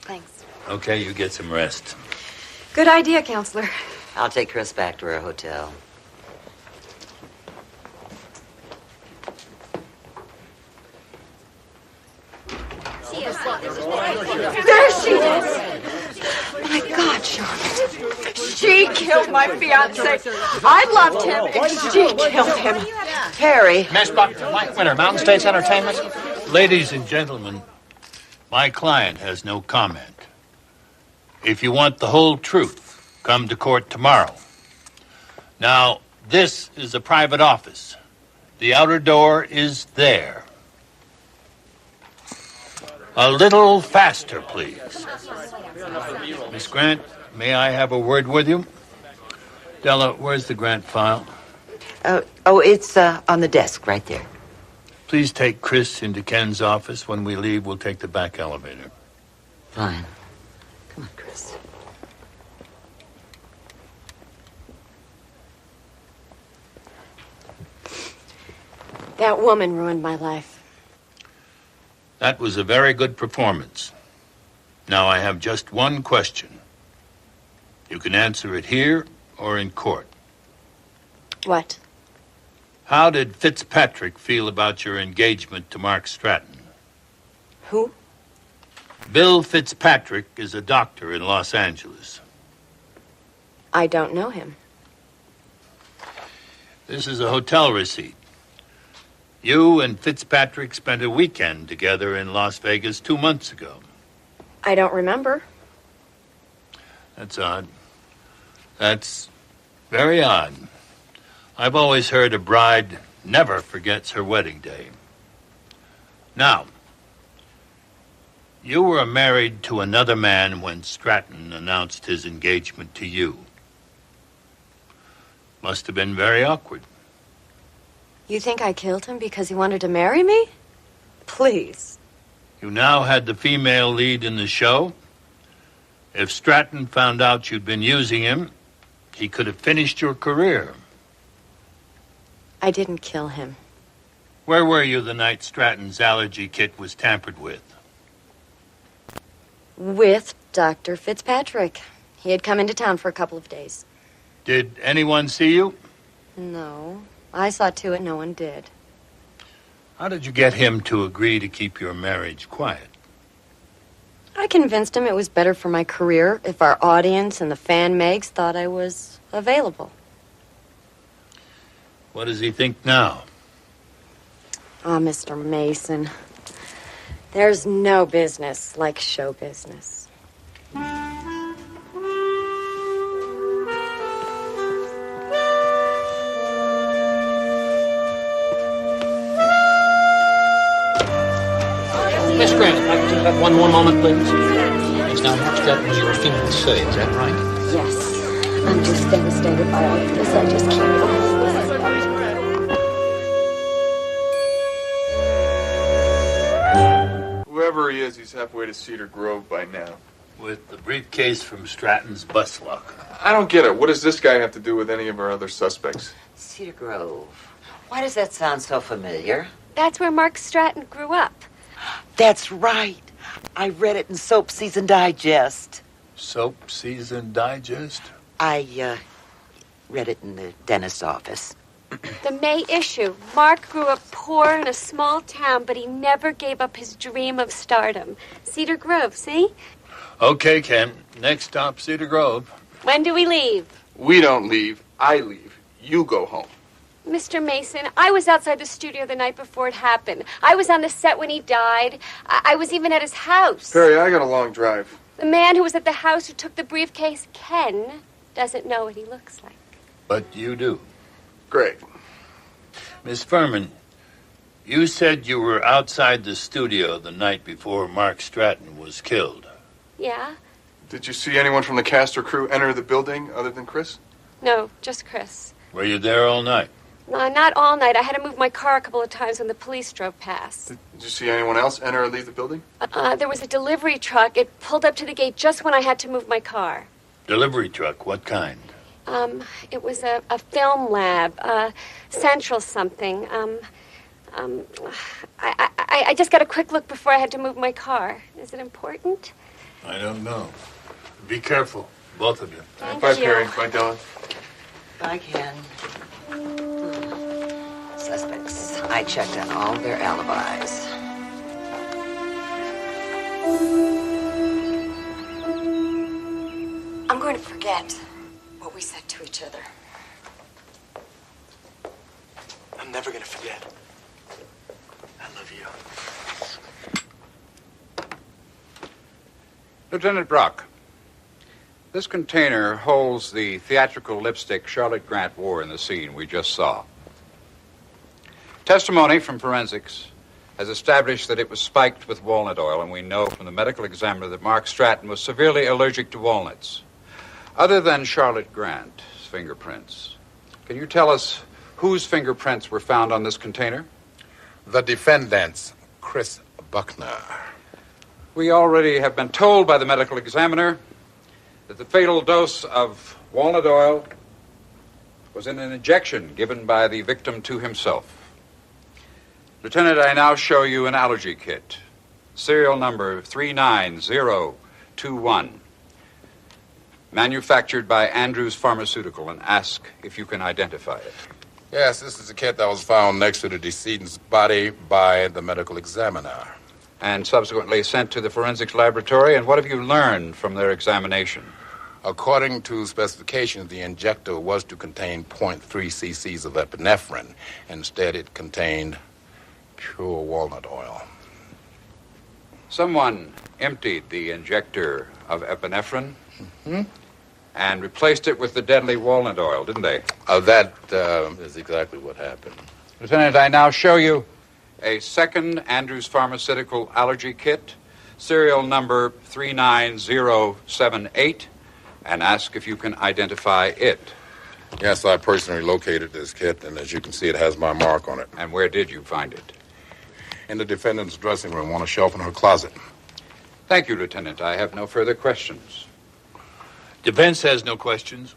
Thanks. Okay, you get some rest. Good idea, Counselor. I'll take Chris back to her hotel. There she is! My God, Charlotte. She killed my fiance. I loved him, and she killed him. Perry. Miss Buck, Mike Winter, Mountain States Entertainment. Ladies and gentlemen, my client has no comment. If you want the whole truth, come to court tomorrow. Now, this is a private office. The outer door is there. A little faster, please. Miss Grant, may I have a word with you? Della, where's the grant file? It's on the desk right there. Please take Chris into Ken's office. When we leave, we'll take the back elevator. Fine. Come on, Chris. That woman ruined my life. That was a very good performance. Now I have just one question. You can answer it here or in court. What? How did Fitzpatrick feel about your engagement to Mark Stratton? Who? Bill Fitzpatrick is a doctor in Los Angeles. I don't know him. This is a hotel receipt. You and Fitzpatrick spent a weekend together in Las Vegas 2 months ago. I don't remember. That's odd. That's very odd. I've always heard a bride never forgets her wedding day. Now, you were married to another man when Stratton announced his engagement to you. Must have been very awkward. You think I killed him because he wanted to marry me? Please. You now had the female lead in the show. If Stratton found out you'd been using him, he could have finished your career. I didn't kill him. Where were you the night Stratton's allergy kit was tampered with? With Dr. Fitzpatrick. He had come into town for a couple of days. Did anyone see you? No. I saw to it no one did. How did you get him to agree to keep your marriage quiet? I convinced him it was better for my career if our audience and the fan mags thought I was available. What does he think now? Oh, Mr. Mason. There's no business like show business. Miss Grant, if I could just have one more moment, please. Yes, now, Mark Stratton was your fiancé, is that right? Yes. I'm just devastated by all of this. I just can't. Whoever he is, he's halfway to Cedar Grove by now. With the briefcase from Stratton's bus locker. I don't get it. What does this guy have to do with any of our other suspects? Cedar Grove. Why does that sound so familiar? That's where Mark Stratton grew up. That's right. I read it in Soap Season Digest. Soap Season Digest? I read it in the dentist's office. The May issue. Mark grew up poor in a small town, but he never gave up his dream of stardom. Cedar Grove, see? Okay, Ken. Next stop, Cedar Grove. When do we leave? We don't leave. I leave. You go home. Mr. Mason, I was outside the studio the night before it happened. I was on the set when he died. I was even at his house. Perry, I got a long drive. The man who was at the house who took the briefcase, Ken, doesn't know what he looks like. But you do. Great. Miss Furman, you said you were outside the studio the night before Mark Stratton was killed. Yeah? Did you see anyone from the cast or crew enter the building other than Chris? No, just Chris. Were you there all night? No, not all night. I had to move my car a couple of times when the police drove past. Did you see anyone else enter or leave the building? There was a delivery truck. It pulled up to the gate just when I had to move my car. Delivery truck, what kind? It was a film lab, Central something. I just got a quick look before I had to move my car. Is it important? I don't know. Be careful, both of you. Bye, Perry. Bye, Dylan. Bye, Ken. Suspects. I checked on all their alibis. I'm going to forget what we said to each other. I'm never going to forget. I love you. Lieutenant Brock, this container holds the theatrical lipstick Charlotte Grant wore in the scene we just saw. Testimony from forensics has established that it was spiked with walnut oil, and we know from the medical examiner that Mark Stratton was severely allergic to walnuts. Other than Charlotte Grant's fingerprints, can you tell us whose fingerprints were found on this container? The defendant's, Chris Buckner. We already have been told by the medical examiner that the fatal dose of walnut oil was in an injection given by the victim to himself. Lieutenant, I now show you an allergy kit, serial number 39021, manufactured by Andrews Pharmaceutical, and ask if you can identify it. Yes, this is a kit that was found next to the decedent's body by the medical examiner. And subsequently sent to the forensics laboratory, and what have you learned from their examination? According to specifications, the injector was to contain 0.3 cc's of epinephrine. Instead, it contained pure walnut oil. Someone emptied the injector of epinephrine and replaced it with the deadly walnut oil, didn't they? That is exactly what happened. Lieutenant, I now show you a second Andrews Pharmaceutical allergy kit, serial number 39078, and ask if you can identify it. Yes, I personally located this kit, and as you can see, it has my mark on it. And where did you find it? In the defendant's dressing room on a shelf in her closet. Thank you, Lieutenant. I have no further questions. Defense has no questions.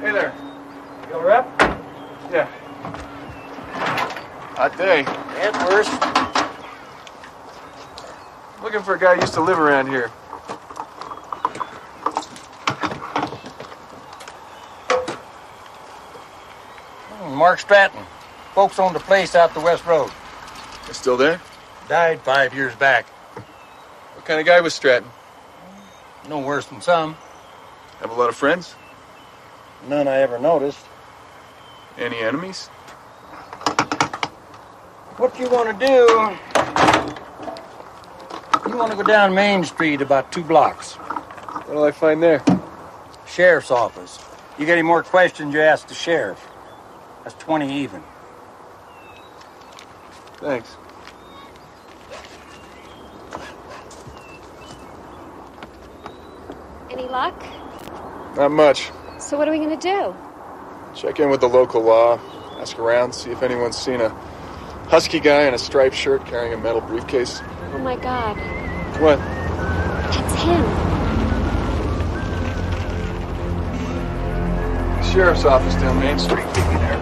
Hey there. You all right? Yeah. Hot day. And worse. Looking for a guy who used to live around here. Mark Stratton. Folks owned a place out the West Road. You still there? Died 5 years back. What kind of guy was Stratton? No worse than some. Have a lot of friends? None I ever noticed. Any enemies? What you want to do, you want to go down Main Street about 2 blocks. What'll I find there? Sheriff's office. You get any more questions, you ask the sheriff. That's 20 even. Thanks. Any luck? Not much. So what are we going to do? Check in with the local law. Ask around, see if anyone's seen a husky guy in a striped shirt carrying a metal briefcase. Oh, my God. What? It's him. Sheriff's office down Main Street. Meet me there.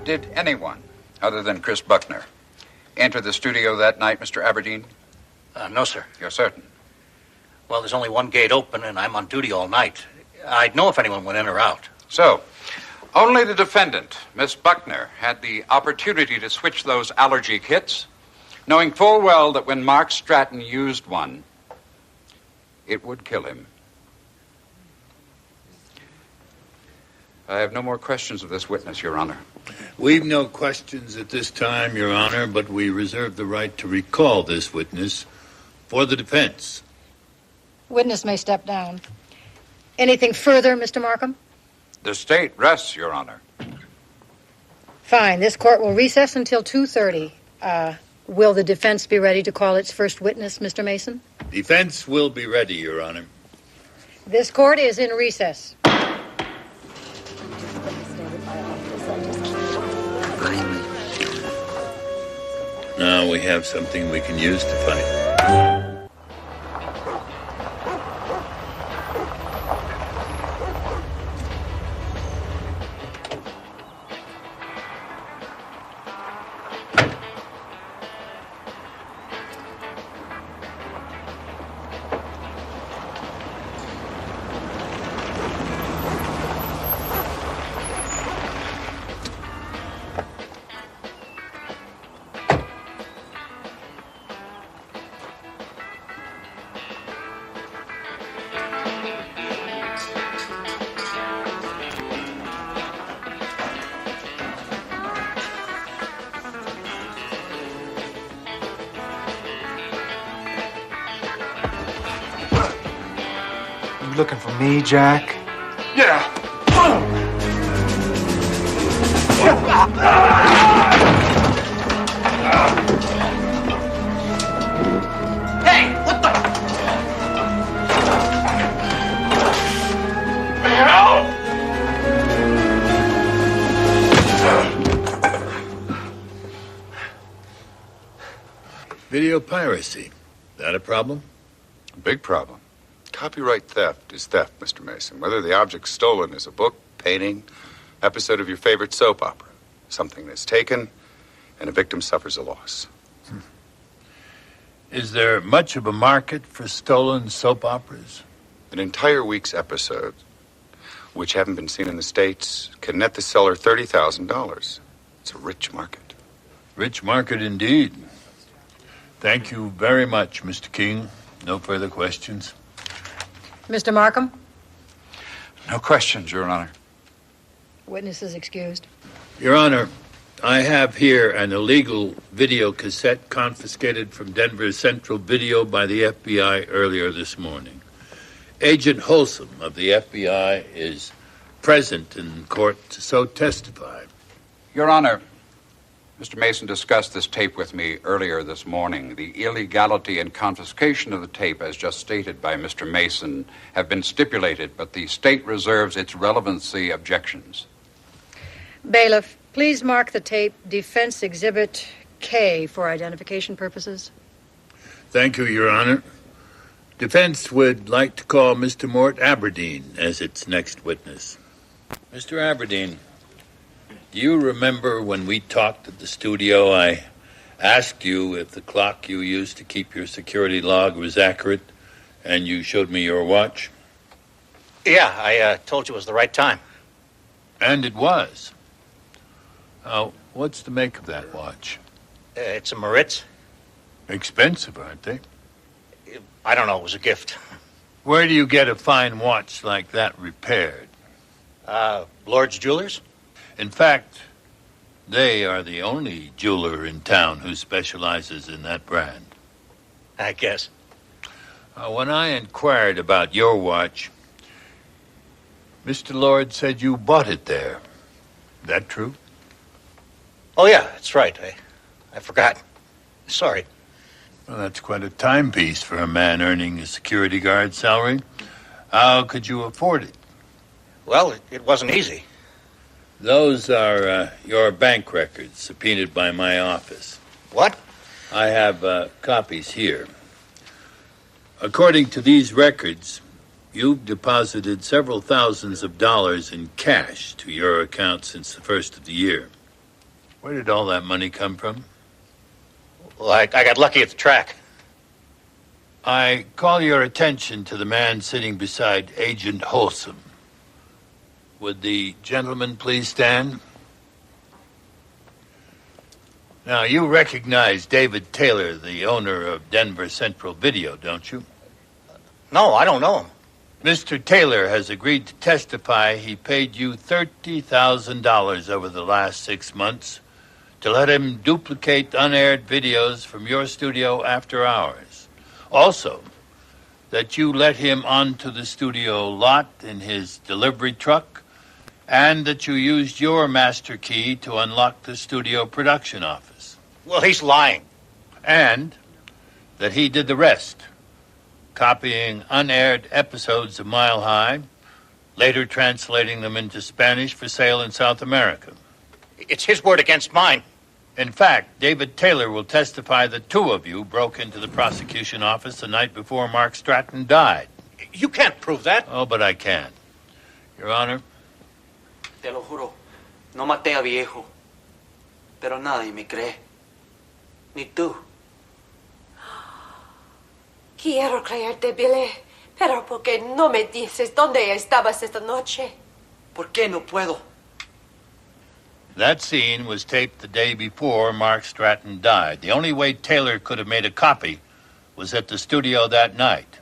Did anyone, other than Chris Buckner, enter the studio that night, Mr. Aberdeen? No, sir. You're certain? Well, there's only one gate open, and I'm on duty all night. I'd know if anyone went in or out. So, only the defendant, Miss Buckner, had the opportunity to switch those allergy kits, knowing full well that when Mark Stratton used one, it would kill him. I have no more questions of this witness, Your Honor. We've no questions at this time, Your Honor, but we reserve the right to recall this witness for the defense. Witness may step down. Anything further, Mr. Markham? The state rests, Your Honor. Fine. This court will recess until 2:30. Will the defense be ready to call its first witness, Mr. Mason? Defense will be ready, Your Honor. This court is in recess. Now we have something we can use to fight. You looking for me, Jack? Yeah. Hey, what the hell? Video piracy. That a problem? Big problem. Copyright theft is theft, Mr. Mason. Whether the object stolen is a book, painting, episode of your favorite soap opera. Something that's taken, and a victim suffers a loss. Is there much of a market for stolen soap operas? An entire week's episodes, which haven't been seen in the States, can net the seller $30,000. It's a rich market. Rich market indeed. Thank you very much, Mr. King. No further questions. Mr. Markham? No questions, Your Honor. Witness is excused. Your Honor, I have here an illegal video cassette confiscated from Denver Central Video by the FBI earlier this morning. Agent Wholesome of the FBI is present in court to so testify. Your Honor, Mr. Mason discussed this tape with me earlier this morning. The illegality and confiscation of the tape, as just stated by Mr. Mason, have been stipulated, but the state reserves its relevancy objections. Bailiff, please mark the tape Defense Exhibit K for identification purposes. Thank you, Your Honor. Defense would like to call Mr. Mort Aberdeen as its next witness. Mr. Aberdeen, do you remember when we talked at the studio, I asked you if the clock you used to keep your security log was accurate, and you showed me your watch? Yeah, I told you it was the right time. And it was. What's the make of that watch? It's a Maritz. Expensive, aren't they? I don't know. It was a gift. Where do you get a fine watch like that repaired? Lord's Jewelers? In fact, they are the only jeweler in town who specializes in that brand. I guess. When I inquired about your watch, Mr. Lord said you bought it there. That true? Oh, yeah, that's right. I forgot. Sorry. Well, that's quite a timepiece for a man earning a security guard salary. How could you afford it? Well, it wasn't easy. Those are your bank records subpoenaed by my office. What? I have copies here. According to these records, you've deposited several thousands of dollars in cash to your account since the first of the year. Where did all that money come from? Well, I got lucky at the track. I call your attention to the man sitting beside Agent Wholesome. Would the gentleman please stand? Now, you recognize David Taylor, the owner of Denver Central Video, don't you? No, I don't know him. Mr. Taylor has agreed to testify he paid you $30,000 over the last 6 months to let him duplicate unaired videos from your studio after hours. Also, that you let him onto the studio lot in his delivery truck, and that you used your master key to unlock the studio production office. Well, he's lying. And that he did the rest, copying unaired episodes of Mile High, later translating them into Spanish for sale in South America. It's his word against mine. In fact, David Taylor will testify that 2 of you broke into the prosecution office the night before Mark Stratton died. You can't prove that. Oh, but I can. Your Honor. Te lo juro, no maté a viejo. Pero nadie me cree. Ni tú. Quiero creerte, Billy, pero ¿por qué no me dices dónde estabas esta noche? ¿Por qué no puedo? That scene was taped the day before Mark Stratton died. The only way Taylor could have made a copy was at the studio that night.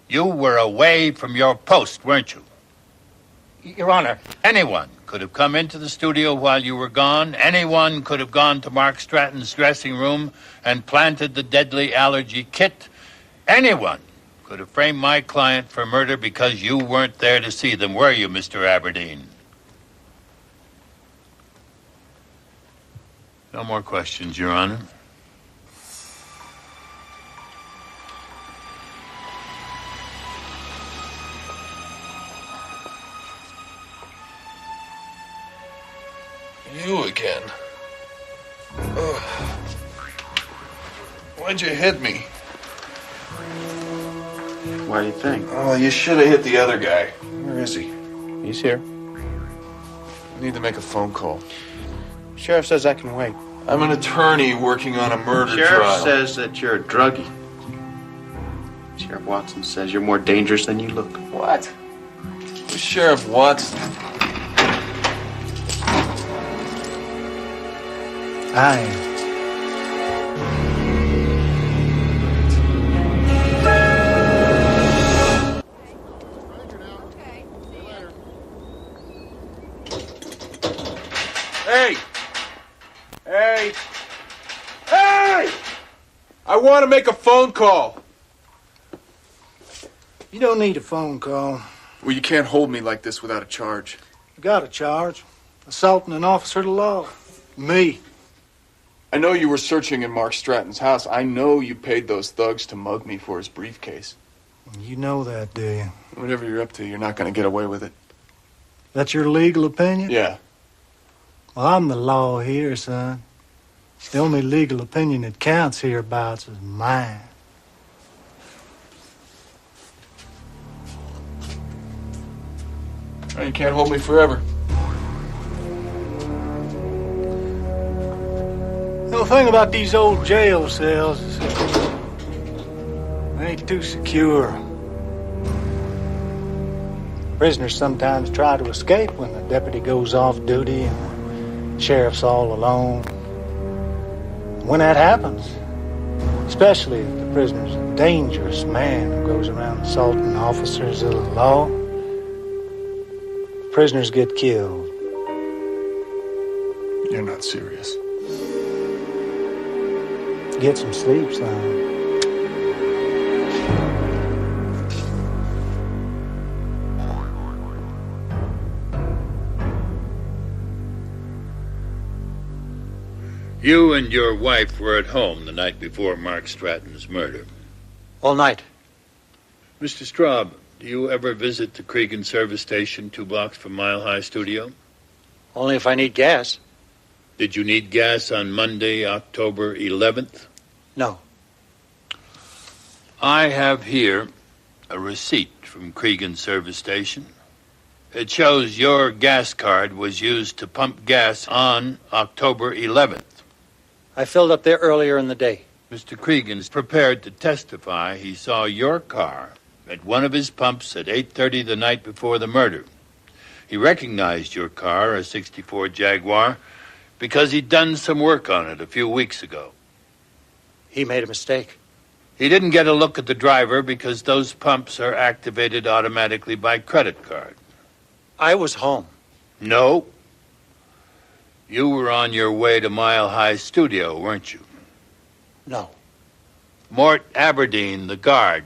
You were away from your post, weren't you? Your Honor. Anyone could have come into the studio while you were gone. Anyone could have gone to Mark Stratton's dressing room and planted the deadly allergy kit. Anyone could have framed my client for murder because you weren't there to see them, were you, Mr. Aberdeen? No more questions, Your Honor. You again. Ugh. Why'd you hit me? Why do you think? Oh, you should have hit the other guy. Where is he? He's here. I need to make a phone call. Sheriff says I can wait. I'm an attorney working on a murder Sheriff trial. says that you're a druggie. Sheriff Watson says you're more dangerous than you look. What? Who's Sheriff Watson? I am. Hey! Hey! Hey! I want to make a phone call. You don't need a phone call. Well, you can't hold me like this without a charge. You got a charge. Assaulting an officer of the law. Me. I know you were searching in Mark Stratton's house. I know you paid those thugs to mug me for his briefcase. You know that, do you? Whatever you're up to, you're not going to get away with it. That's your legal opinion? Yeah. Well, I'm the law here, son. The only legal opinion that counts hereabouts is mine. Well, you can't hold me forever. The thing about these old jail cells is they ain't too secure. Prisoners sometimes try to escape when the deputy goes off duty and the sheriff's all alone. When that happens, especially if the prisoner's a dangerous man who goes around assaulting officers of the law, prisoners get killed. You're not serious. Get some sleep, son. You and your wife were at home the night before Mark Stratton's murder. All night. Mr. Straub, do you ever visit the Cregan service station 2 blocks from Mile High Studio? Only if I need gas. Did you need gas on Monday, October 11th? No. I have here a receipt from Cregan service station. It shows your gas card was used to pump gas on October 11th. I filled up there earlier in the day. Mr. Cregan's prepared to testify he saw your car at one of his pumps at 8:30 the night before the murder. He recognized your car, a 64 Jaguar, because he'd done some work on it a few weeks ago. He made a mistake. He didn't get a look at the driver because those pumps are activated automatically by credit card. I was home. No. You were on your way to Mile High Studio, weren't you? No. Mort Aberdeen, the guard,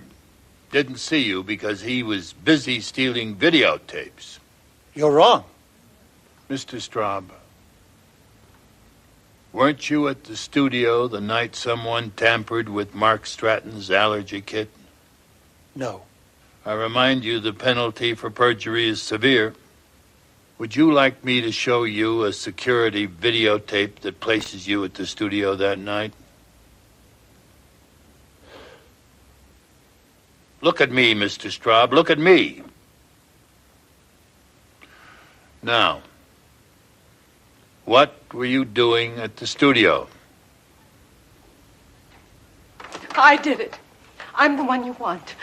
didn't see you because he was busy stealing videotapes. You're wrong. Mr. Straub, weren't you at the studio the night someone tampered with Mark Stratton's allergy kit? No. I remind you the penalty for perjury is severe. Would you like me to show you a security videotape that places you at the studio that night? Look at me, Mr. Straub. Look at me. Now, what were you doing at the studio? I did it. I'm the one you want.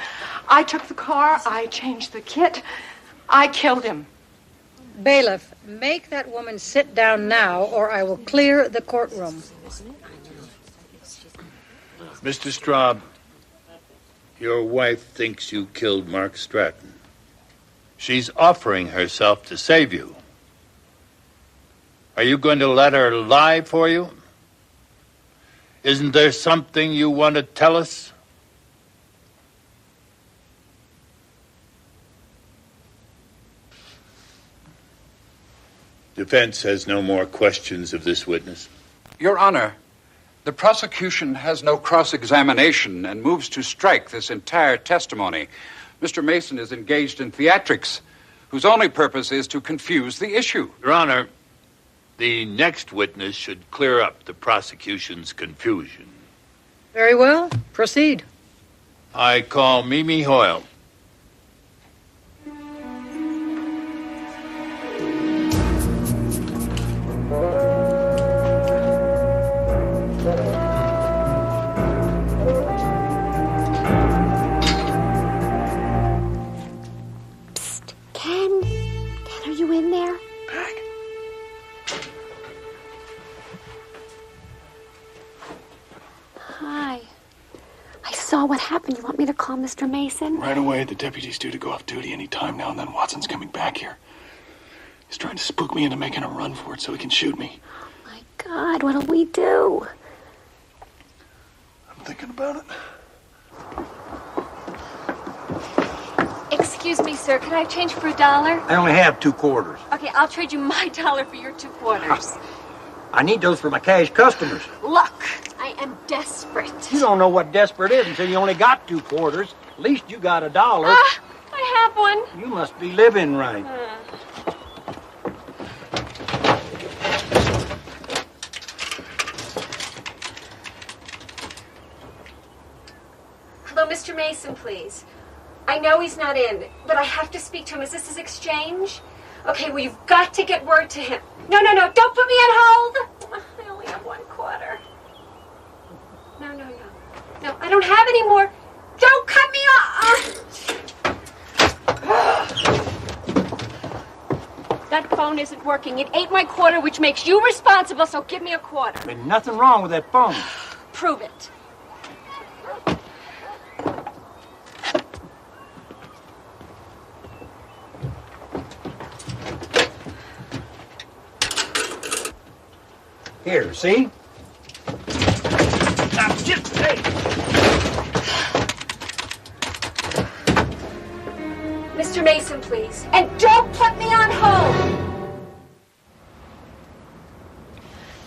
I took the car. I changed the kit. I killed him. Bailiff, make that woman sit down now, or I will clear the courtroom. Mr. Straub, your wife thinks you killed Mark Stratton. She's offering herself to save you. Are you going to let her lie for you? Isn't there something you want to tell us? Defense has no more questions of this witness. Your Honor, the prosecution has no cross-examination and moves to strike this entire testimony. Mr. Mason is engaged in theatrics, whose only purpose is to confuse the issue. Your Honor, the next witness should clear up the prosecution's confusion. Very well. Proceed. I call Mimi Hoyle. Ken, are you in there? Hi. I saw what happened. You want me to call Mr. Mason? Right away, the deputy's due to go off duty any time now, and then Watson's coming back here. He's trying to spook me into making a run for it so he can shoot me. God, what'll we do? I'm thinking about it. Excuse me, sir. Can I have change for $1? I only have 2 quarters. Okay, I'll trade you my $1 for your 2 quarters. I need those for my cash customers. Look, I am desperate. You don't know what desperate is until you only got 2 quarters. At least you got $1. I have one. You must be living right. Hello, Mr. Mason, please. I know he's not in, but I have to speak to him. Is this his exchange? Okay, well, you've got to get word to him. No, don't put me on hold. I only have 1 quarter. No, I don't have any more. Don't cut me off. That phone isn't working. It ate my quarter, which makes you responsible, so give me a quarter. There's nothing wrong with that phone. Prove it. Here, see? Now, just hey. Mr. Mason, please. And don't put me on hold!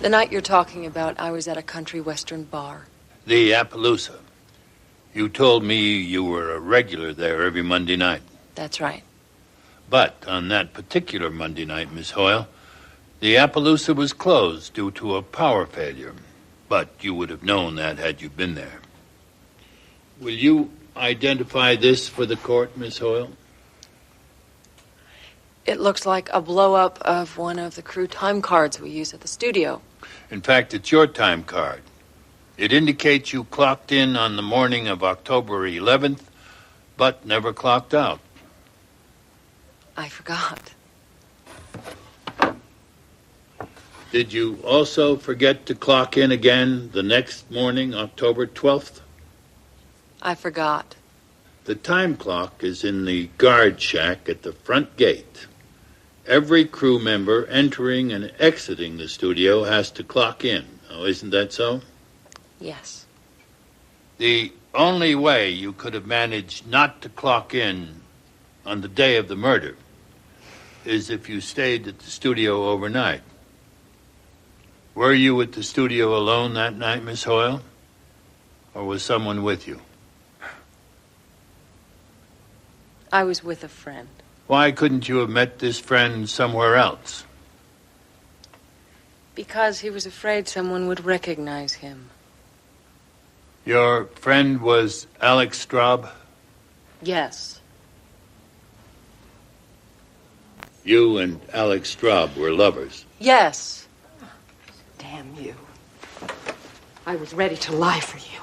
The night you're talking about, I was at a country western bar. The Appaloosa. You told me you were a regular there every Monday night. That's right. But on that particular Monday night, Miss Hoyle, the Appaloosa was closed due to a power failure. But you would have known that had you been there. Will you identify this for the court, Miss Hoyle? It looks like a blow-up of one of the crew time cards we use at the studio. In fact, it's your time card. It indicates you clocked in on the morning of October 11th, but never clocked out. I forgot. Did you also forget to clock in again the next morning, October 12th? I forgot. The time clock is in the guard shack at the front gate. Every crew member entering and exiting the studio has to clock in. Oh, isn't that so? Yes. The only way you could have managed not to clock in on the day of the murder is if you stayed at the studio overnight. Were you at the studio alone that night, Miss Hoyle? Or was someone with you? I was with a friend. Why couldn't you have met this friend somewhere else? Because he was afraid someone would recognize him. Your friend was Alex Straub? Yes. You and Alex Straub were lovers? Yes. Damn you. I was ready to lie for you.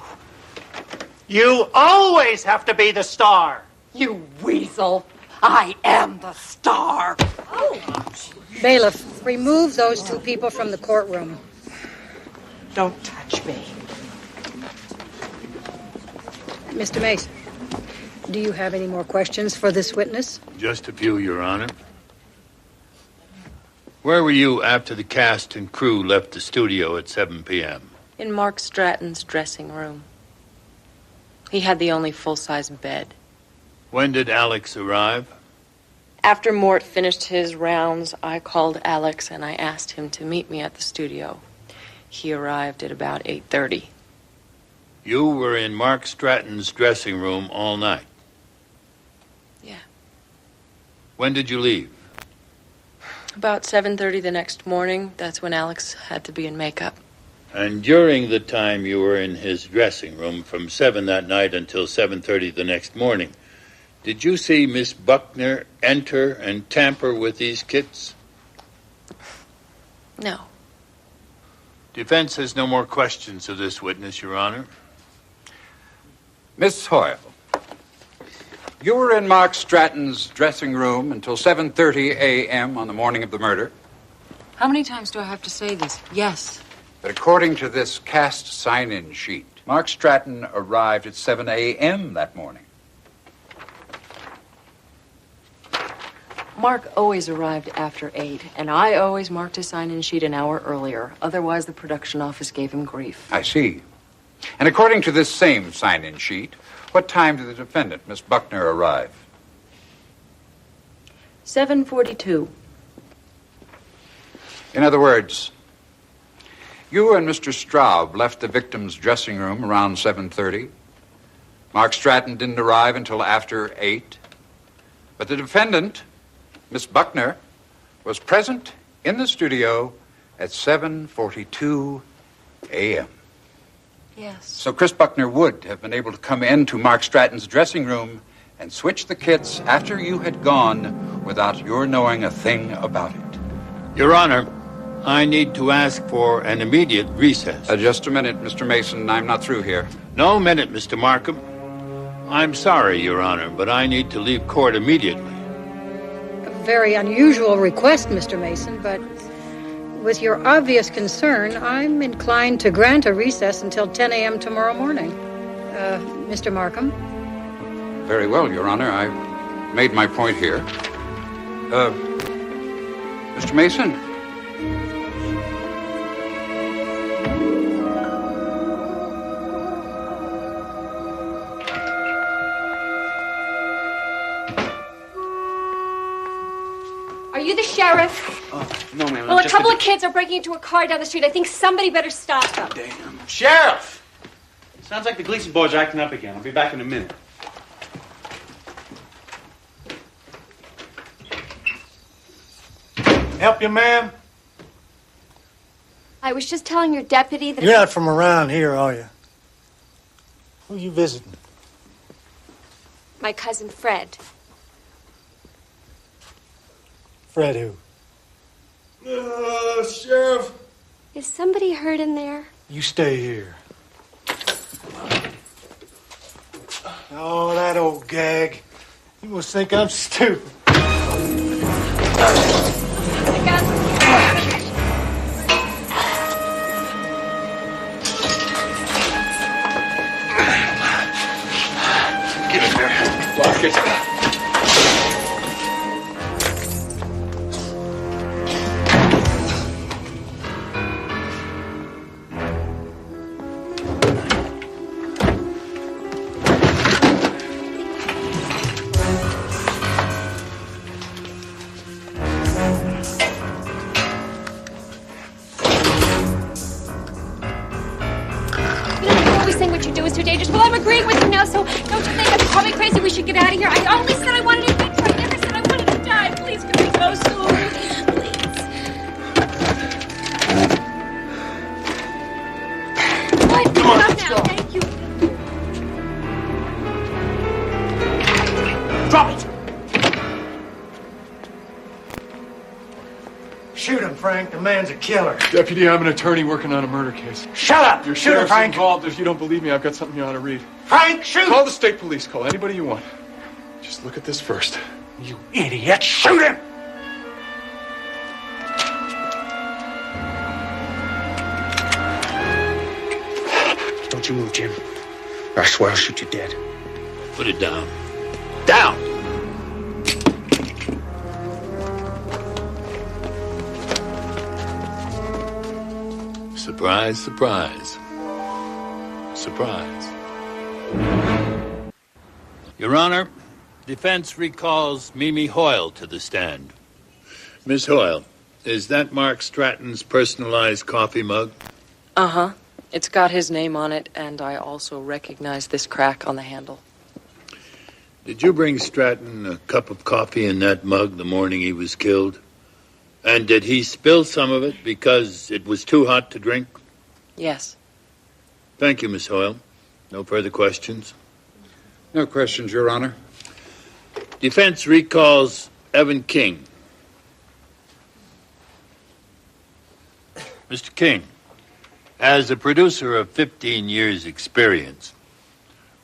You always have to be the star. You weasel. I am the star. Bailiff, remove those two people from the courtroom. Don't touch me. Mr. Mason, do you have any more questions for this witness? Just a few, Your Honor. Where were you after the cast and crew left the studio at 7 p.m.? In Mark Stratton's dressing room. He had the only full-size bed. When did Alex arrive? After Mort finished his rounds, I called Alex and I asked him to meet me at the studio. He arrived at about 8:30. You were in Mark Stratton's dressing room all night? Yeah. When did you leave? About 7:30 the next morning. That's when Alex had to be in makeup. And during the time you were in his dressing room from 7 that night until 7:30 the next morning, did you see Miss Buckner enter and tamper with these kits? No. Defense has no more questions of this witness, Your Honor. Miss Hoyle, you were in Mark Stratton's dressing room until 7:30 a.m. on the morning of the murder? How many times do I have to say this? Yes. But according to this cast sign-in sheet, Mark Stratton arrived at 7 a.m. that morning. Mark always arrived after 8, and I always marked his sign-in sheet an hour earlier. Otherwise, the production office gave him grief. I see. And according to this same sign-in sheet, what time did the defendant, Miss Buckner, arrive? 7:42. In other words, you and Mr. Straub left the victim's dressing room around 7:30. Mark Stratton didn't arrive until after 8. But the defendant, Miss Buckner, was present in the studio at 7:42 a.m. Yes. So Chris Buckner would have been able to come into Mark Stratton's dressing room and switch the kits after you had gone without your knowing a thing about it. Your Honor, I need to ask for an immediate recess. Just a minute, Mr. Mason. I'm not through here. No minute, Mr. Markham. I'm sorry, Your Honor, but I need to leave court immediately. A very unusual request, Mr. Mason, but with your obvious concern, I'm inclined to grant a recess until 10 a.m. tomorrow morning. Mr. Markham? Very well, Your Honor. I made my point here. Mr. Mason? Are you the sheriff? No, ma'am. Well, a couple of kids are breaking into a car down the street. I think somebody better stop them. Damn. Sheriff! Sounds like the Gleason boys are acting up again. I'll be back in a minute. Help you, ma'am? I was just telling your deputy that... You're not from around here, are you? Who are you visiting? My cousin Fred. Fred who? Sheriff. Is somebody hurt in there? You stay here. Oh, that old gag. You must think I'm stupid. Lock it. Always saying what you do is too dangerous. Well, I'm agreeing with you now, so don't you think I'm probably crazy? We should get out of here. I only said I wanted to adventure. I never said I wanted to die. Please, can we go soon? Please. What? Come on, Stop let's now. go. Thank you. Drop it! Shoot him, Frank. The man's a killer. Deputy, I'm an attorney working on a murder case. Shut up! Your Shoot him, sheriff's Frank! involved. If you don't believe me, I've got something you ought to read. Frank, shoot! Call the state police. Call anybody you want. Just look at this first. You idiot! Shoot him! Don't you move, Jim. Or I swear I'll shoot you dead. Put it down. Down! Surprise, surprise. Surprise. Your Honor, defense recalls Mimi Hoyle to the stand. Miss Hoyle, is that Mark Stratton's personalized coffee mug? Uh-huh. It's got his name on it, and I also recognize this crack on the handle. Did you bring Stratton a cup of coffee in that mug the morning he was killed? And did he spill some of it because it was too hot to drink? Yes. Thank you, Miss Hoyle. No further questions? No questions, Your Honor. Defense recalls Evan King. Mr. King, as a producer of 15 years' experience,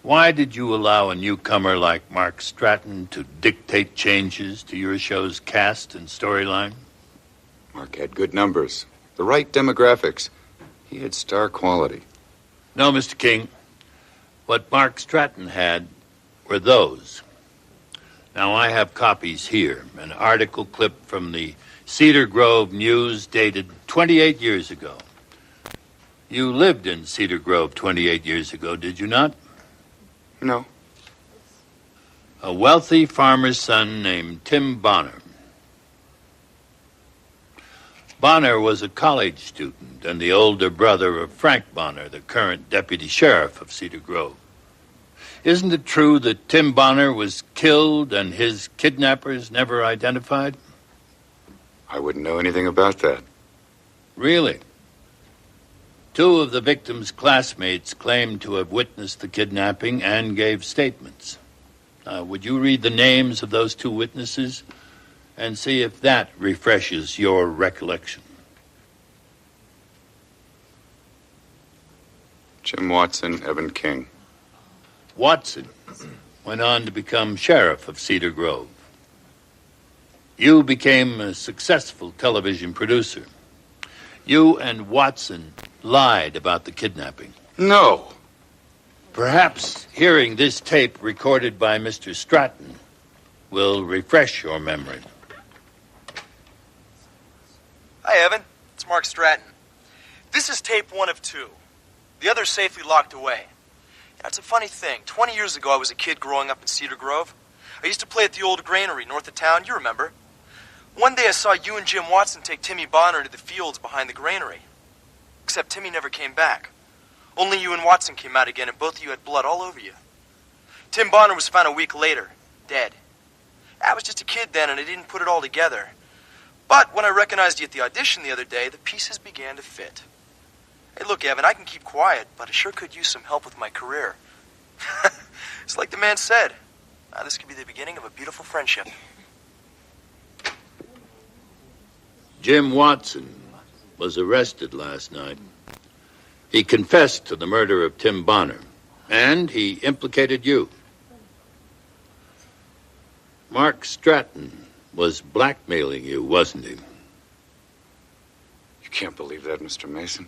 why did you allow a newcomer like Mark Stratton to dictate changes to your show's cast and storyline? Mark had good numbers, the right demographics. He had star quality. No, Mr. King. What Mark Stratton had were those. Now, I have copies here. An article clip from the Cedar Grove News dated 28 years ago. You lived in Cedar Grove 28 years ago, did you not? No. A wealthy farmer's son named Tim Bonner. Bonner was a college student and the older brother of Frank Bonner, the current deputy sheriff of Cedar Grove. Isn't it true that Tim Bonner was killed and his kidnappers never identified? I wouldn't know anything about that. Really? Two of the victim's classmates claimed to have witnessed the kidnapping and gave statements. Would you read the names of those two witnesses and see if that refreshes your recollection? Jim Watson, Evan King. Watson went on to become sheriff of Cedar Grove. You became a successful television producer. You and Watson lied about the kidnapping. No. Perhaps hearing this tape recorded by Mr. Stratton will refresh your memory. Hi, Evan. It's Mark Stratton. This is tape 1 of 2. The other's safely locked away. Yeah, it's a funny thing. 20 years ago, I was a kid growing up in Cedar Grove. I used to play at the old granary north of town. You remember. One day I saw you and Jim Watson take Timmy Bonner into the fields behind the granary. Except Timmy never came back. Only you and Watson came out again, and both of you had blood all over you. Tim Bonner was found a week later, dead. I was just a kid then, and I didn't put it all together. But when I recognized you at the audition the other day, the pieces began to fit. Hey, look, Evan, I can keep quiet, but I sure could use some help with my career. It's like the man said. This could be the beginning of a beautiful friendship. Jim Watson was arrested last night. He confessed to the murder of Tim Bonner, and he implicated you. Mark Stratton was blackmailing you, wasn't he? You can't believe that, Mr. Mason.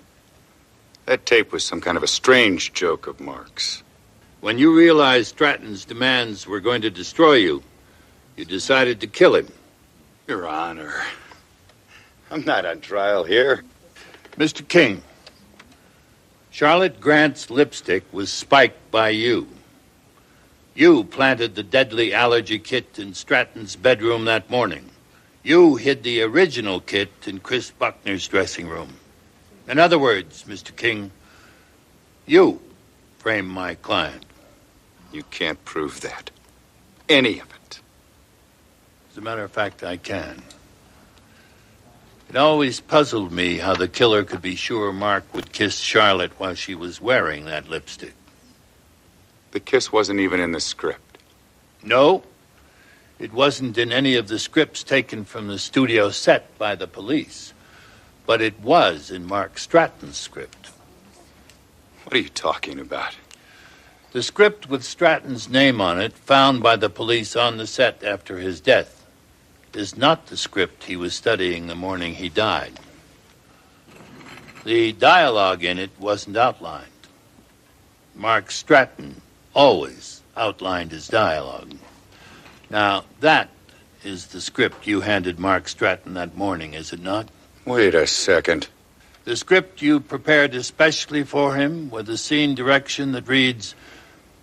That tape was some kind of a strange joke of Mark's. When you realized Stratton's demands were going to destroy you, you decided to kill him. Your Honor, I'm not on trial here. Mr. King, Charlotte Grant's lipstick was spiked by you. You planted the deadly allergy kit in Stratton's bedroom that morning. You hid the original kit in Chris Buckner's dressing room. In other words, Mr. King, you framed my client. You can't prove that. Any of it. As a matter of fact, I can. It always puzzled me how the killer could be sure Mark would kiss Charlotte while she was wearing that lipstick. The kiss wasn't even in the script. No, it wasn't in any of the scripts taken from the studio set by the police. But it was in Mark Stratton's script. What are you talking about? The script with Stratton's name on it, found by the police on the set after his death, is not the script he was studying the morning he died. The dialogue in it wasn't outlined. Mark Stratton always outlined his dialogue. Now, that is the script you handed Mark Stratton that morning, is it not? Wait a second. The script you prepared especially for him with a scene direction that reads,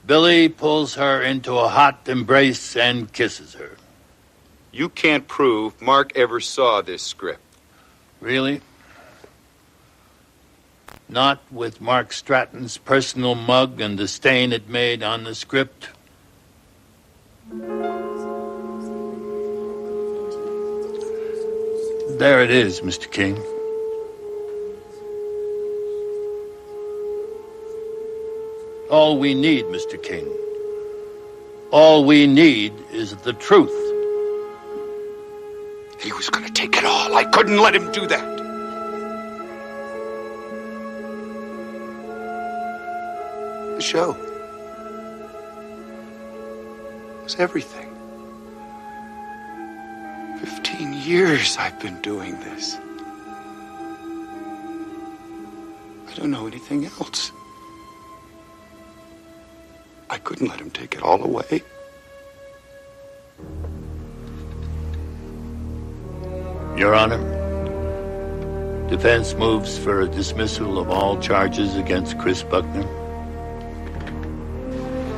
Billy pulls her into a hot embrace and kisses her. You can't prove Mark ever saw this script. Really? Not with Mark Stratton's personal mug and the stain it made on the script? There it is, Mr. King. All we need, Mr. King, all we need is the truth. He was going to take it all. I couldn't let him do that. The show was everything. 15 years I've been doing this. I don't know anything else. I couldn't let him take it all away. Your Honor, defense moves for a dismissal of all charges against Chris Buckner.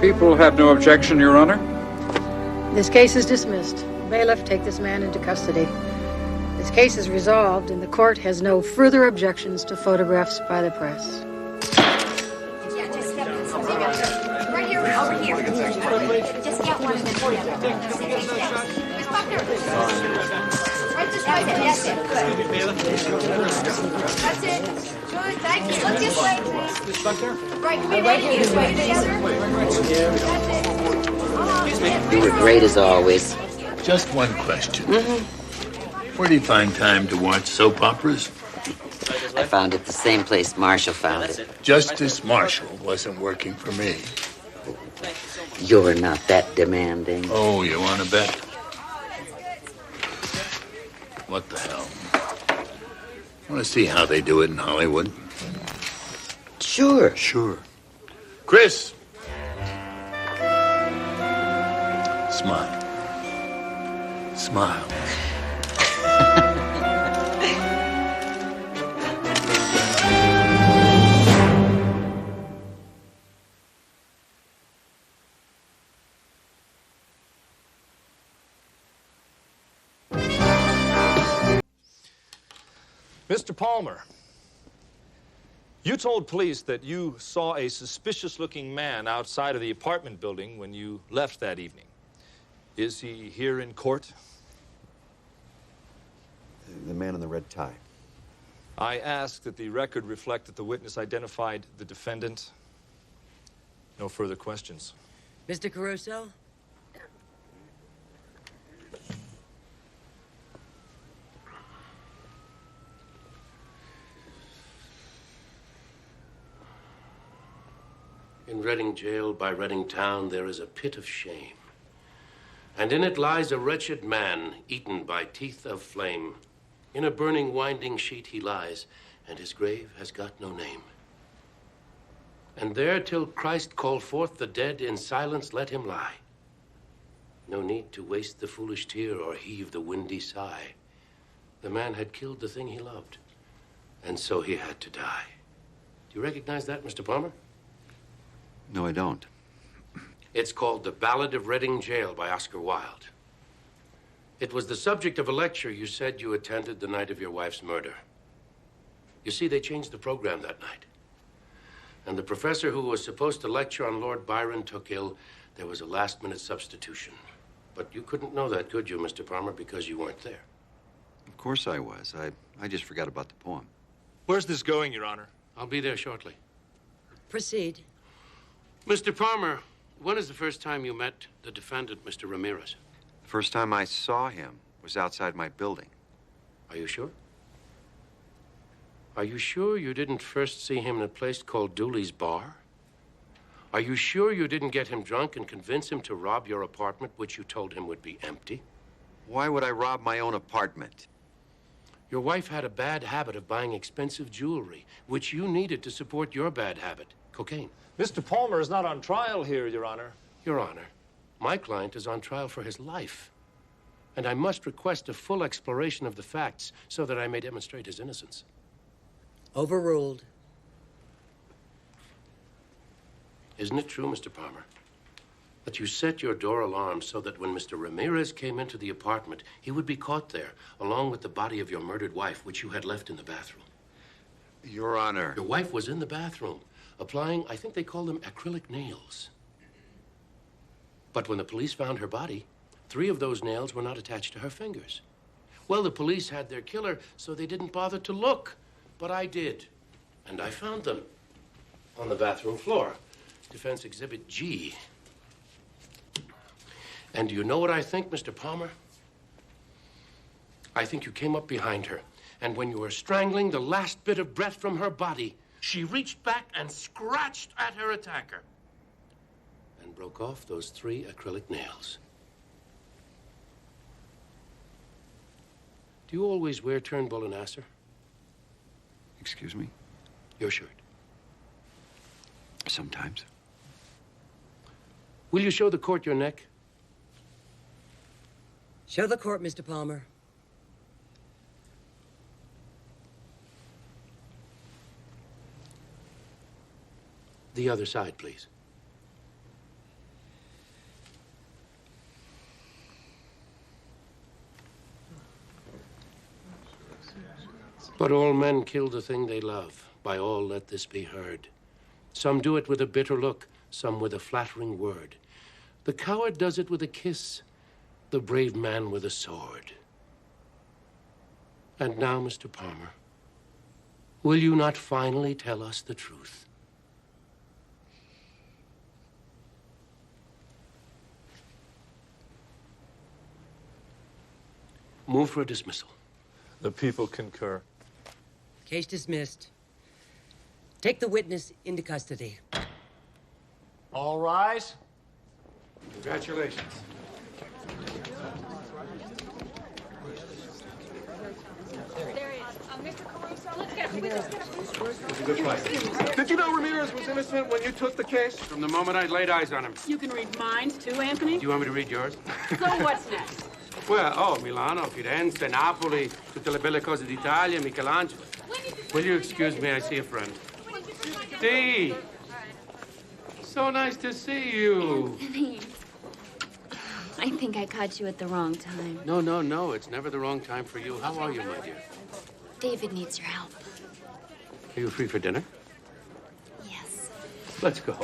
People have no objection, Your Honor. This case is dismissed. Bailiff, take this man into custody. This case is resolved, and the court has no further objections to photographs by the press. Right here, over here. Just get one of them. Miss Buckner. Right this way. That's it. Good. That's it. Good. Thank you. Look this way, please. Miss Buckner. Right. Come in this way together. That's it. You were great as always. Just one question. Where do you find time to watch soap operas? I found it the same place Marshall found it. Justice Marshall wasn't working for me. You're not that demanding. Oh, you want to bet? What the hell? Want to see how they do it in Hollywood? Sure. Chris! Smile. Smile. Mr. Palmer, you told police that you saw a suspicious-looking man outside of the apartment building when you left that evening. Is he here in court? The man in the red tie. I ask that the record reflect that the witness identified the defendant. No further questions. Mr. Caruso? In Reading Jail by Reading Town, there is a pit of shame. And in it lies a wretched man, eaten by teeth of flame. In a burning winding sheet he lies, and his grave has got no name. And there till Christ call forth the dead, in silence let him lie. No need to waste the foolish tear or heave the windy sigh. The man had killed the thing he loved, and so he had to die. Do you recognize that, Mr. Palmer? No, I don't. It's called The Ballad of Reading Jail by Oscar Wilde. It was the subject of a lecture you said you attended the night of your wife's murder. You see, they changed the program that night. And the professor who was supposed to lecture on Lord Byron took ill. There was a last-minute substitution. But you couldn't know that, could you, Mr. Palmer, because you weren't there? Of course I was. I just forgot about the poem. Where's this going, Your Honor? I'll be there shortly. Proceed. Mr. Palmer, when is the first time you met the defendant, Mr. Ramirez? The first time I saw him was outside my building. Are you sure? Are you sure you didn't first see him in a place called Dooley's Bar? Are you sure you didn't get him drunk and convince him to rob your apartment, which you told him would be empty? Why would I rob my own apartment? Your wife had a bad habit of buying expensive jewelry, which you needed to support your bad habit, cocaine. Mr. Palmer is not on trial here, Your Honor. Your Honor, my client is on trial for his life. And I must request a full exploration of the facts so that I may demonstrate his innocence. Overruled. Isn't it true, Mr. Palmer, that you set your door alarm so that when Mr. Ramirez came into the apartment, he would be caught there, along with the body of your murdered wife, which you had left in the bathroom? Your Honor. Your wife was in the bathroom, applying, I think they call them acrylic nails. But when the police found her body, 3 of those nails were not attached to her fingers. Well, the police had their killer, so they didn't bother to look. But I did, and I found them on the bathroom floor. Defense Exhibit G. And do you know what I think, Mr. Palmer? I think you came up behind her, and when you were strangling the last bit of breath from her body, she reached back and scratched at her attacker and broke off those 3 acrylic nails. Do you always wear Turnbull and Nasser? Excuse me? Your shirt. Sometimes. Will you show the court your neck? Show the court, Mr. Palmer. The other side, please. But all men kill the thing they love. By all let this be heard. Some do it with a bitter look, some with a flattering word. The coward does it with a kiss, the brave man with a sword. And now, Mr. Palmer, will you not finally tell us the truth? Move for a dismissal. The people concur. Case dismissed. Take the witness into custody. All rise. Congratulations. There he is. Mr. Caruso, let's get him. We just get him. It's a good fight. Did you know Ramirez was innocent when you took the case? From the moment I laid eyes on him. You can read minds too, Anthony. Do you want me to read yours? So what's next? Well, Milano, Firenze, Napoli, tutte le belle cose d'Italia, Michelangelo. Will you excuse me? I see a friend. Dee! So nice to see you. Anthony, I think I caught you at the wrong time. No. It's never the wrong time for you. How are you, my dear? David needs your help. Are you free for dinner? Yes. Let's go.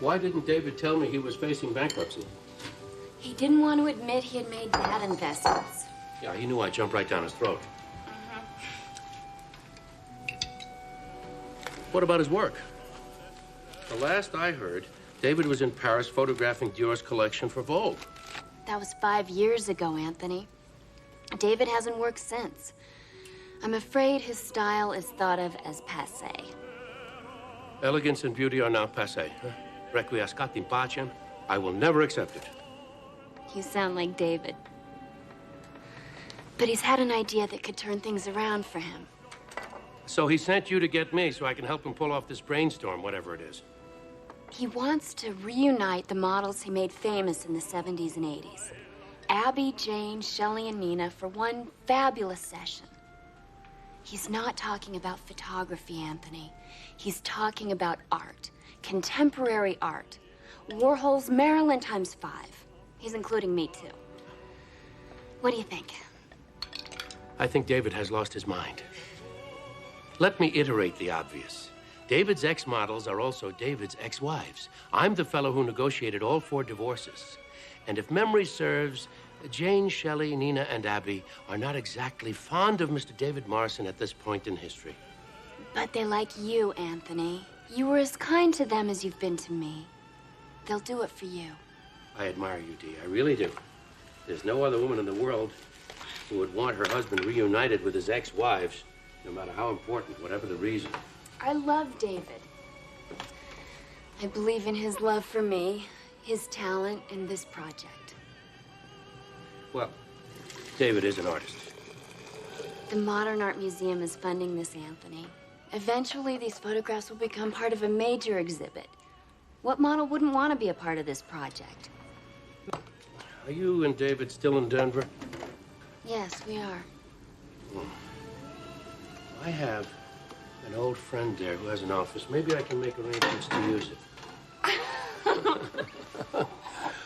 Why didn't David tell me he was facing bankruptcy? He didn't want to admit he had made bad investments. Yeah, he knew I'd jump right down his throat. What about his work? The last I heard, David was in Paris photographing Dior's collection for Vogue. That was 5 years ago, Anthony. David hasn't worked since. I'm afraid his style is thought of as passé. Elegance and beauty are now passé. Requiescat in pacem. I will never accept it. You sound like David. But he's had an idea that could turn things around for him. So he sent you to get me so I can help him pull off this brainstorm, whatever it is. He wants to reunite the models he made famous in the 70s and 80s. Abby, Jane, Shelley, and Nina for one fabulous session. He's not talking about photography, Anthony. He's talking about art. Contemporary art. Warhol's Marilyn ×5. He's including me, too. What do you think? I think David has lost his mind. Let me iterate the obvious. David's ex-models are also David's ex-wives. I'm the fellow who negotiated all 4 divorces. And if memory serves, Jane, Shelley, Nina, and Abby are not exactly fond of Mr. David Morrison at this point in history. But they like you, Anthony. You were as kind to them as you've been to me. They'll do it for you. I admire you, Dee. I really do. There's no other woman in the world who would want her husband reunited with his ex-wives, no matter how important, whatever the reason. I love David. I believe in his love for me, his talent, and this project. Well, David is an artist. The Modern Art Museum is funding this, Anthony. Eventually, these photographs will become part of a major exhibit. What model wouldn't want to be a part of this project? Are you and David still in Denver? Yes, we are. I have an old friend there who has an office. Maybe I can make arrangements to use it.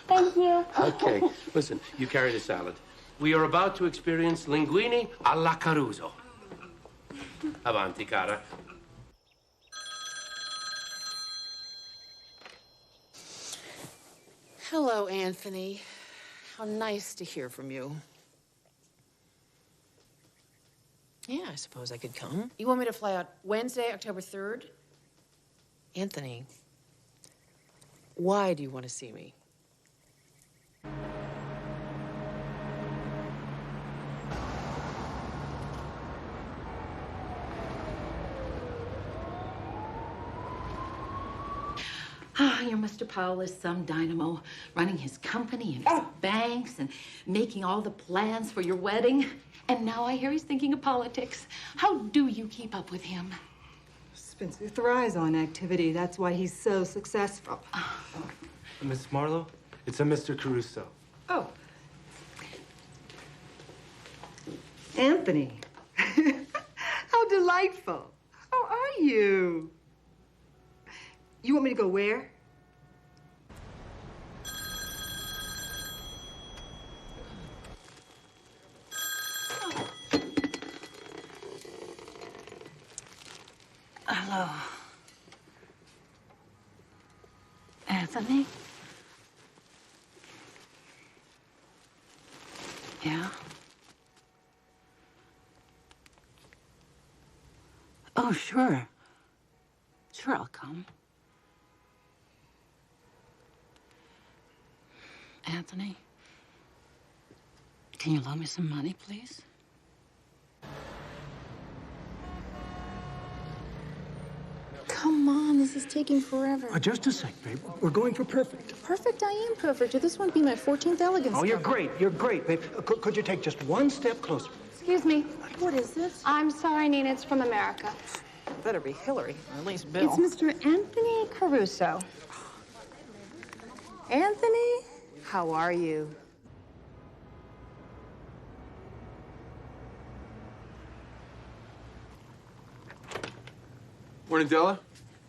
Thank you. Okay, listen, you carry the salad. We are about to experience linguine alla Caruso. Avanti, cara. Hello, Anthony. How nice to hear from you. Yeah, I suppose I could come. You want me to fly out Wednesday, October 3rd? Anthony, why do you want to see me? Your Mr. Powell is some dynamo, running his company and his banks and making all the plans for your wedding. And now I hear he's thinking of politics. How do you keep up with him? Spencer thrives on activity. That's why he's so successful. Miss Marlowe, it's a Mr. Caruso. Oh. Anthony. How delightful. How are you? You want me to go where? Hello. Anthony? Yeah? Oh, sure. Sure, I'll come. Anthony, can you loan me some money, please? Come on, this is taking forever. Just a sec, babe. We're going for perfect. Perfect? I am perfect. This won't be my 14th elegance. Oh, you're cover. great. You're great, babe. Could you take just one step closer? Excuse me. What is this? I'm sorry, Nina. It's from America. Better be Hillary, or at least Bill. It's Mr. Anthony Caruso. Anthony, how are you? Morning, Della.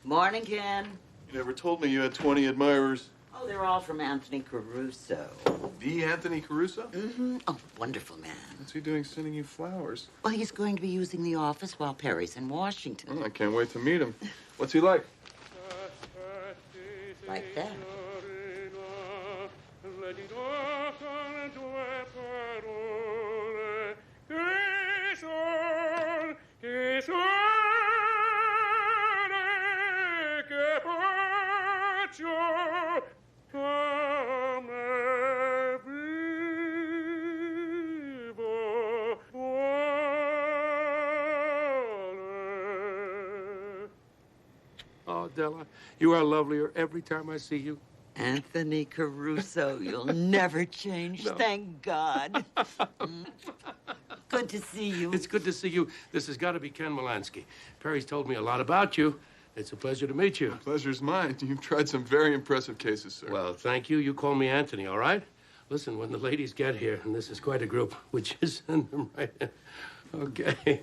Morning, Ken. You never told me you had 20 admirers. Oh, they're all from Anthony Caruso. The Anthony Caruso? Mm-hmm. Oh, wonderful man. What's he doing sending you flowers? Well, he's going to be using the office while Perry's in Washington. Oh, I can't wait to meet him. What's he like? Like that. Oh, Della, you are lovelier every time I see you. Anthony Caruso, you'll never change, No. thank God. Good to see you. It's good to see you. This has got to be Ken Molansky. Perry's told me a lot about you. It's a pleasure to meet you. The pleasure's mine. You've tried some very impressive cases, sir. Well, thank you. You call me Anthony, all right? Listen, when the ladies get here, and this is quite a group, would you send them right in? Okay.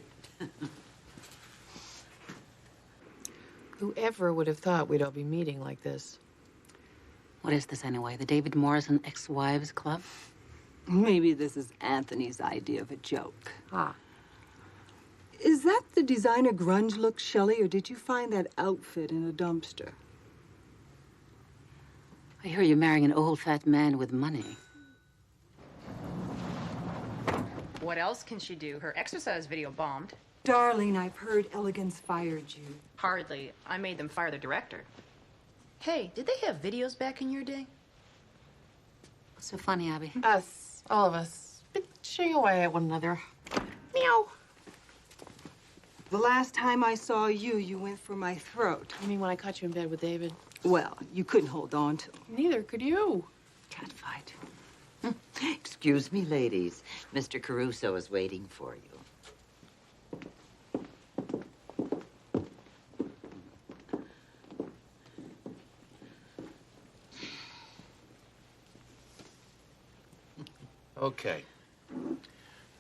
Whoever would have thought we'd all be meeting like this? What is this anyway? The David Morrison Ex-Wives Club? Maybe this is Anthony's idea of a joke. Ah. Is that the designer grunge look, Shelley, or did you find that outfit in a dumpster? I hear you're marrying an old fat man with money. What else can she do? Her exercise video bombed. Darling, I've heard Elegance fired you. Hardly. I made them fire the director. Hey, did they have videos back in your day? What's so funny, Abby? Us, all of us, bitching away at one another. Meow. The last time I saw you, you went for my throat. You mean when I caught you in bed with David? Well, you couldn't hold on to him. Neither could you. Cat fight. Excuse me, ladies. Mr. Caruso is waiting for you. Okay.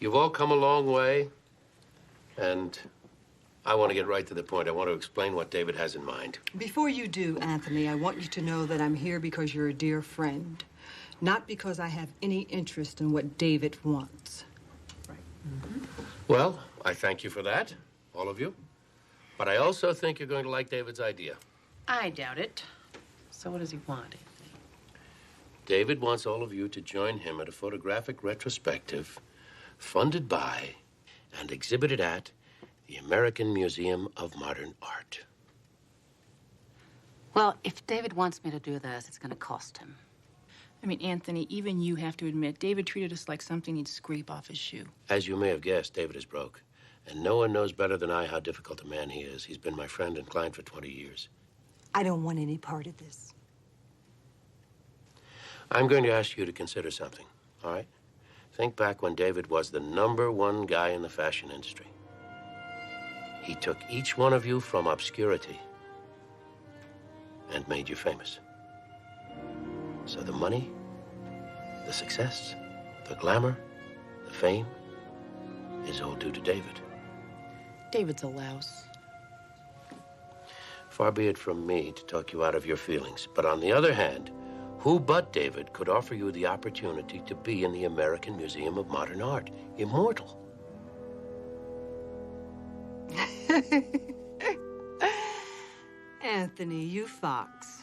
You've all come a long way, and I want to get right to the point. I want to explain what David has in mind. Before you do, Anthony, I want you to know that I'm here because you're a dear friend, not because I have any interest in what David wants. Well, I thank you for that, all of you. But I also think you're going to like David's idea. I doubt it. So what does he want? David wants all of you to join him at a photographic retrospective funded by and exhibited at the American Museum of Modern Art. Well, if David wants me to do this, it's going to cost him. I mean, Anthony, even you have to admit, David treated us like something he'd scrape off his shoe. As you may have guessed, David is broke. And no one knows better than I how difficult a man he is. He's been my friend and client for 20 years. I don't want any part of this. I'm going to ask you to consider something, all right? Think back when David was the #1 guy in the fashion industry. He took each one of you from obscurity and made you famous. So the money, the success, the glamour, the fame is all due to David. David's a louse. Far be it from me to talk you out of your feelings. But on the other hand, who but David could offer you the opportunity to be in the American Museum of Modern Art, immortal? Anthony, you fox.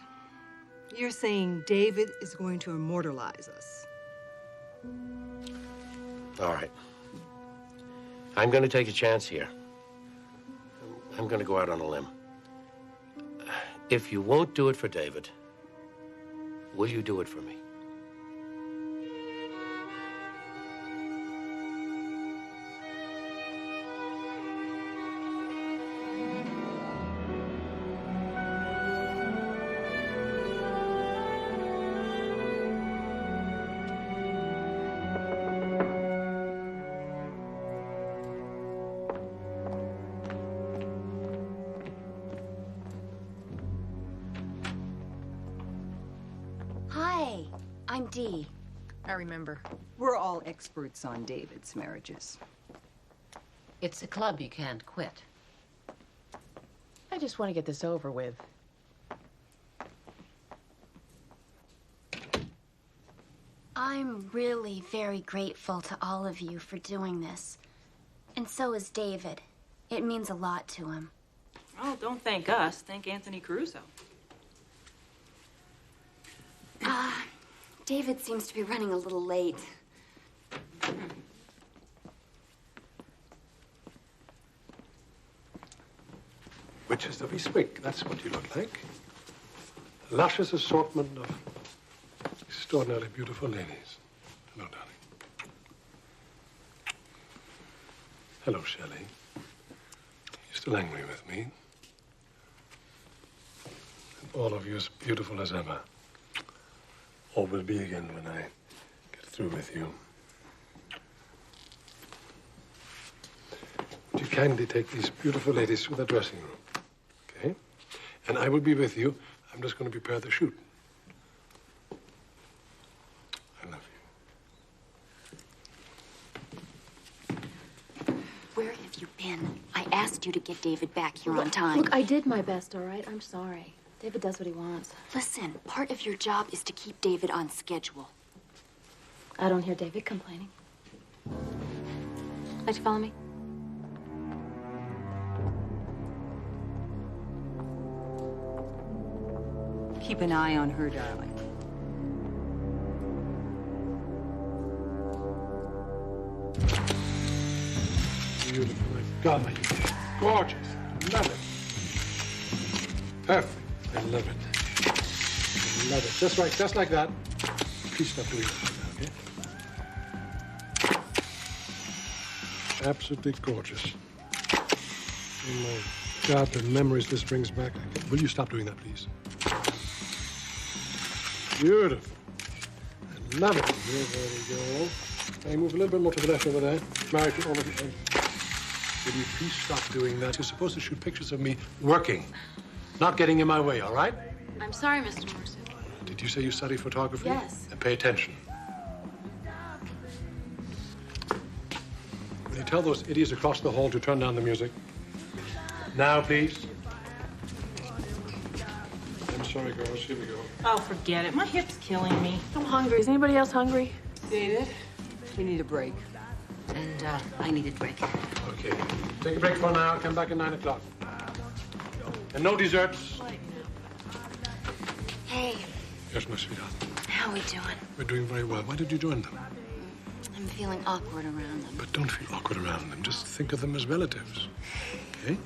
You're saying David is going to immortalize us. All right. I'm going to take a chance here. I'm going to go out on a limb. If you won't do it for David, will you do it for me? Hi, I'm Dee. I remember. We're all experts on David's marriages. It's a club you can't quit. I just want to get this over with. I'm really very grateful to all of you for doing this. And so is David. It means a lot to him. Oh, don't thank us. Thank Anthony Caruso. David seems to be running a little late. Witches of Eastwick, that's what you look like. A luscious assortment of extraordinarily beautiful ladies. Hello, darling. Hello, Shelley. You're still angry with me? And all of you as beautiful as ever. All will be again when I get through with you. kindly take these beautiful ladies to the dressing room. Okay? And I will be with you. I'm just going to prepare the shoot. I love you. Where have you been? I asked you to get David back here on time. Look, I did my best, all right? I'm sorry. David does what he wants. Listen, part of your job is to keep David on schedule. I don't hear David complaining. Like to follow me? Keep an eye on her, darling. Beautiful. My God, you're gorgeous. I love it. Perfect. I love it. I love it. Just right, just like that. Please stop doing that, okay? Absolutely gorgeous. Oh, my God, the memories this brings back. Will you stop doing that, please? Beautiful. I love it. Here, there we go. Now, move a little bit more to the left over there. Married to all of you. Will you please stop doing that? You're supposed to shoot pictures of me working, not getting in my way, all right? I'm sorry, Mr. Morrison. Did you say you study photography? Yes. Then pay attention. Will you tell those idiots across the hall to turn down the music? Now, please. I'm sorry, girls. Here we go. Oh, forget it. My hip's killing me. I'm hungry. Is anybody else hungry? David, we need a break. And I need a drink. Okay. Take a break for an hour. Come back at 9 o'clock. And no desserts. Hey, Yes, my sweetheart. how we doing? We're doing very well. Why did you join them? I'm feeling awkward around them. But don't feel awkward around them. Just think of them as relatives. Okay?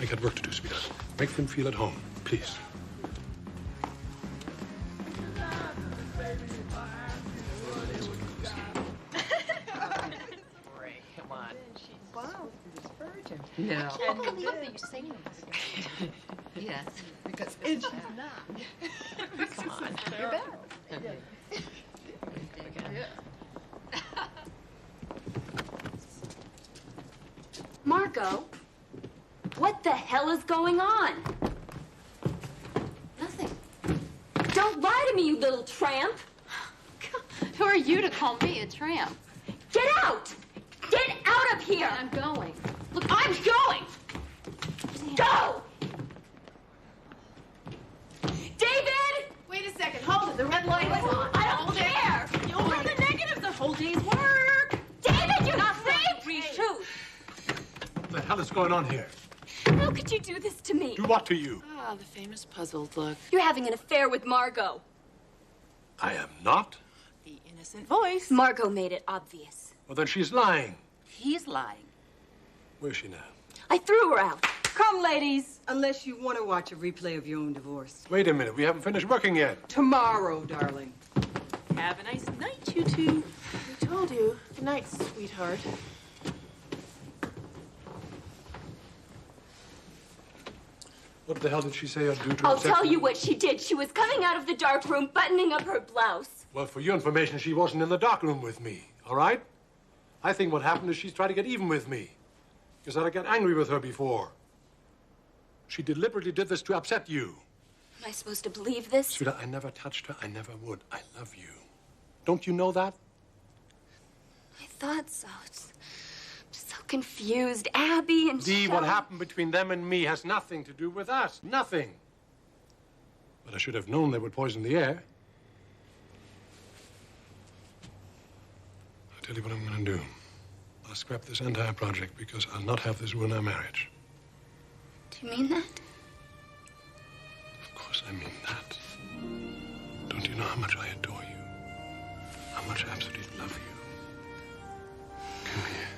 I got work to do, sweetheart. Make them feel at home, please. Come on. Wow, she's a virgin. No. I can't believe that you say this. Yes. Because she's not. Come on. You're better. Okay. Marco, what the hell is going on? Nothing. Don't lie to me, you little tramp. Who are you to call me a tramp? Get out! Get out of here! I'm going. Look, I'm going! Go! David! Wait a second. Hold it. The red light is on. I don't care! You'll learn the negative the whole day's work. David, you're not free! Reshoot! What the hell is going on here? How could you do this to me? Do what to you? Ah, the famous puzzled look. You're having an affair with Margot. I am not. The innocent voice. Margot made it obvious. Well, then she's lying. He's lying. Where's she now? I threw her out. Come, ladies, unless you want to watch a replay of your own divorce. Wait a minute. We haven't finished working yet. Tomorrow, darling. Have a nice night, you two. I told you. Good night, sweetheart. What the hell did she say I'd do to I'll upset tell you what she did. She was coming out of the dark room, buttoning up her blouse. Well, for your information, she wasn't in the dark room with me, all right? I think what happened is she's trying to get even with me. Because I got angry with her before. She deliberately did this to upset you. Am I supposed to believe this? Sweetheart, I never touched her. I never would. I love you. Don't you know that? I thought so. I'm so confused. Abby and Dee, Shelley. what happened between them and me has nothing to do with us. Nothing. But I should have known they would poison the air. I'll tell you what I'm going to do. I'll scrap this entire project because I'll not have this ruin our marriage. Do you mean that? Of course I mean that. Don't you know how much I adore you? How much I absolutely love you? Come here.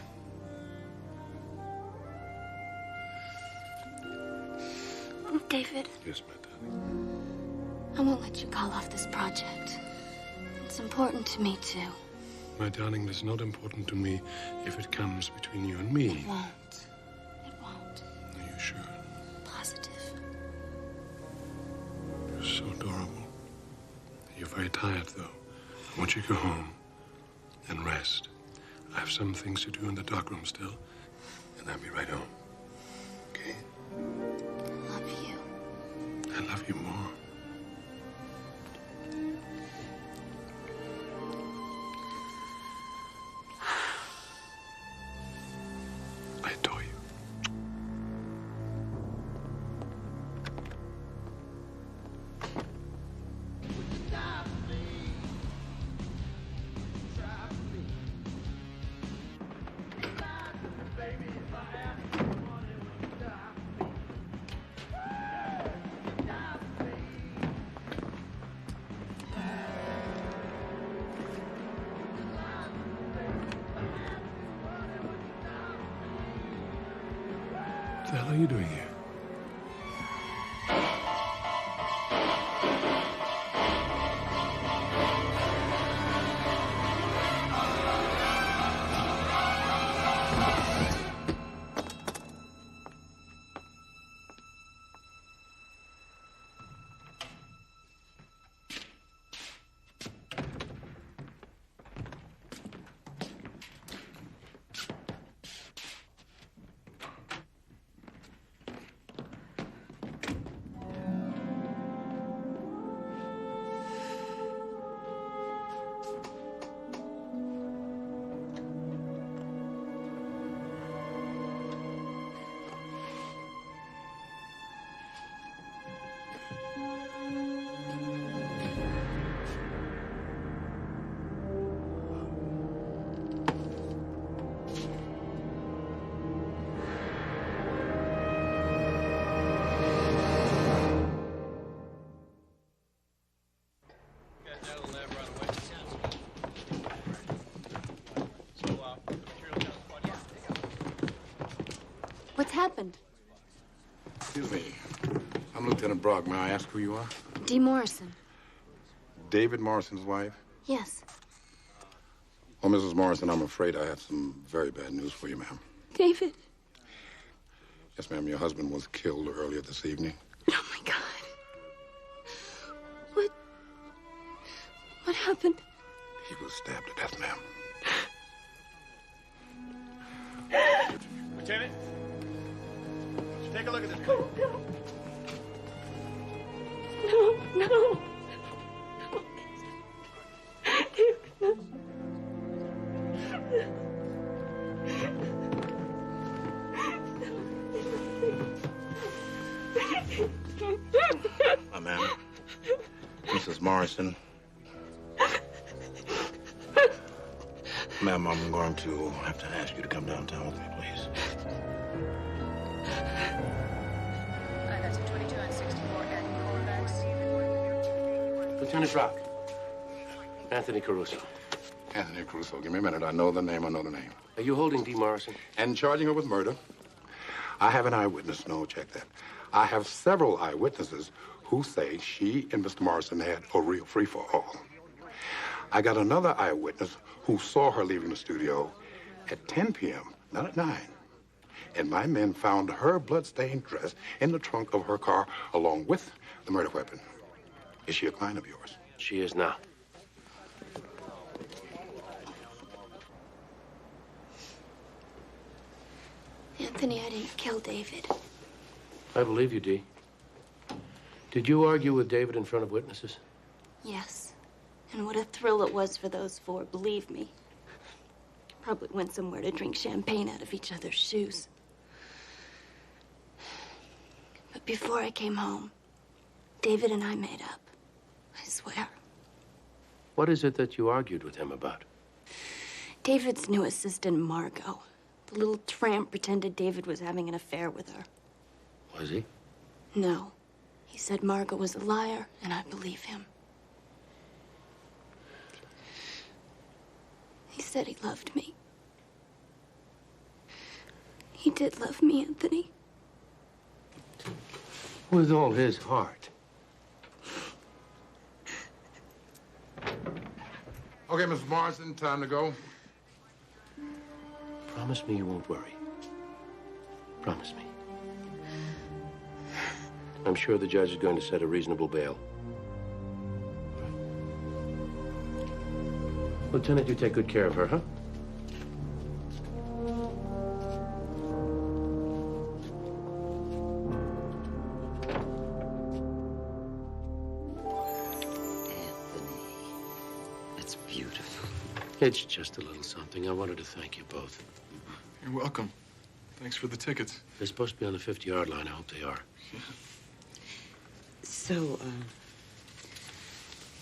Oh, David, Yes, my darling. I won't let you call off this project. It's important to me, too. My darling, it's not important to me if it comes between you and me. It won't. It won't. Are you sure? Positive. You're so adorable. You're very tired, though. I want you to go home and rest. I have some things to do in the darkroom still, And I'll be right home. Okay? I love you. I love you more. I adore you. What the hell are you doing here? What's happened? Excuse me. I'm Lieutenant Brock. May I ask who you are? Dee Morrison. David Morrison's wife? Yes. Well, Mrs. Morrison, I'm afraid I have some very bad news for you, ma'am. David. Yes, ma'am. Your husband was killed earlier this evening. Oh, my God. What happened? He was stabbed to death, ma'am. Lieutenant, take a look at this. No. No. Ma'am. Mrs. Morrison. Ma'am, I'm going to have to ask you to come downtown with me, please. That's a 22 on 64 at Colfax. Lieutenant Brock. Anthony Caruso. Anthony Caruso, give me a minute. I know the name. Are you holding Dee Morrison? And charging her with murder. I have an eyewitness. No, check that. I have several eyewitnesses who say she and Mr. Morrison had a real free-for-all. I got another eyewitness who saw her leaving the studio at 10 p.m., not at 9. And my men found her blood-stained dress in the trunk of her car along with the murder weapon. Is she a client of yours? She is now. Anthony, I didn't kill David. I believe you, Dee. Did you argue with David in front of witnesses? Yes. And what a thrill it was for those four, believe me. Probably went somewhere to drink champagne out of each other's shoes. But before I came home, David and I made up. I swear. What is it that you argued with him about? David's new assistant, Margot. The little tramp pretended David was having an affair with her. Was he? No. He said Margot was a liar, and I believe him. He said he loved me. He did love me, Anthony. With all his heart. Okay, Mr. Morrison, time to go. Promise me you won't worry. Promise me. I'm sure the judge is going to set a reasonable bail. Lieutenant, you take good care of her, huh? It's just a little something. I wanted to thank you both. You're welcome. Thanks for the tickets. They're supposed to be on the 50-yard line. I hope they are. So,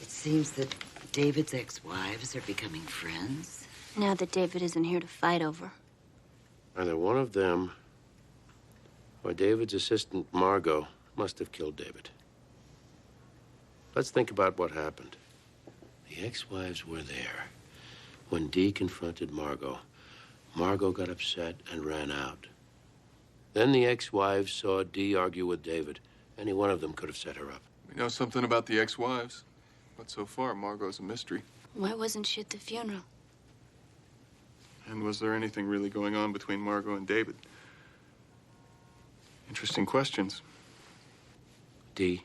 it seems that David's ex-wives are becoming friends. Now that David isn't here to fight over. Either one of them or David's assistant, Margot, must have killed David. Let's think about what happened. The ex-wives were there when Dee confronted Margot. Margot got upset and ran out. Then the ex-wives saw Dee argue with David. Any one of them could have set her up. We know something about the ex-wives, but so far, Margot's a mystery. Why wasn't she at the funeral? And was there anything really going on between Margot and David? Interesting questions. Dee,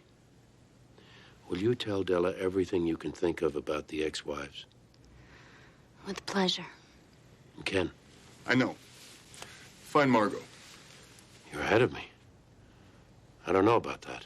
will you tell Della everything you can think of about the ex-wives? With pleasure. And Ken? I know. Find Margot. You're ahead of me. I don't know about that.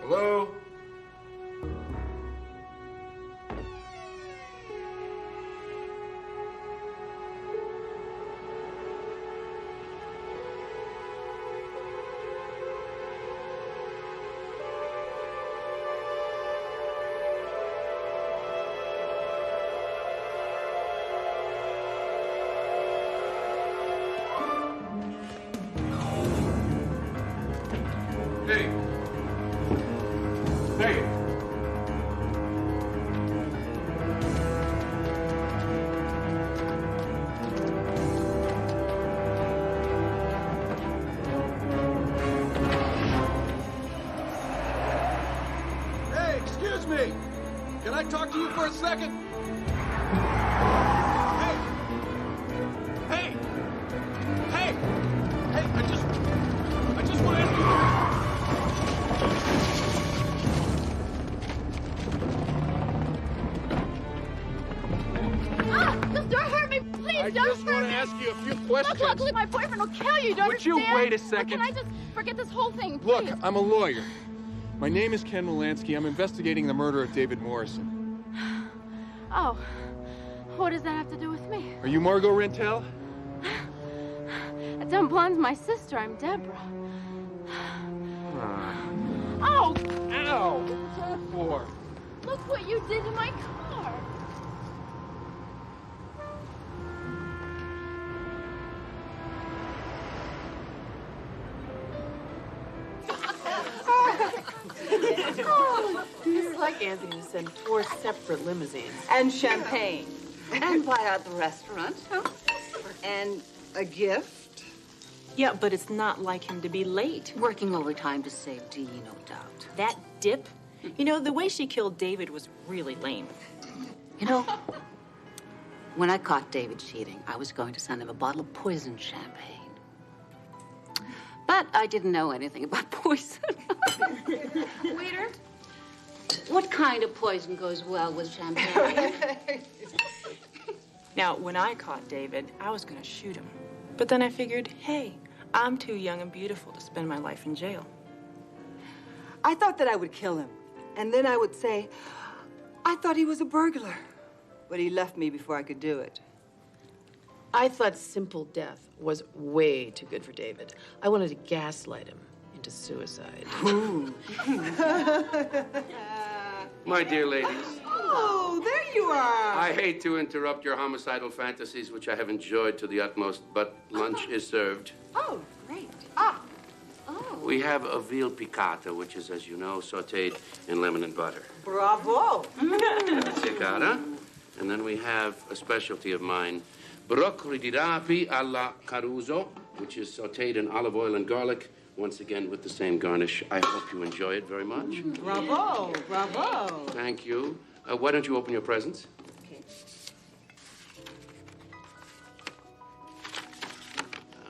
Hello? Hey. Hey. Hey, excuse me. Can I talk to you for a second? Hey. Hey. Hey. Hey, I just want to ask you. Just don't hurt me, please. I don't just hurt want to me. ask you a few questions. Look, my boyfriend will kill you. Don't Would you understand? wait a second? Can I just forget this whole thing, Look, please? I'm a lawyer. My name is Ken Molansky. I'm investigating the murder of David Morrison. Oh, what does that have to do with me? Are you Margot Rentel? Dumb Blonde's my sister. I'm Deborah. Oh! Ow! What was that for? Look what you did to my car. It's like Anthony to send 4 separate limousines. And champagne. And buy out the restaurant. And a gift. Yeah, but it's not like him to be late. Working overtime to save Dee, no doubt. That dip? You know, the way she killed David was really lame. You know, when I caught David cheating, I was going to send him a bottle of poison champagne. But I didn't know anything about poison. Waiter? What kind of poison goes well with champagne? Now, when I caught David, I was going to shoot him. But then I figured, hey, I'm too young and beautiful to spend my life in jail. I thought that I would kill him. And then I would say, I thought he was a burglar. But he left me before I could do it. I thought simple death was way too good for David. I wanted to gaslight him into suicide. My dear ladies, Oh, there you are. I hate to interrupt your homicidal fantasies, which I have enjoyed to the utmost, but lunch is served. Oh, great. We have a veal piccata, which is, as you know, sautéed in lemon and butter. Bravo. Grazie, cara. And then we have a specialty of mine, broccoli di rapi alla Caruso which is sauteed in olive oil and garlic, once again with the same garnish. I hope you enjoy it very much. Bravo, bravo. Thank you. Why don't you open your presents? Okay.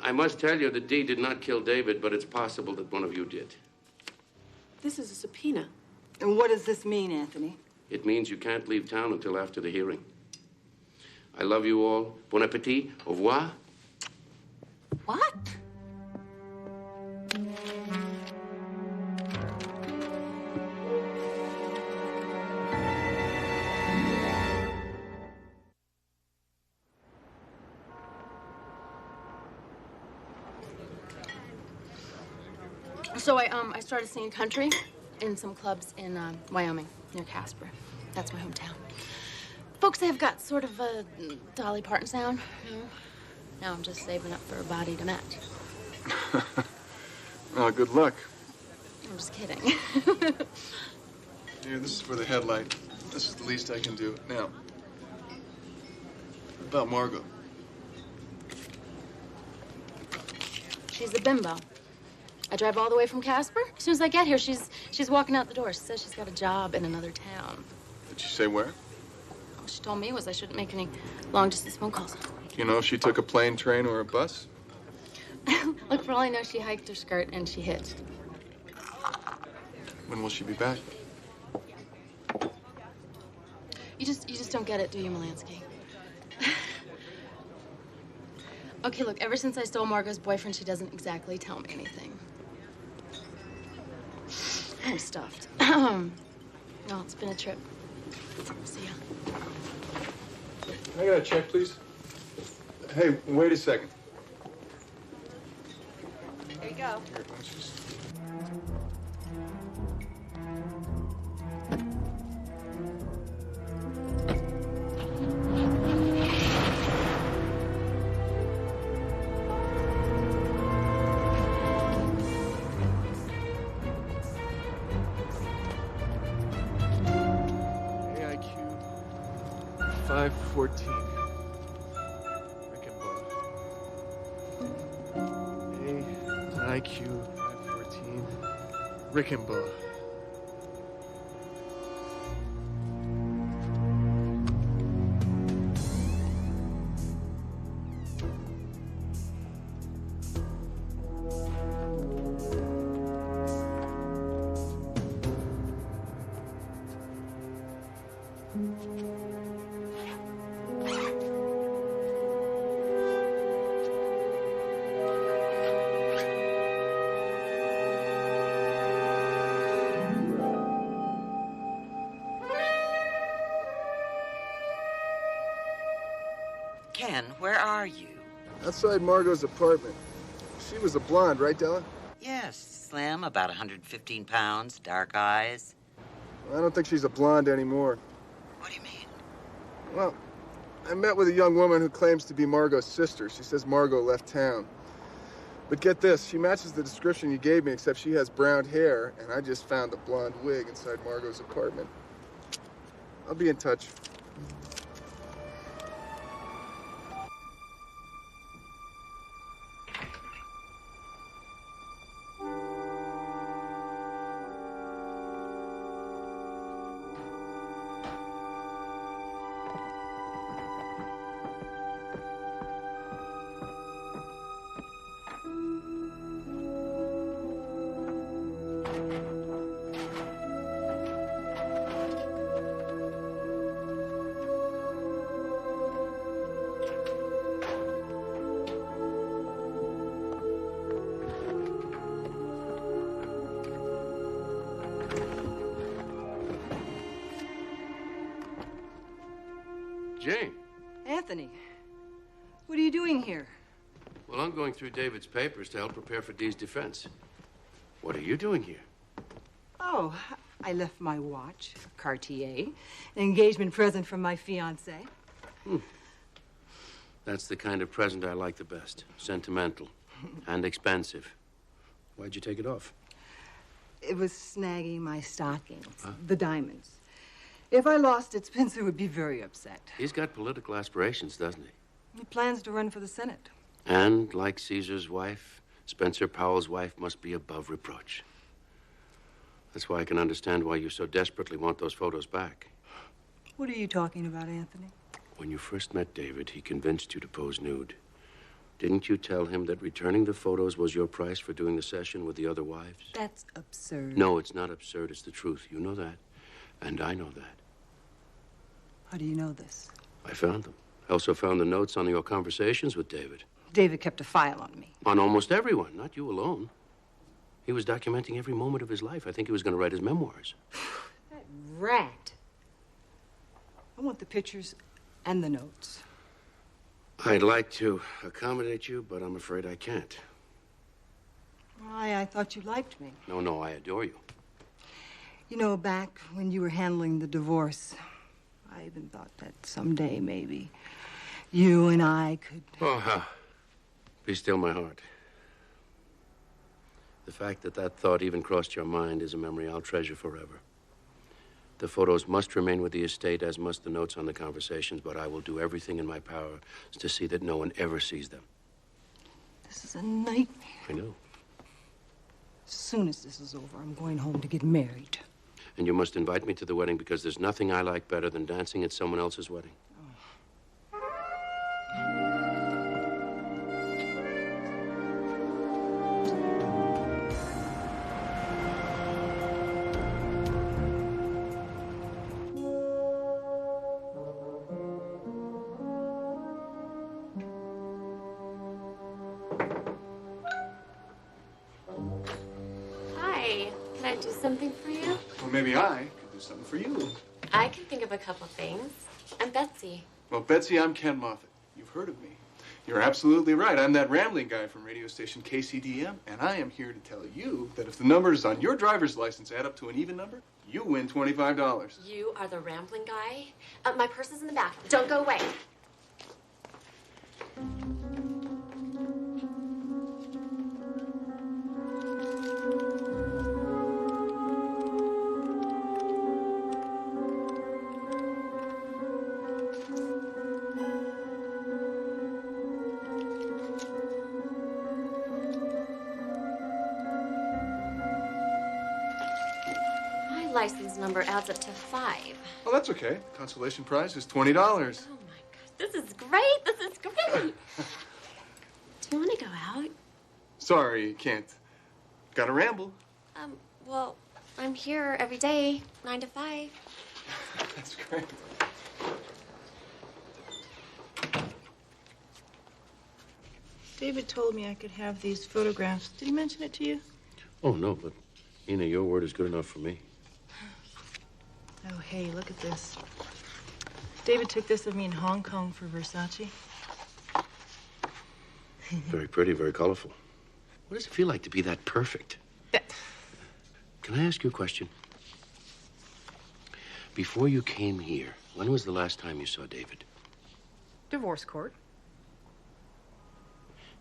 I must tell you that Dee did not kill David, but it's possible that one of you did. This is a subpoena. And what does this mean, Anthony? It means you can't leave town until after the hearing. I love you all. Bon appetit. Au revoir. What? So I started singing country in some clubs in Wyoming, near Casper. That's my hometown. Folks say I've got sort of a Dolly Parton sound, you know? Now I'm just saving up for a body to match. Oh, good luck. I'm just kidding. Here, this is for the headlight. This is the least I can do. Now, about Margot. She's a bimbo. I drive all the way from Casper. As soon as I get here, she's walking out the door. She says she's got a job in another town. Did she say where? All she told me was I shouldn't make any long-distance phone calls. You know if she took a plane, train, or a bus? Look, for all I know, she hiked her skirt and she hitched. When will she be back? You just don't get it, do you, Melansky? Okay, look, ever since I stole Margot's boyfriend, she doesn't exactly tell me anything. I'm stuffed. No, it's been a trip. See ya. Can I get a check, please? Hey, wait a second. There you go. AIQ 514. IQ 514. Rickenbaugh. Ken, where are you? Outside Margot's apartment. She was a blonde, right, Della? Yes, slim, about 115 pounds, dark eyes. I don't think she's a blonde anymore. What do you mean? Well, I met with a young woman who claims to be Margot's sister. She says Margot left town. But get this, she matches the description you gave me, except she has brown hair, and I just found a blonde wig inside Margot's apartment. I'll be in touch. Jane. Anthony, what are you doing here? Well, I'm going through David's papers to help prepare for Dee's defense. What are you doing here? Oh, I left my watch, Cartier, an engagement present from my fiancé. That's the kind of present I like the best. Sentimental and expensive. Why'd you take it off? It was snagging my stockings, the diamonds. If I lost it, Spencer would be very upset. He's got political aspirations, doesn't he? He plans to run for the Senate. And, like Caesar's wife, Spencer Powell's wife must be above reproach. That's why I can understand why you so desperately want those photos back. What are you talking about, Anthony? When you first met David, he convinced you to pose nude. Didn't you tell him that returning the photos was your price for doing the session with the other wives? That's absurd. No, it's not absurd. It's the truth. You know that. And I know that. How do you know this? I found them. I also found the notes on your conversations with David. David kept a file on me. On almost everyone, not you alone. He was documenting every moment of his life. I think he was going to write his memoirs. That rat. I want the pictures and the notes. I'd like to accommodate you, but I'm afraid I can't. Why, I thought you liked me. No, I adore you. You know, back when you were handling the divorce, I even thought that someday, maybe, you and I could... Oh, be still my heart. The fact that that thought even crossed your mind is a memory I'll treasure forever. The photos must remain with the estate, as must the notes on the conversations, but I will do everything in my power to see that no one ever sees them. This is a nightmare. I know. As soon as this is over, I'm going home to get married. And you must invite me to the wedding, because there's nothing I like better than dancing at someone else's wedding. Hi. Can I do something for you? Well, maybe I could do something for you. I can think of a couple things. I'm Betsy. Well, Betsy, I'm Ken Moffat. You've heard of me. You're absolutely right. I'm that rambling guy from radio station KCDM, and I am here to tell you that if the numbers on your driver's license add up to an even number, you win $25. You are the rambling guy? My purse is in the bathroom. Don't go away. License number adds up to 5. Well, that's okay. Consolation prize is $20. Oh my gosh, this is great. This is great. Do you want to go out? Sorry, can't. Gotta ramble. Well, I'm here every day, 9 to 5. That's great. David told me I could have these photographs. Did he mention it to you? Oh, no, but, Nina, your word is good enough for me. Oh, hey, look at this. David took this of me in Hong Kong for Versace. Very pretty, very colorful. What does it feel like to be that perfect? Can I ask you a question? Before you came here, when was the last time you saw David? Divorce court.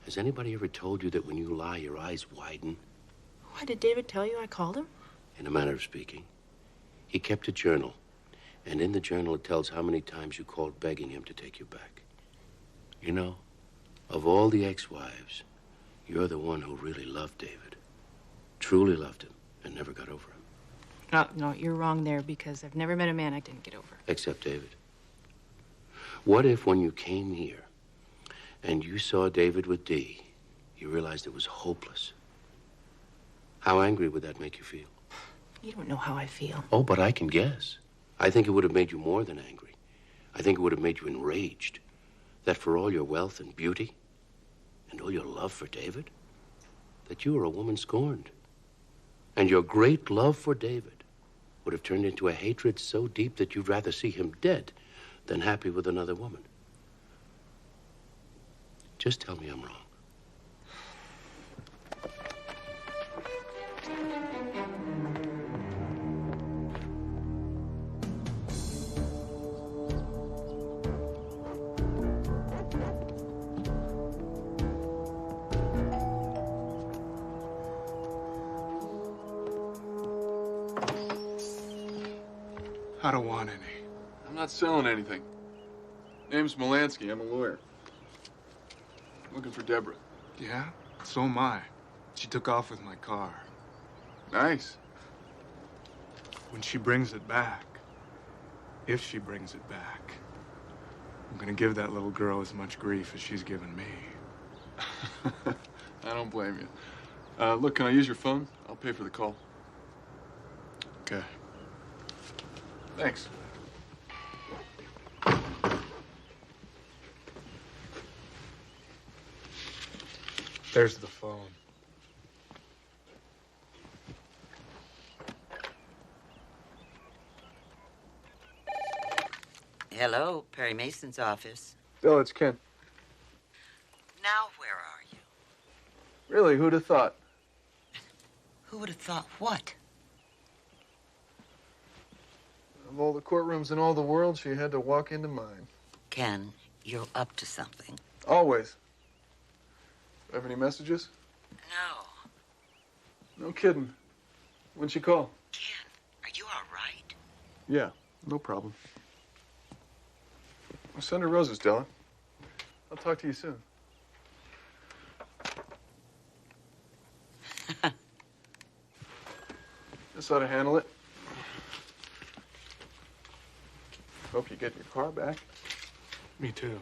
Has anybody ever told you that when you lie, your eyes widen? Why, did David tell you I called him? In a manner of speaking. He kept a journal, and in the journal it tells how many times you called begging him to take you back. You know, of all the ex-wives, you're the one who really loved David. Truly loved him and never got over him. No, you're wrong there, because I've never met a man I didn't get over. Except David. What if when you came here and you saw David with Dee, you realized it was hopeless? How angry would that make you feel? You don't know how I feel. Oh, but I can guess. I think it would have made you more than angry. I think it would have made you enraged. That for all your wealth and beauty, and all your love for David, that you were a woman scorned. And your great love for David would have turned into a hatred so deep that you'd rather see him dead than happy with another woman. Just tell me I'm wrong. I don't want any. I'm not selling anything. Name's Molansky. I'm a lawyer. Looking for Deborah. Yeah? So am I. She took off with my car. Nice. When she brings it back, if she brings it back, I'm gonna give that little girl as much grief as she's given me. I don't blame you. Look, can I use your phone? I'll pay for the call. Okay. Thanks. There's the phone. Hello, Perry Mason's office. Oh, it's Ken. Now where are you? Really, who'd have thought? Who would have thought what? Of all the courtrooms in all the world, she had to walk into mine. Ken, you're up to something. Always. Have any messages? No. No kidding. When'd she call? Ken, are you all right? Yeah, no problem. I'll send her roses, Della. I'll talk to you soon. This ought to handle it. Hope you get your car back. Me too.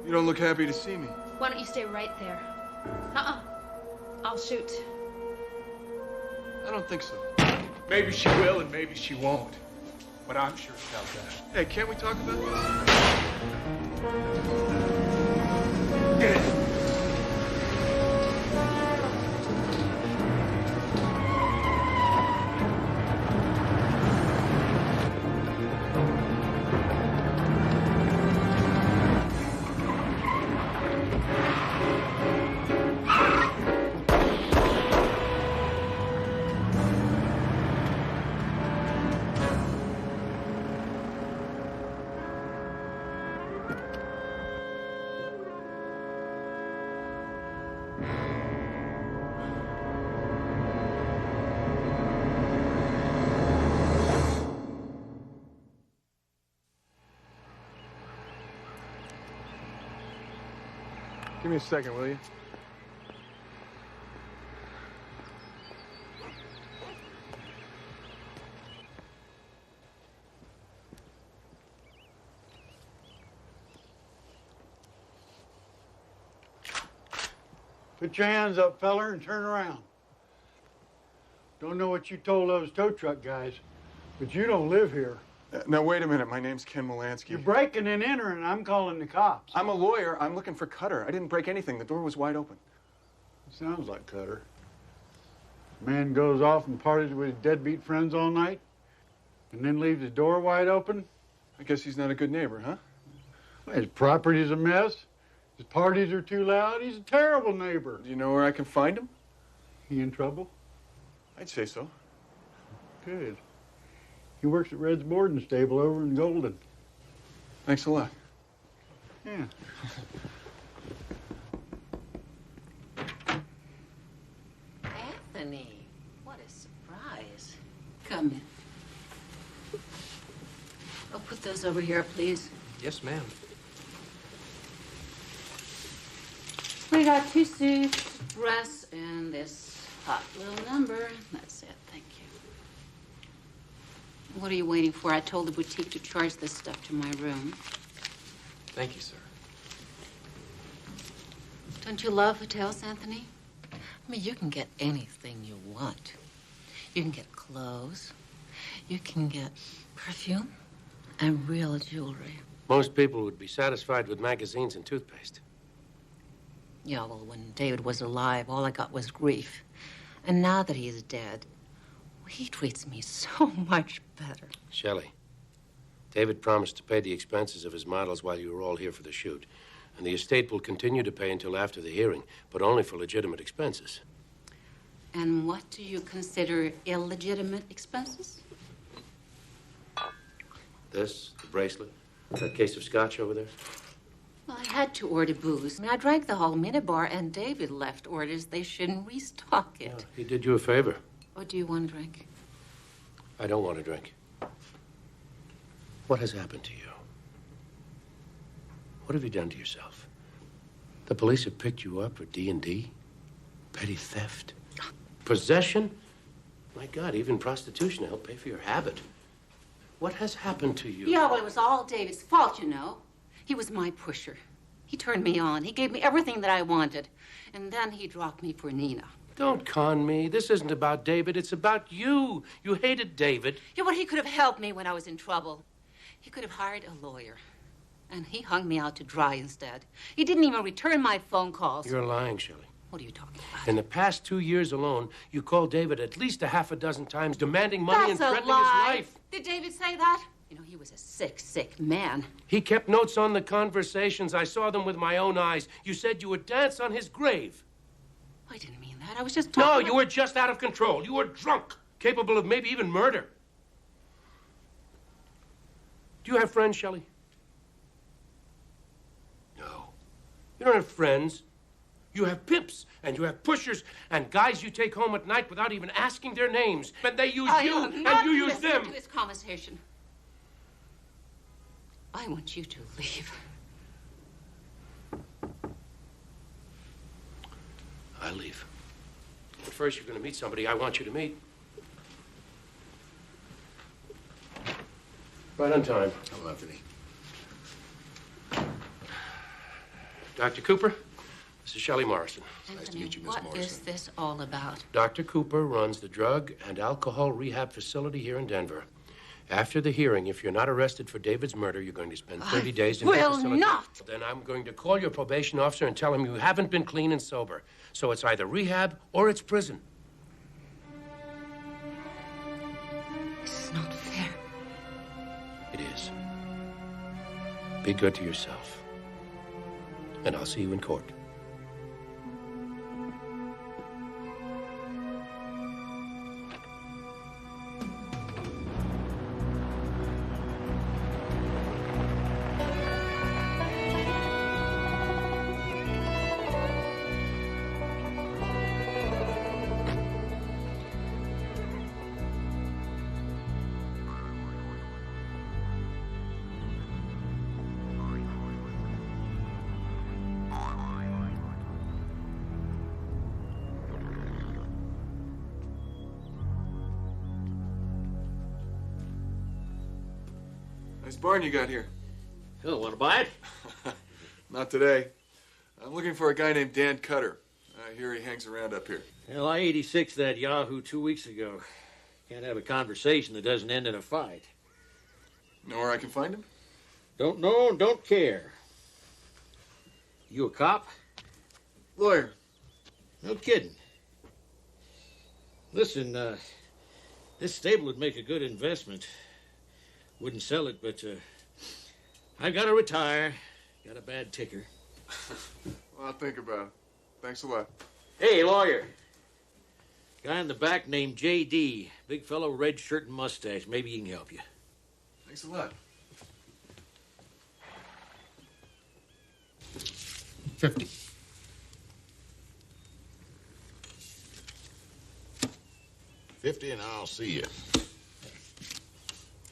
You don't look happy to see me. Why don't you stay right there? I'll shoot. I don't think so. Maybe she will and maybe she won't. But I'm sure about that. Hey, can't we talk about this? Get it. Give me a second, will you? Put your hands up, feller, and turn around. Don't know what you told those tow truck guys, but you don't live here. Now, wait a minute. My name's Ken Molansky. You're breaking and entering. I'm calling the cops. I'm a lawyer. I'm looking for Cutter. I didn't break anything. The door was wide open. Sounds like Cutter. Man goes off and parties with his deadbeat friends all night, and then leaves his door wide open. I guess he's not a good neighbor, huh? Well, his property's a mess. His parties are too loud. He's a terrible neighbor. Do you know where I can find him? He in trouble? I'd say so. Good. He works at Red's boarding stable over in Golden. Thanks a lot. Yeah. Anthony, what a surprise. Come in. I'll put those over here, please. Yes, ma'am. We got 2 suits, dress, and this hot little number. That's it. Thank you. What are you waiting for? I told the boutique to charge this stuff to my room. Thank you, sir. Don't you love hotels, Anthony? I mean, you can get anything you want. You can get clothes. You can get perfume and real jewelry. Most people would be satisfied with magazines and toothpaste. Yeah, well, when David was alive, all I got was grief. And now that he's dead, he treats me so much better. Shelley, David promised to pay the expenses of his models while you were all here for the shoot. And the estate will continue to pay until after the hearing, but only for legitimate expenses. And what do you consider illegitimate expenses? This, the bracelet, that case of scotch over there. Well, I had to order booze. I mean, I drank the whole minibar, and David left orders they shouldn't restock it. Yeah, he did you a favor. What do you want to drink? I don't want to drink. What has happened to you? What have you done to yourself? The police have picked you up for D&D? Petty theft? Possession? My God, even prostitution to help pay for your habit. What has happened to you? Yeah, well, it was all David's fault, you know. He was my pusher. He turned me on. He gave me everything that I wanted. And then he dropped me for Nina. Don't con me. This isn't about David. It's about you. You hated David. Yeah, well, he could have helped me when I was in trouble. He could have hired a lawyer. And he hung me out to dry instead. He didn't even return my phone calls. You're lying, Shelley. What are you talking about? In the past 2 years alone, you called David at least a half a dozen times demanding money and That's a threatening his lie. life. Did David say that? You know, he was a sick, sick man. He kept notes on the conversations. I saw them with my own eyes. You said you would dance on his grave. I didn't mean that. I was just talking. No, you were just out of control. You were drunk, capable of maybe even murder. Do you have friends, Shelley? No. You don't have friends. You have pimps, and you have pushers, and guys you take home at night without even asking their names. And they use you, and you use them. To this conversation. I want you to leave. I leave. But first, you're going to meet somebody I want you to meet. Right on time. Hello, Anthony. Dr. Cooper, this is Shelley Morrison. Nice to meet you, Miss What Morrison. is this all about? Dr. Cooper runs the drug and alcohol rehab facility here in Denver. After the hearing, if you're not arrested for David's murder, you're going to spend 30 days in the will facility. not. Then I'm going to call your probation officer and tell him you haven't been clean and sober. So it's either rehab or it's prison. This is not fair. It is. Be good to yourself. And I'll see you in court. Nice barn you got here. Oh, want to buy it? Not today. I'm looking for a guy named Dan Cutter. I hear he hangs around up here. Well, I 86 that Yahoo 2 weeks ago. Can't have a conversation that doesn't end in a fight. Know where I can find him? Don't know and don't care. You a cop? Lawyer. No kidding. Listen, this stable would make a good investment. Wouldn't sell it, but I gotta retire. Got a bad ticker. Well, I'll think about it. Thanks a lot. Hey, lawyer. Guy in the back named J.D. Big fellow, red shirt and mustache. Maybe he can help you. Thanks a lot. 50. $50 and I'll see you.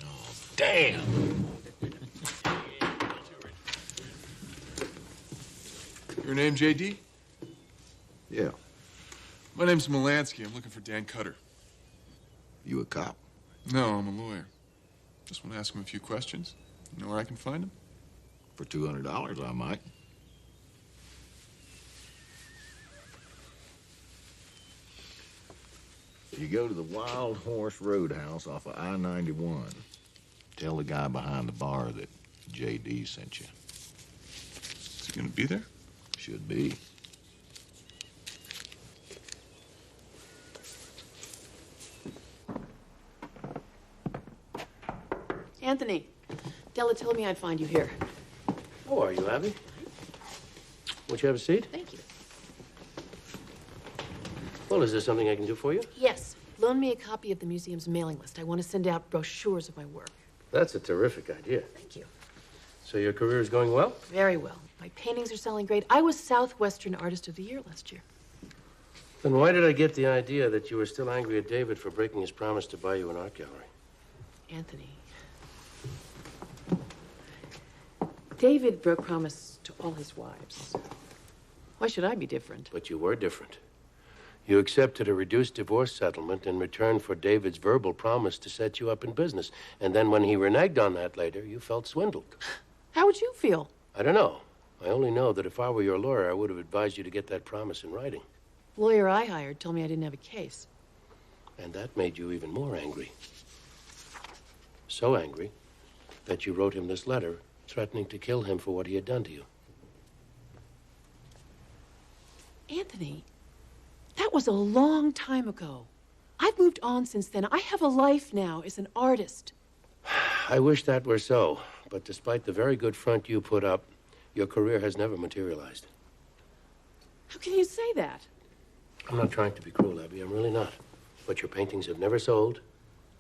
Oh, damn. Your name, J.D.? Yeah. My name's Melansky. I'm looking for Dan Cutter. You a cop? No, I'm a lawyer. Just want to ask him a few questions. You know where I can find him? For $200, I might. You go to the Wild Horse Roadhouse off of I-91. Tell the guy behind the bar that J.D. sent you. Is he gonna be there? Should be. Anthony, Della told me I'd find you here. How are you, Abby? Won't you have a seat? Thank you. Well, is there something I can do for you? Yes. Loan me a copy of the museum's mailing list. I want to send out brochures of my work. That's a terrific idea. Thank you. So your career is going well? Very well. My paintings are selling great. I was Southwestern Artist of the Year last year. Then why did I get the idea that you were still angry at David for breaking his promise to buy you an art gallery? Anthony. David broke promise to all his wives. Why should I be different? But you were different. You accepted a reduced divorce settlement in return for David's verbal promise to set you up in business. And then when he reneged on that later, you felt swindled. How would you feel? I don't know. I only know that if I were your lawyer, I would have advised you to get that promise in writing. The lawyer I hired told me I didn't have a case. And that made you even more angry. So angry that you wrote him this letter threatening to kill him for what he had done to you. Anthony, that was a long time ago. I've moved on since then. I have a life now as an artist. I wish that were so, but despite the very good front you put up, your career has never materialized. How can you say that? I'm not trying to be cruel, Abby. I'm really not. But your paintings have never sold.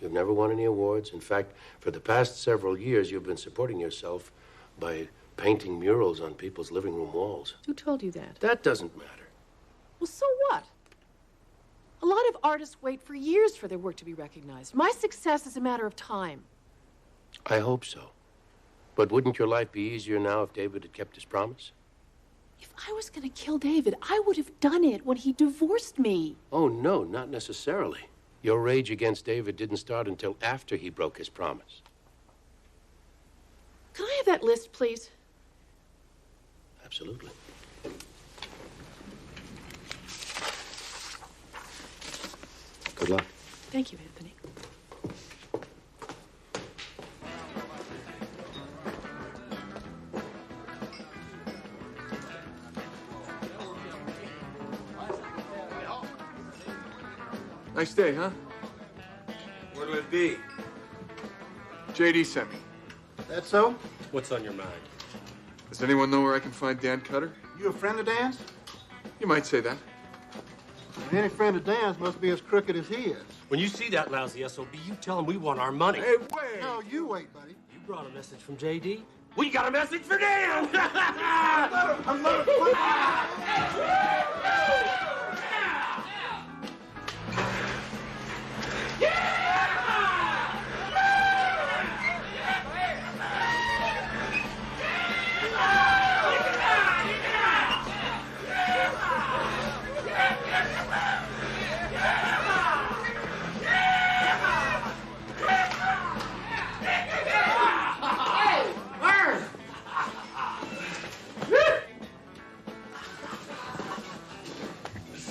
You've never won any awards. In fact, for the past several years, you've been supporting yourself by painting murals on people's living room walls. Who told you that? That doesn't matter. Well, so what? A lot of artists wait for years for their work to be recognized. My success is a matter of time. I hope so. But wouldn't your life be easier now if David had kept his promise? If I was going to kill David, I would have done it when he divorced me. Oh, no, not necessarily. Your rage against David didn't start until after he broke his promise. Can I have that list, please? Absolutely. Good luck. Thank you, Anthony. Nice day, huh? What'll it be? J.D. sent me. That so? What's on your mind? Does anyone know where I can find Dan Cutter? You a friend of Dan's? You might say that. Any friend of Dan's must be as crooked as he is. When you see that lousy SOB, you tell him we want our money. Hey, wait! No, you wait, buddy. You brought a message from J.D.? We got a message for Dan!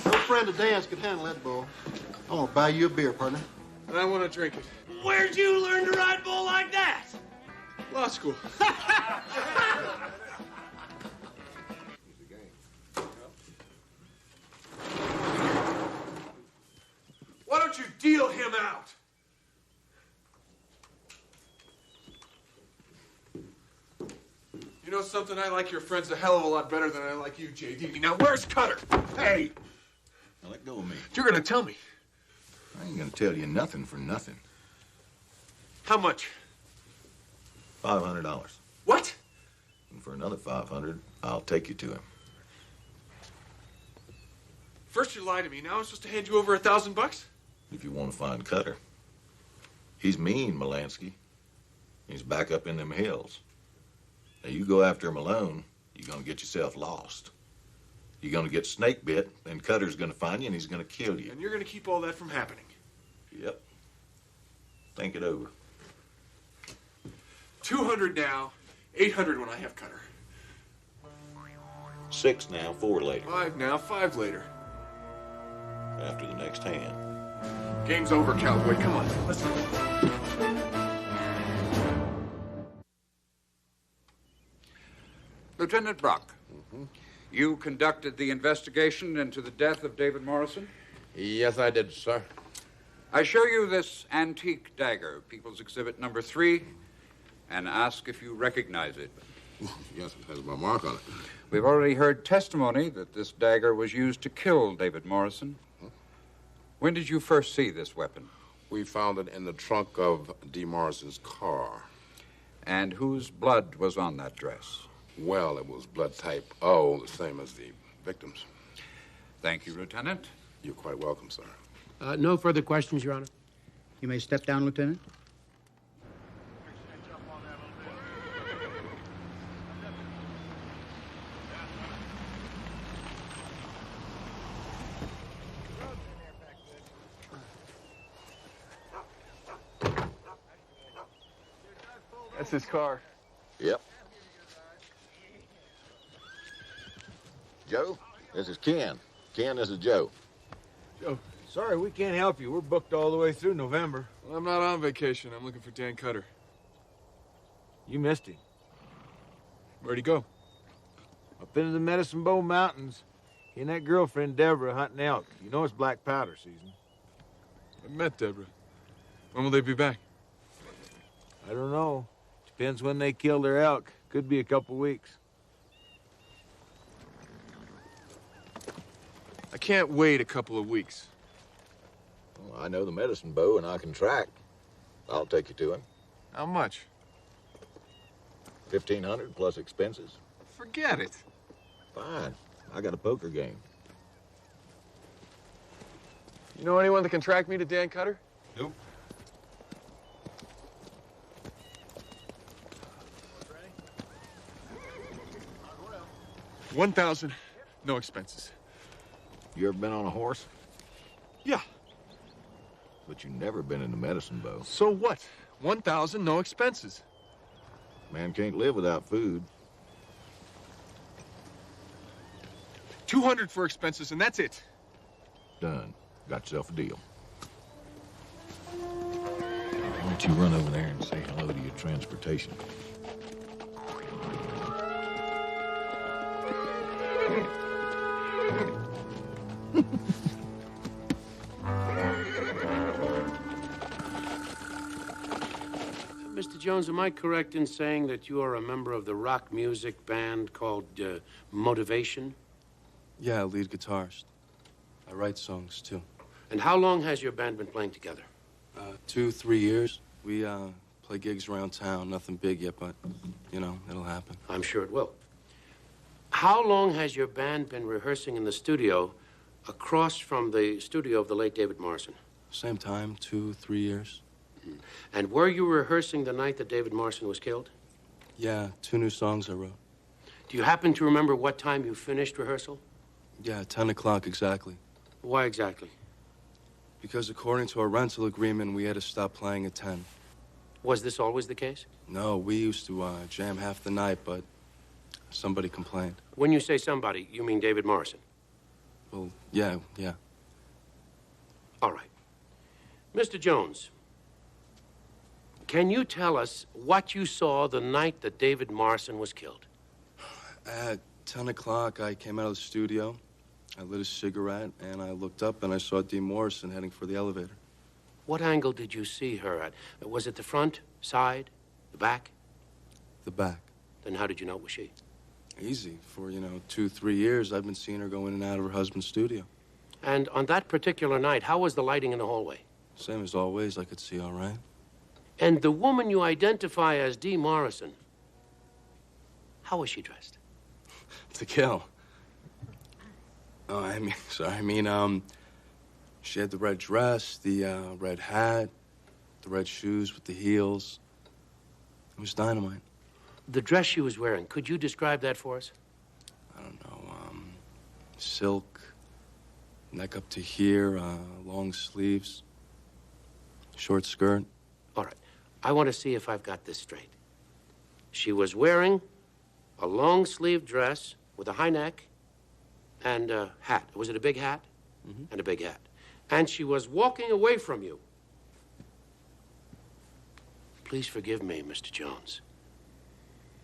No friend of Dan's could handle that bull. I'm gonna buy you a beer, partner. And I want to drink it. Where'd you learn to ride bull like that? Law school. Why don't you deal him out? You know something? I like your friends a hell of a lot better than I like you, J.D. Now, where's Cutter? Hey! Now let go of me. You're gonna tell me. I ain't gonna tell you nothing for nothing. How much? $500. What? And for another $500, I'll take you to him. First you lied to me, now I'm supposed to hand you over $1,000? If you want to find Cutter. He's mean, Melansky. He's back up in them hills. Now, you go after him alone, you're gonna get yourself lost. You're gonna get snake bit, then Cutter's gonna find you and he's gonna kill you. And you're gonna keep all that from happening. Yep. Think it over. 200 now, 800 when I have Cutter. 6 now, 4 later. 5 now, 5 later. After the next hand. Game's over, cowboy. Come on, let's go. Lieutenant Brock, you conducted the investigation into the death of David Morrison? Yes, I did, sir. I show you this antique dagger, People's Exhibit number 3, and ask if you recognize it. Yes, it has my mark on it. We've already heard testimony that this dagger was used to kill David Morrison. When did you first see this weapon? We found it in the trunk of D. Morrison's car. And whose blood was on that dress? Well, it was blood type O, the same as the victim's. Thank you, Lieutenant. You're quite welcome, sir. No further questions, Your Honor. You may step down, Lieutenant. That's his car. Yep. Joe, this is Ken. Ken, this is Joe. Joe, sorry, we can't help you. We're booked all the way through November. Well, I'm not on vacation. I'm looking for Dan Cutter. You missed him. Where'd he go? Up into the Medicine Bow Mountains. He and that girlfriend, Deborah, hunting elk. You know it's black powder season. I met Deborah. When will they be back? I don't know. Depends when they kill their elk. Could be a couple weeks. I can't wait a couple of weeks. Well, I know the medicine bow and I can track. I'll take you to him. How much? 1,500 plus expenses. Forget it. Fine. I got a poker game. You know anyone that can track me to Dan Cutter? Nope. $1,000, no expenses. You ever been on a horse? Yeah. But you never been in the medicine bow. So what? 1,000, no expenses. Man can't live without food. 200 for expenses, and that's it. Done. Got yourself a deal. Why don't you run over there and say hello to your transportation? Mr. Jones, am I correct in saying that you are a member of the rock music band called Motivation? Yeah, lead guitarist. I write songs, too. And how long has your band been playing together? 2-3 years. We play gigs around town. Nothing big yet, but, you know, it'll happen. I'm sure it will. How long has your band been rehearsing in the studio across from the studio of the late David Morrison? Same time, 2-3 years. And were you rehearsing the night that David Morrison was killed? Yeah, 2 new songs I wrote. Do you happen to remember what time you finished rehearsal? Yeah, 10 o'clock exactly. Why exactly? Because according to our rental agreement, we had to stop playing at 10. Was this always the case? No, we used to jam half the night, but somebody complained. When you say somebody, you mean David Morrison? Well, yeah. All right. Mr. Jones, can you tell us what you saw the night that David Morrison was killed? At 10 o'clock, I came out of the studio. I lit a cigarette, and I looked up, and I saw Dee Morrison heading for the elevator. What angle did you see her at? Was it the front, side, the back? The back. Then how did you know it was she? Easy. For, 2-3 years, I've been seeing her go in and out of her husband's studio. And on that particular night, how was the lighting in the hallway? Same as always. I could see all right. And the woman you identify as Dee Morrison, how was she dressed? To kill. Oh, she had the red dress, the red hat, the red shoes with the heels. It was dynamite. The dress she was wearing, could you describe that for us? I don't know, silk, neck up to here, long sleeves, short skirt. All right. I want to see if I've got this straight. She was wearing a long-sleeved dress with a high neck and a hat. Was it a big hat? Mm-hmm. And a big hat. and she was walking away from you. Please forgive me, Mr. Jones.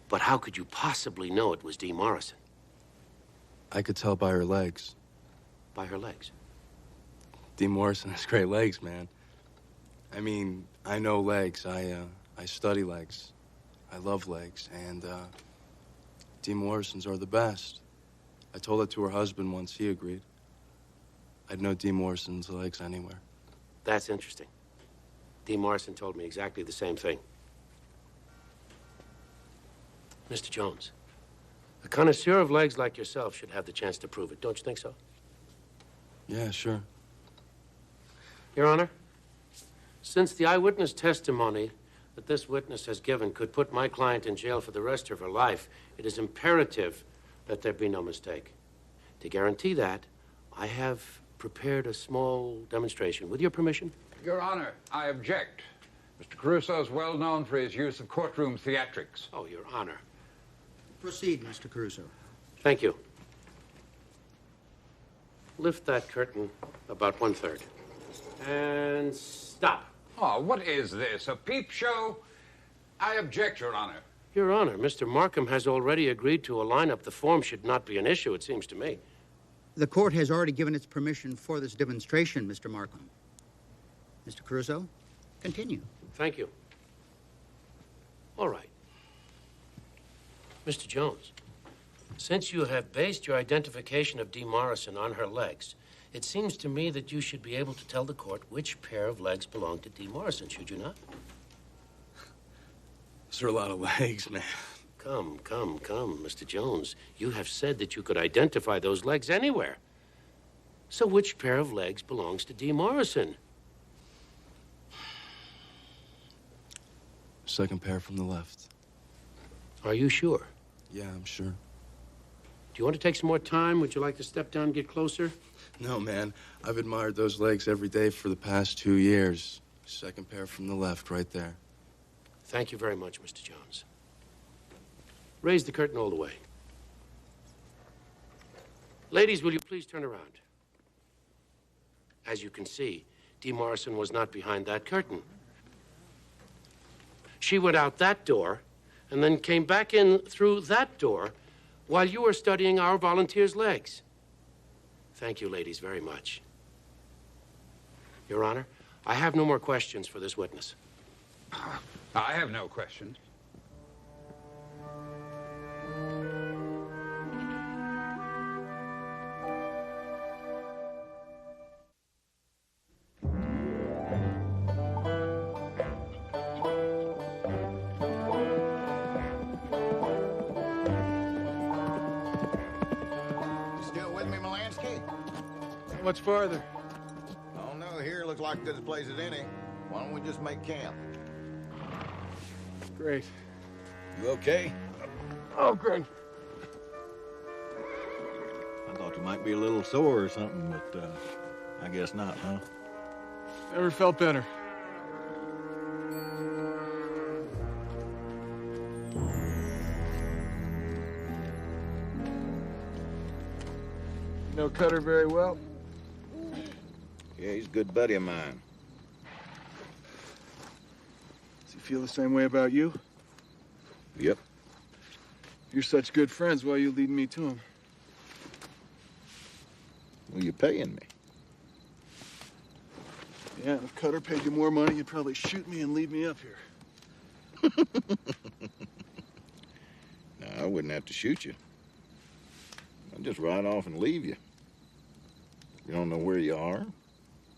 But how could you possibly know it was Dee Morrison? I could tell by her legs. By her legs? Dee Morrison has great legs, man. I mean, I know legs. I study legs. I love legs, and Dee Morrison's are the best. I told that to her husband once. He agreed. I'd know Dee Morrison's legs anywhere. That's interesting. Dee Morrison told me exactly the same thing. Mr. Jones, a connoisseur of legs like yourself should have the chance to prove it. Don't you think so? Yeah, sure. Your Honor, since the eyewitness testimony that this witness has given could put my client in jail for the rest of her life, it is imperative that there be no mistake. To guarantee that, I have prepared a small demonstration. With your permission? Your Honor, I object. Mr. Caruso is well known for his use of courtroom theatrics. Oh, Your Honor. Proceed, Mr. Caruso. Thank you. Lift that curtain about 1/3. And stop. Oh, what is this, a peep show? I object, Your Honor. Your Honor, Mr. Markham has already agreed to a lineup. The form should not be an issue, it seems to me. The court has already given its permission for this demonstration, Mr. Markham. Mr. Caruso, continue. Thank you. All right. Mr. Jones, since you have based your identification of Dee Morrison on her legs, it seems to me that you should be able to tell the court which pair of legs belong to Dee Morrison, should you not? Those are a lot of legs, man. Come, Mr. Jones. You have said that you could identify those legs anywhere. So which pair of legs belongs to Dee Morrison? Second pair from the left. Are you sure? Yeah, I'm sure. Do you want to take some more time? Would you like to step down and get closer? No, man. I've admired those legs every day for the past 2 years. Second pair from the left, right there. Thank you very much, Mr. Jones. Raise the curtain all the way. Ladies, will you please turn around? As you can see, Dee Morrison was not behind that curtain. She went out that door and then came back in through that door while you were studying our volunteers' legs. Thank you, ladies, very much. Your Honor, I have no more questions for this witness. I have no questions. Much farther. Oh, no, here looks like this place is any. Why don't we just make camp? Great. You okay? Oh, great. I thought you might be a little sore or something, but I guess not, huh? Never felt better. You know Cutter very well? Yeah, he's a good buddy of mine. Does he feel the same way about you? Yep. You're such good friends. Why are you leading me to him? Well, you're paying me. Yeah, if Cutter paid you more money, you'd probably shoot me and leave me up here. No, I wouldn't have to shoot you. I'd just ride off and leave you. You don't know where you are,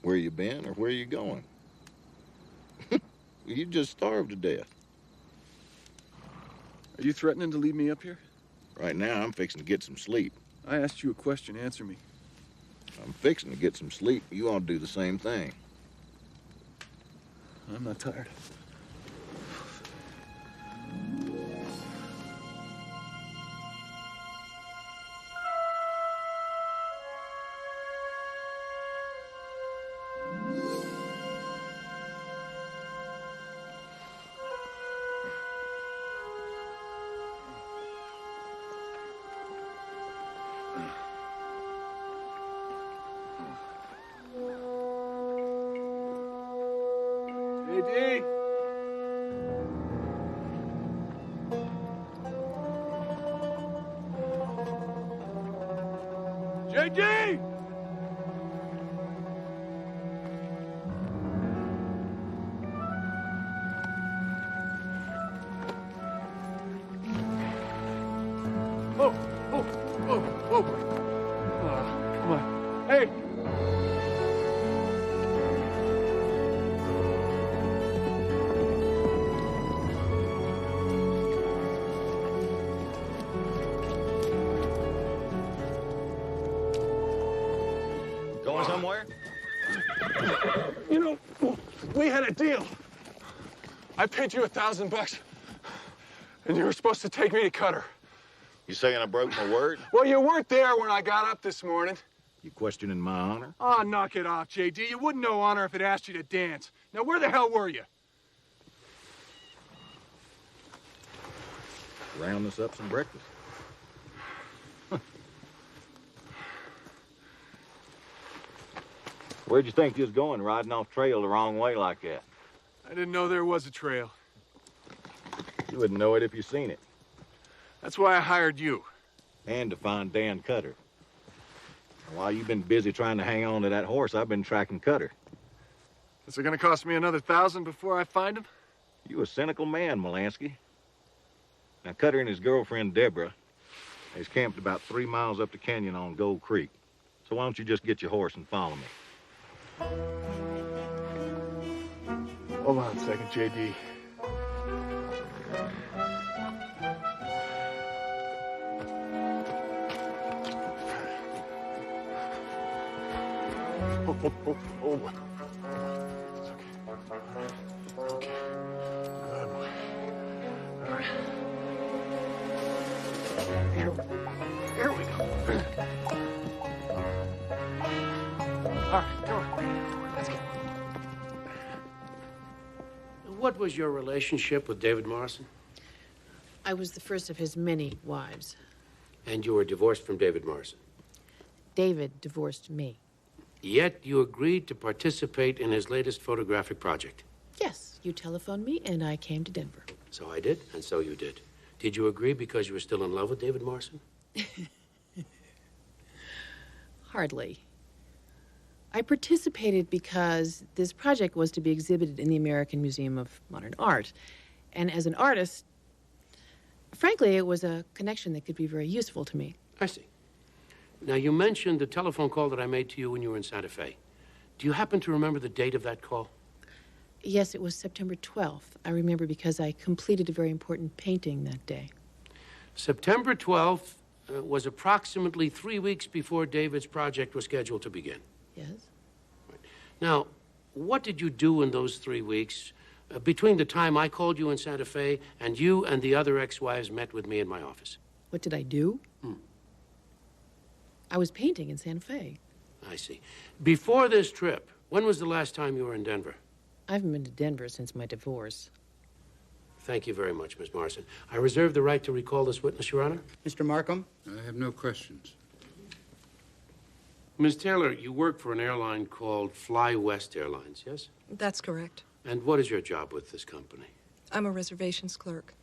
where you've been, or where you're going. You just starved to death. Are you threatening to leave me up here? Right now, I'm fixing to get some sleep. I asked you a question. Answer me. I'm fixing to get some sleep. You ought to do the same thing. I'm not tired. JD? JD! Whoa, whoa, whoa, whoa. Come on. Hey! Going somewhere? You know, we had a deal. I paid you $1,000, and you were supposed to take me to Cutter. You saying I broke my word? Well, you weren't there when I got up this morning. You questioning my honor? Oh, knock it off, JD. You wouldn't know honor if it asked you to dance. Now, where the hell were you? Round us up some breakfast. Where'd you think you was going, riding off trail the wrong way like that? I didn't know there was a trail. You wouldn't know it if you seen it. That's why I hired you. And to find Dan Cutter. While you've been busy trying to hang on to that horse, I've been tracking Cutter. Is it gonna cost me another $1,000 before I find him? You a cynical man, Molansky. Now, Cutter and his girlfriend, Deborah, is camped about 3 miles up the canyon on Gold Creek. So why don't you just get your horse and follow me? Hold on a second, JD. Oh. It's okay. It's okay. Good boy. All right. Here we go. All right, come on. Let's go. What was your relationship with David Morrison? I was the first of his many wives. And you were divorced from David Morrison. David divorced me. Yet you agreed to participate in his latest photographic project. Yes, you telephoned me and I came to Denver. So I did, and so you did. Did you agree because you were still in love with David Morrison? Hardly. I participated because this project was to be exhibited in the American Museum of Modern Art. And as an artist, frankly, it was a connection that could be very useful to me. I see. Now, you mentioned the telephone call that I made to you when you were in Santa Fe. Do you happen to remember the date of that call? Yes, it was September 12th. I remember because I completed a very important painting that day. September 12th was approximately 3 weeks before David's project was scheduled to begin. Yes? Right. Now, what did you do in those 3 weeks between the time I called you in Santa Fe and you and the other ex-wives met with me in my office? What did I do? I was painting in Santa Fe. I see. Before this trip, when was the last time you were in Denver? I haven't been to Denver since my divorce. Thank you very much, Miss Morrison. I reserve the right to recall this witness, Your Honor. Mr. Markham? I have no questions. Ms. Taylor, you work for an airline called Fly West Airlines, yes? That's correct. And what is your job with this company? I'm a reservations clerk.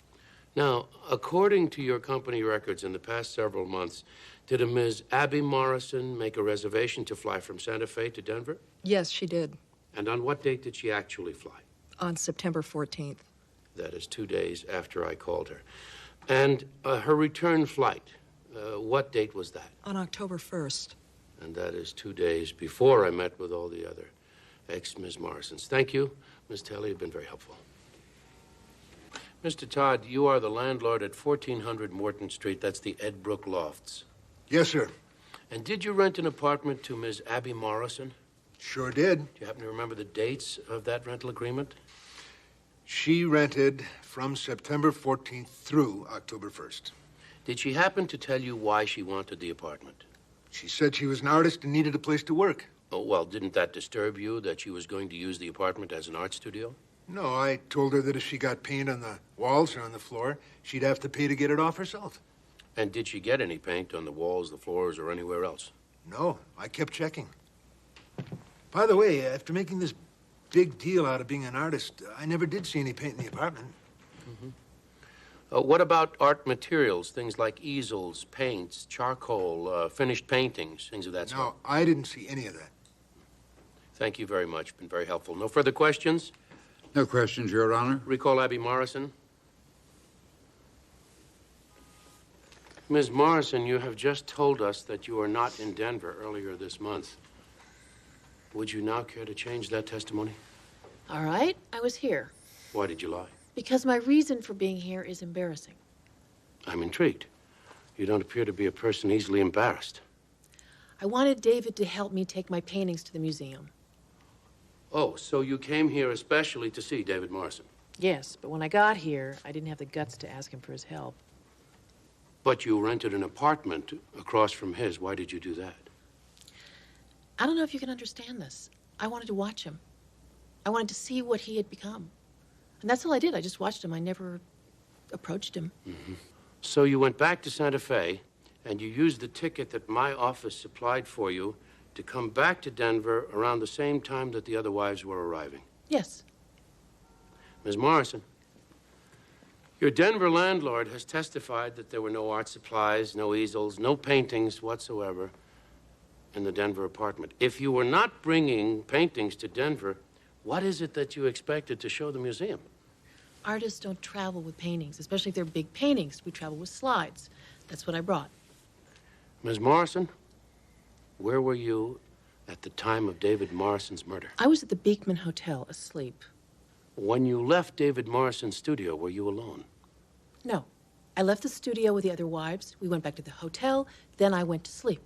Now, according to your company records in the past several months, did a Ms. Abby Morrison make a reservation to fly from Santa Fe to Denver? Yes, she did. And on what date did she actually fly? On September 14th. That is 2 days after I called her. And her return flight, what date was that? On October 1st. And that is 2 days before I met with all the other ex-Ms. Morrisons. Thank you, Ms. Taylor. You've been very helpful. Mr. Todd, you are the landlord at 1400 Morton Street. That's the Ed Brook Lofts. Yes, sir. And did you rent an apartment to Ms. Abby Morrison? Sure did. Do you happen to remember the dates of that rental agreement? She rented from September 14th through October 1st. Did she happen to tell you why she wanted the apartment? She said she was an artist and needed a place to work. Oh, well, didn't that disturb you that she was going to use the apartment as an art studio? No, I told her that if she got paint on the walls or on the floor, she'd have to pay to get it off herself. And did she get any paint on the walls, the floors, or anywhere else? No, I kept checking. By the way, after making this big deal out of being an artist. I never did see any paint in the apartment. What about art materials, things like easels, paints, charcoal, finished paintings, things of that sort? No, I didn't see any of that. Thank you very much. Been very helpful. No further questions? No questions, Your Honor. Recall Abby Morrison. Ms. Morrison, you have just told us that you were not in Denver earlier this month. Would you now care to change that testimony? All right, I was here. Why did you lie? Because my reason for being here is embarrassing. I'm intrigued. You don't appear to be a person easily embarrassed. I wanted David to help me take my paintings to the museum. Oh, so you came here especially to see David Morrison? Yes, but when I got here, I didn't have the guts to ask him for his help. But you rented an apartment across from his. Why did you do that? I don't know if you can understand this. I wanted to watch him. I wanted to see what he had become. And that's all I did. I just watched him. I never approached him. So you went back to Santa Fe, and you used the ticket that my office supplied for you to come back to Denver around the same time that the other wives were arriving. Yes. Ms. Morrison, your Denver landlord has testified that there were no art supplies, no easels, no paintings whatsoever in the Denver apartment. If you were not bringing paintings to Denver, what is it that you expected to show the museum? Artists don't travel with paintings, especially if they're big paintings. We travel with slides. That's what I brought. Ms. Morrison, where were you at the time of David Morrison's murder? I was at the Beekman Hotel, asleep. When you left David Morrison's studio, were you alone? No. I left the studio with the other wives. We went back to the hotel. Then I went to sleep.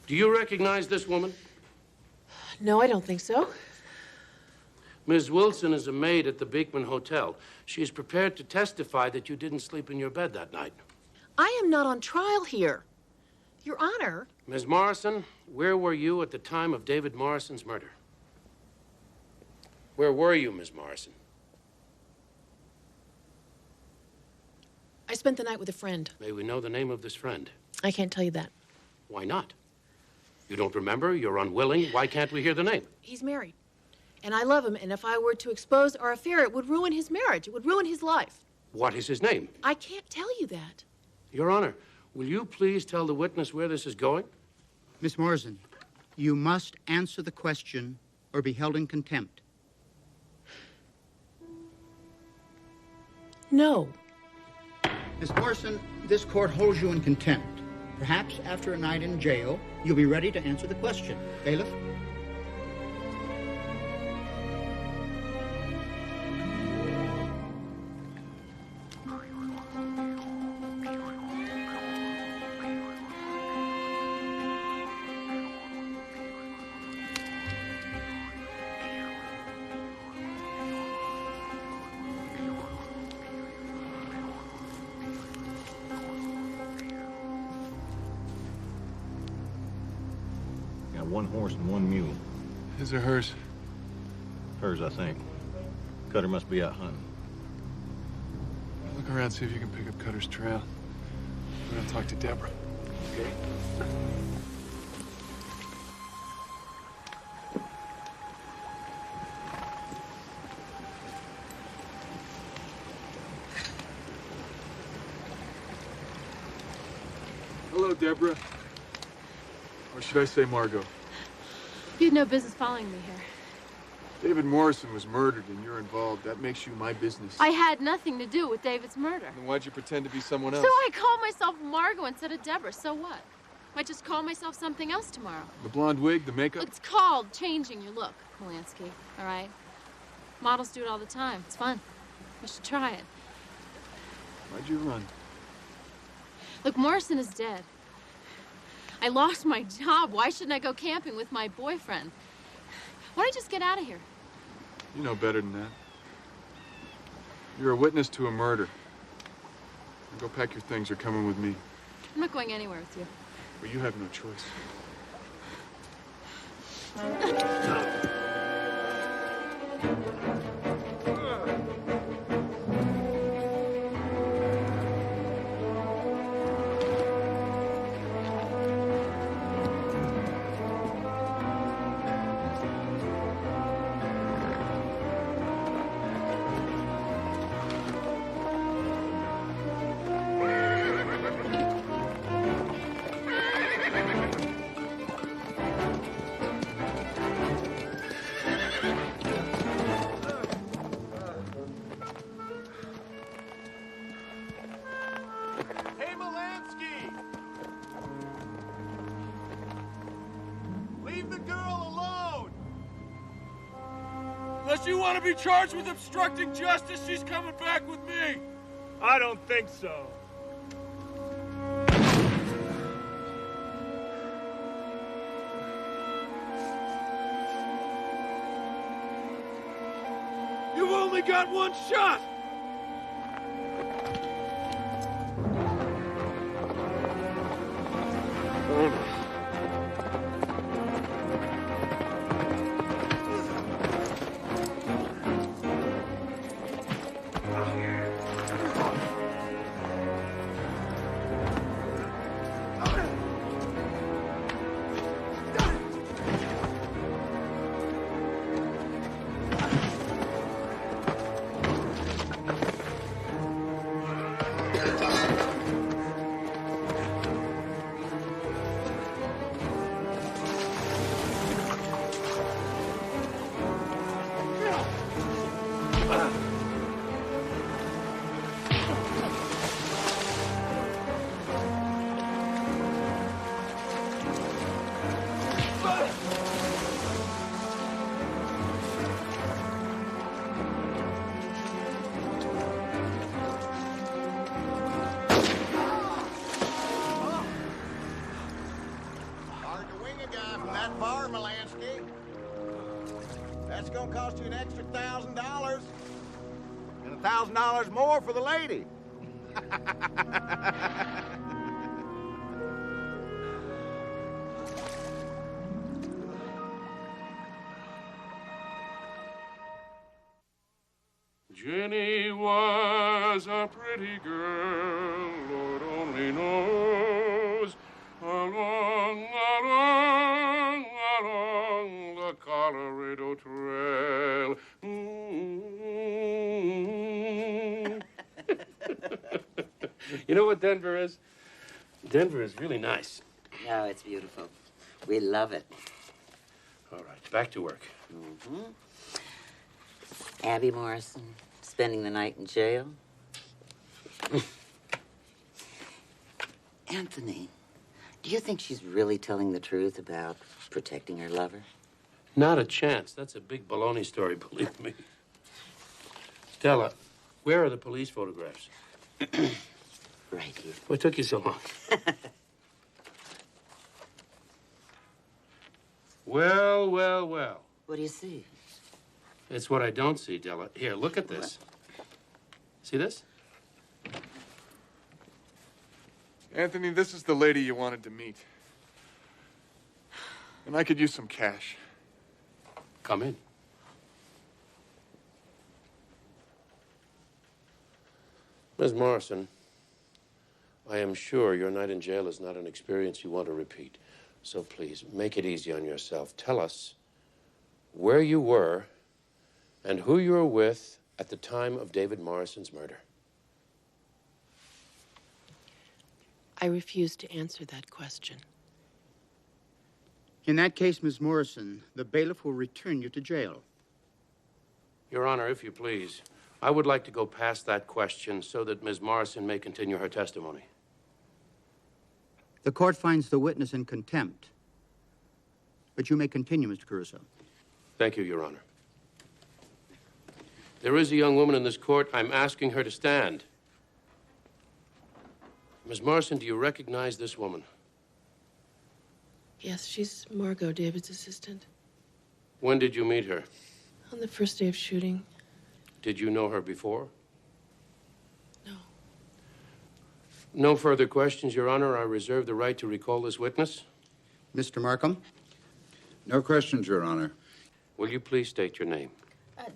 Do you recognize this woman? No, I don't think so. Ms. Wilson is a maid at the Beekman Hotel. She is prepared to testify that you didn't sleep in your bed that night. I am not on trial here. Your Honor. Ms. Morrison, where were you at the time of David Morrison's murder? Where were you, Ms. Morrison? I spent the night with a friend. May we know the name of this friend? I can't tell you that. Why not? You don't remember? You're unwilling? Why can't we hear the name? He's married. And I love him, and if I were to expose our affair, it would ruin his marriage. It would ruin his life. What is his name? I can't tell you that. Your Honor, will you please tell the witness where this is going? Miss Morrison, you must answer the question or be held in contempt. No. Miss Morrison, this court holds you in contempt. Perhaps after a night in jail, you'll be ready to answer the question. Bailiff? Got one horse and one mule. His or hers? Hers, I think. Cutter must be out hunting. Look around, see if you can pick up Cutter's trail. I'm gonna talk to Deborah. Okay. Hello, Deborah. Or should I say Margot? You had no business following me here. David Morrison was murdered and you're involved. That makes you my business. I had nothing to do with David's murder. Then why'd you pretend to be someone else? So I called myself Margot instead of Deborah. So what? Might just call myself something else tomorrow. The blonde wig, the makeup? It's called changing your look, Molansky, all right? Models do it all the time. It's fun. You should try it. Why'd you run? Look, Morrison is dead. I lost my job. Why shouldn't I go camping with my boyfriend? Why don't I just get out of here? You know better than that. You're a witness to a murder. Now go pack your things. You're coming with me. I'm not going anywhere with you. But you have no choice. Unless you want to be charged with obstructing justice, she's coming back with me. I don't think so. You've only got one shot. That's gonna cost you an extra $1,000. And $1,000 more for the lady. Jenny was a pretty girl, Lord only knows. Along the Colorado Trail. You know what Denver is? Denver is really nice. No, it's beautiful. We love it. All right, back to work. Mm-hmm. Abby Morrison, spending the night in jail. Anthony, do you think she's really telling the truth about protecting her lover? Not a chance. That's a big baloney story, believe me. Stella, where are the police photographs? Right here. What took you so long? Well, well, well. What do you see? It's what I don't see, Della. Here, look at this. See this? Anthony, this is the lady you wanted to meet. And I could use some cash. Come in. Ms. Morrison, I am sure your night in jail is not an experience you want to repeat. So please, make it easy on yourself. Tell us where you were and who you were with at the time of David Morrison's murder. I refuse to answer that question. In that case, Miss Morrison, the bailiff will return you to jail. Your Honor, if you please, I would like to go past that question so that Ms. Morrison may continue her testimony. The court finds the witness in contempt. But you may continue, Mr. Caruso. Thank you, Your Honor. There is a young woman in this court. I'm asking her to stand. Ms. Morrison, do you recognize this woman? Yes, she's Margot, David's assistant. When did you meet her? On the first day of shooting. Did you know her before? No. No further questions, Your Honor. I reserve the right to recall this witness. Mr. Markham? No questions, Your Honor. Will you please state your name?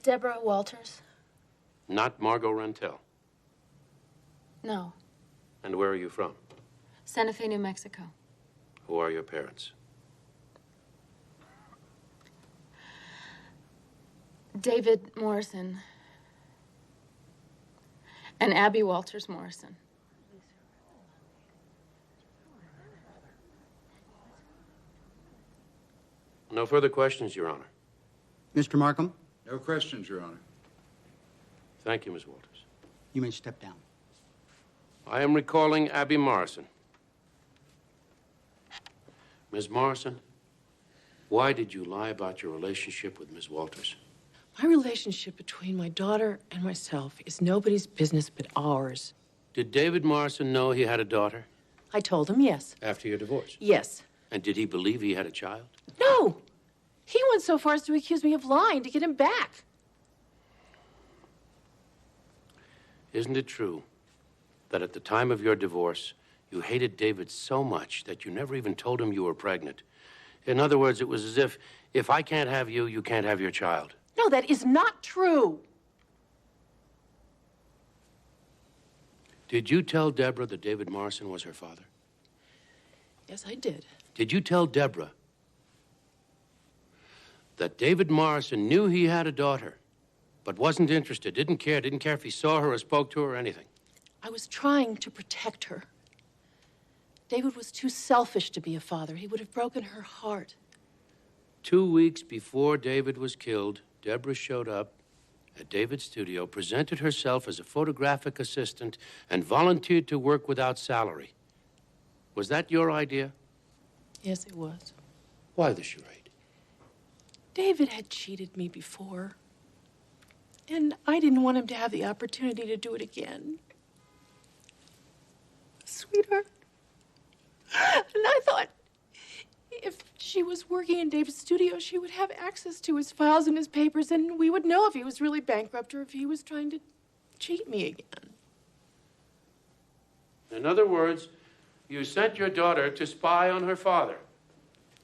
Deborah Walters? Not Margot Rentel. No. And where are you from? Santa Fe, New Mexico. Who are your parents? David Morrison. And Abby Walters Morrison. No further questions, Your Honor. Mr. Markham? No questions, Your Honor. Thank you, Ms. Walters. You may step down. I am recalling Abby Morrison. Ms. Morrison, why did you lie about your relationship with Ms. Walters? My relationship between my daughter and myself is nobody's business but ours. Did David Morrison know he had a daughter I told him yes. after your divorce? Yes. And did he believe he had a child? No! He went so far as to accuse me of lying to get him back. Isn't it true that at the time of your divorce, you hated David so much that you never even told him you were pregnant? In other words, it was as if I can't have you, you can't have your child. No, that is not true. Did you tell Deborah that David Morrison was her father? Yes, I did. Did you tell Deborah that David Morrison knew he had a daughter, but wasn't interested, didn't care if he saw her or spoke to her or anything? I was trying to protect her. David was too selfish to be a father. He would have broken her heart. 2 weeks before David was killed, Deborah showed up at David's studio, presented herself as a photographic assistant, and volunteered to work without salary. Was that your idea? Yes, it was. Why the charade? David had cheated me before, and I didn't want him to have the opportunity to do it again. Sweetheart. And I thought if she was working in David's studio, she would have access to his files and his papers, and we would know if he was really bankrupt or if he was trying to cheat me again. In other words, you sent your daughter to spy on her father.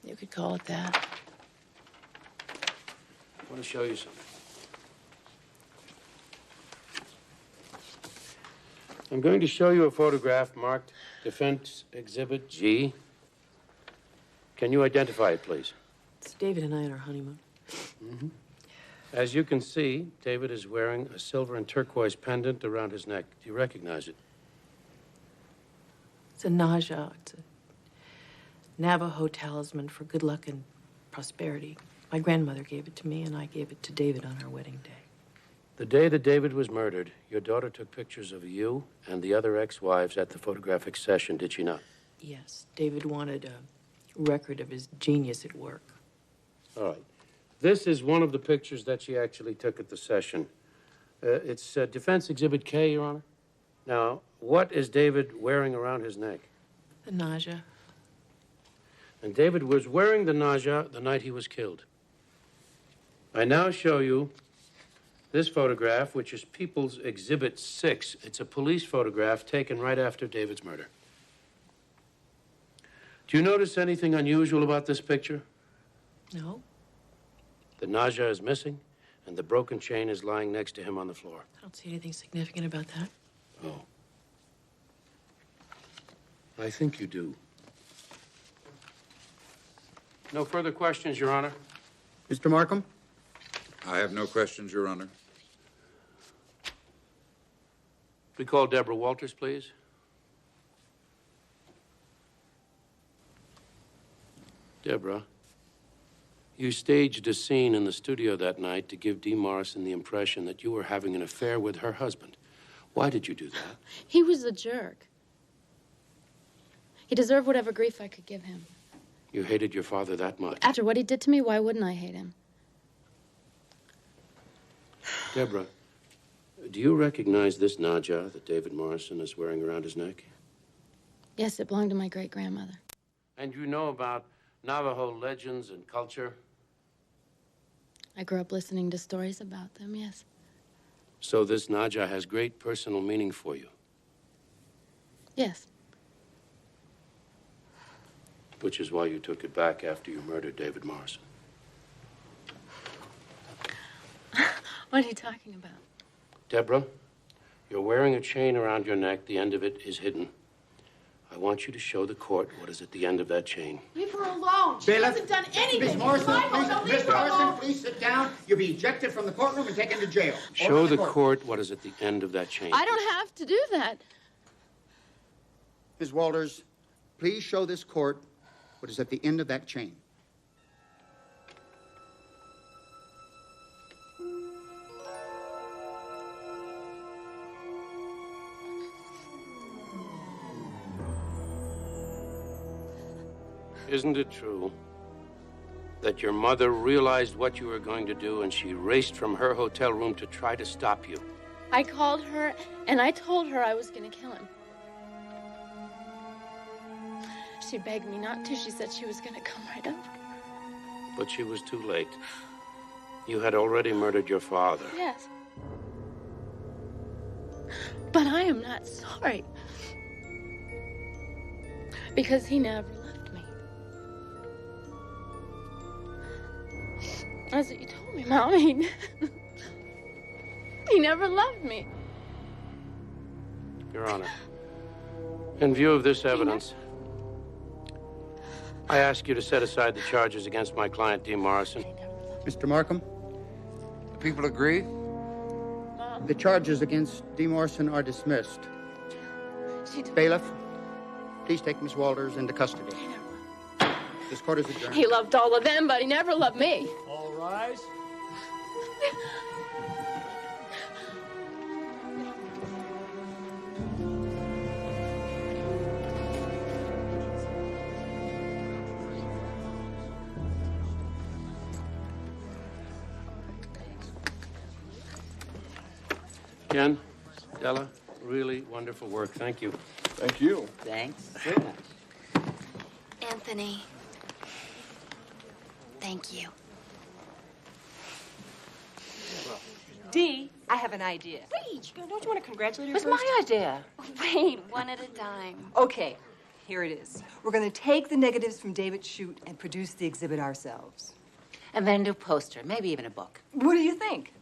You could call it that. I want to show you something. I'm going to show you a photograph marked Defense Exhibit G. Can you identify it, please? It's David and I on our honeymoon. Mm-hmm. As you can see, David is wearing a silver and turquoise pendant around his neck. Do you recognize it? It's a Naja. It's a Navajo talisman for good luck and prosperity. My grandmother gave it to me, and I gave it to David on our wedding day. The day that David was murdered, your daughter took pictures of you and the other ex-wives at the photographic session, did she not? Yes, David wanted a record of his genius at work. All right. This is one of the pictures that she actually took at the session. It's Defense Exhibit K, Your Honor. Now, what is David wearing around his neck? The Naja. And David was wearing the Naja the night he was killed. I now show you this photograph, which is People's Exhibit 6. It's a police photograph taken right after David's murder. Do you notice anything unusual about this picture? No. The Naja is missing, and the broken chain is lying next to him on the floor. I don't see anything significant about that. Oh. I think you do. No further questions, Your Honor. Mr. Markham? I have no questions, Your Honor. We call Deborah Walters, please. Deborah, you staged a scene in the studio that night to give Dee Morrison the impression that you were having an affair with her husband. Why did you do that? He was a jerk. He deserved whatever grief I could give him. You hated your father that much. After what he did to me, why wouldn't I hate him? Deborah, do you recognize this Naja that David Morrison is wearing around his neck? Yes, it belonged to my great-grandmother. And you know about Navajo legends and culture? I grew up listening to stories about them, yes. So this Naja has great personal meaning for you, Yes. which is why you took it back after you murdered David Morrison. What are you talking about? Deborah, you're wearing a chain around your neck. The end of it is hidden. I want you to show the court what is at the end of that chain. Leave her alone. She Bailiff, hasn't done anything. Miss Morrison, Michael, please, leave Mr. her Morrison, alone. please sit down. You'll be ejected from the courtroom and taken to jail. Show Order the court. court what is at the end of that chain. I don't have to do that. Ms. Walters, please show this court what is at the end of that chain. Isn't it true that your mother realized what you were going to do and she raced from her hotel room to try to stop you. I called her and I told her I was going to kill him. She begged me not to. She said she was going to come right over. But she was too late. You had already murdered your father. Yes. But I am not sorry. Because he never left me. That's what you told me, Mom. He never loved me. Your Honor, in view of this evidence, I ask you to set aside the charges against my client, Dee Morrison. Mr. Markham, The people agree? the charges against Dee Morrison are dismissed. Bailiff, please take Miss Walters into custody. This court is adjourned. He loved all of them, but he never loved me. All rise. Ken, Della, really wonderful work. Thank you. Thank you. Thanks so much. Anthony, thank you. Dee, I have an idea. Wait, Don't you want to congratulate her it was first? my idea. Wait, one at a time. Okay, here it is. We're going to take the negatives from David's shoot and produce the exhibit ourselves. And then do a poster, maybe even a book. What do you think?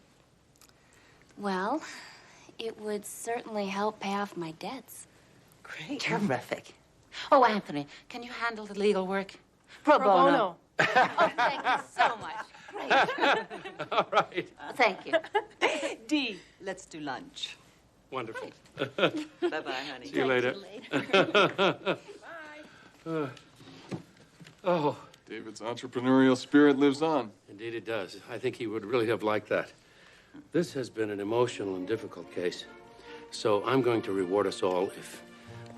Well, it would certainly help pay off my debts. Great. Terrific. Oh, Anthony, can you handle the legal work? Pro Pro bono. bono. Oh, thank you so much. Great. All right. Thank you. Dee, let's do lunch. Wonderful. Bye-bye, honey. See you later. Oh. David's entrepreneurial spirit lives on. Indeed it does. I think he would really have liked that. This has been an emotional and difficult case. So I'm going to reward us all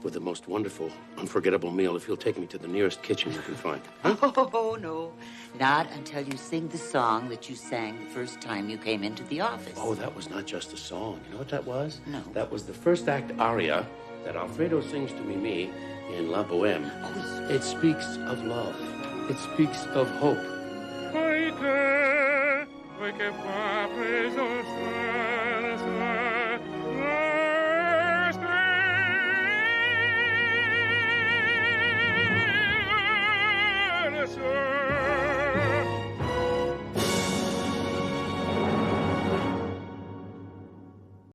with the most wonderful, unforgettable meal if you'll take me to the nearest kitchen you can find. Oh, no. Not until you sing the song that you sang the first time you came into the office. Oh, that was not just a song. You know what that was? No. That was the first act aria that Alfredo sings to Mimi in La Boheme. Oh, it speaks of love. It speaks of hope. Poiché, poiché fa preso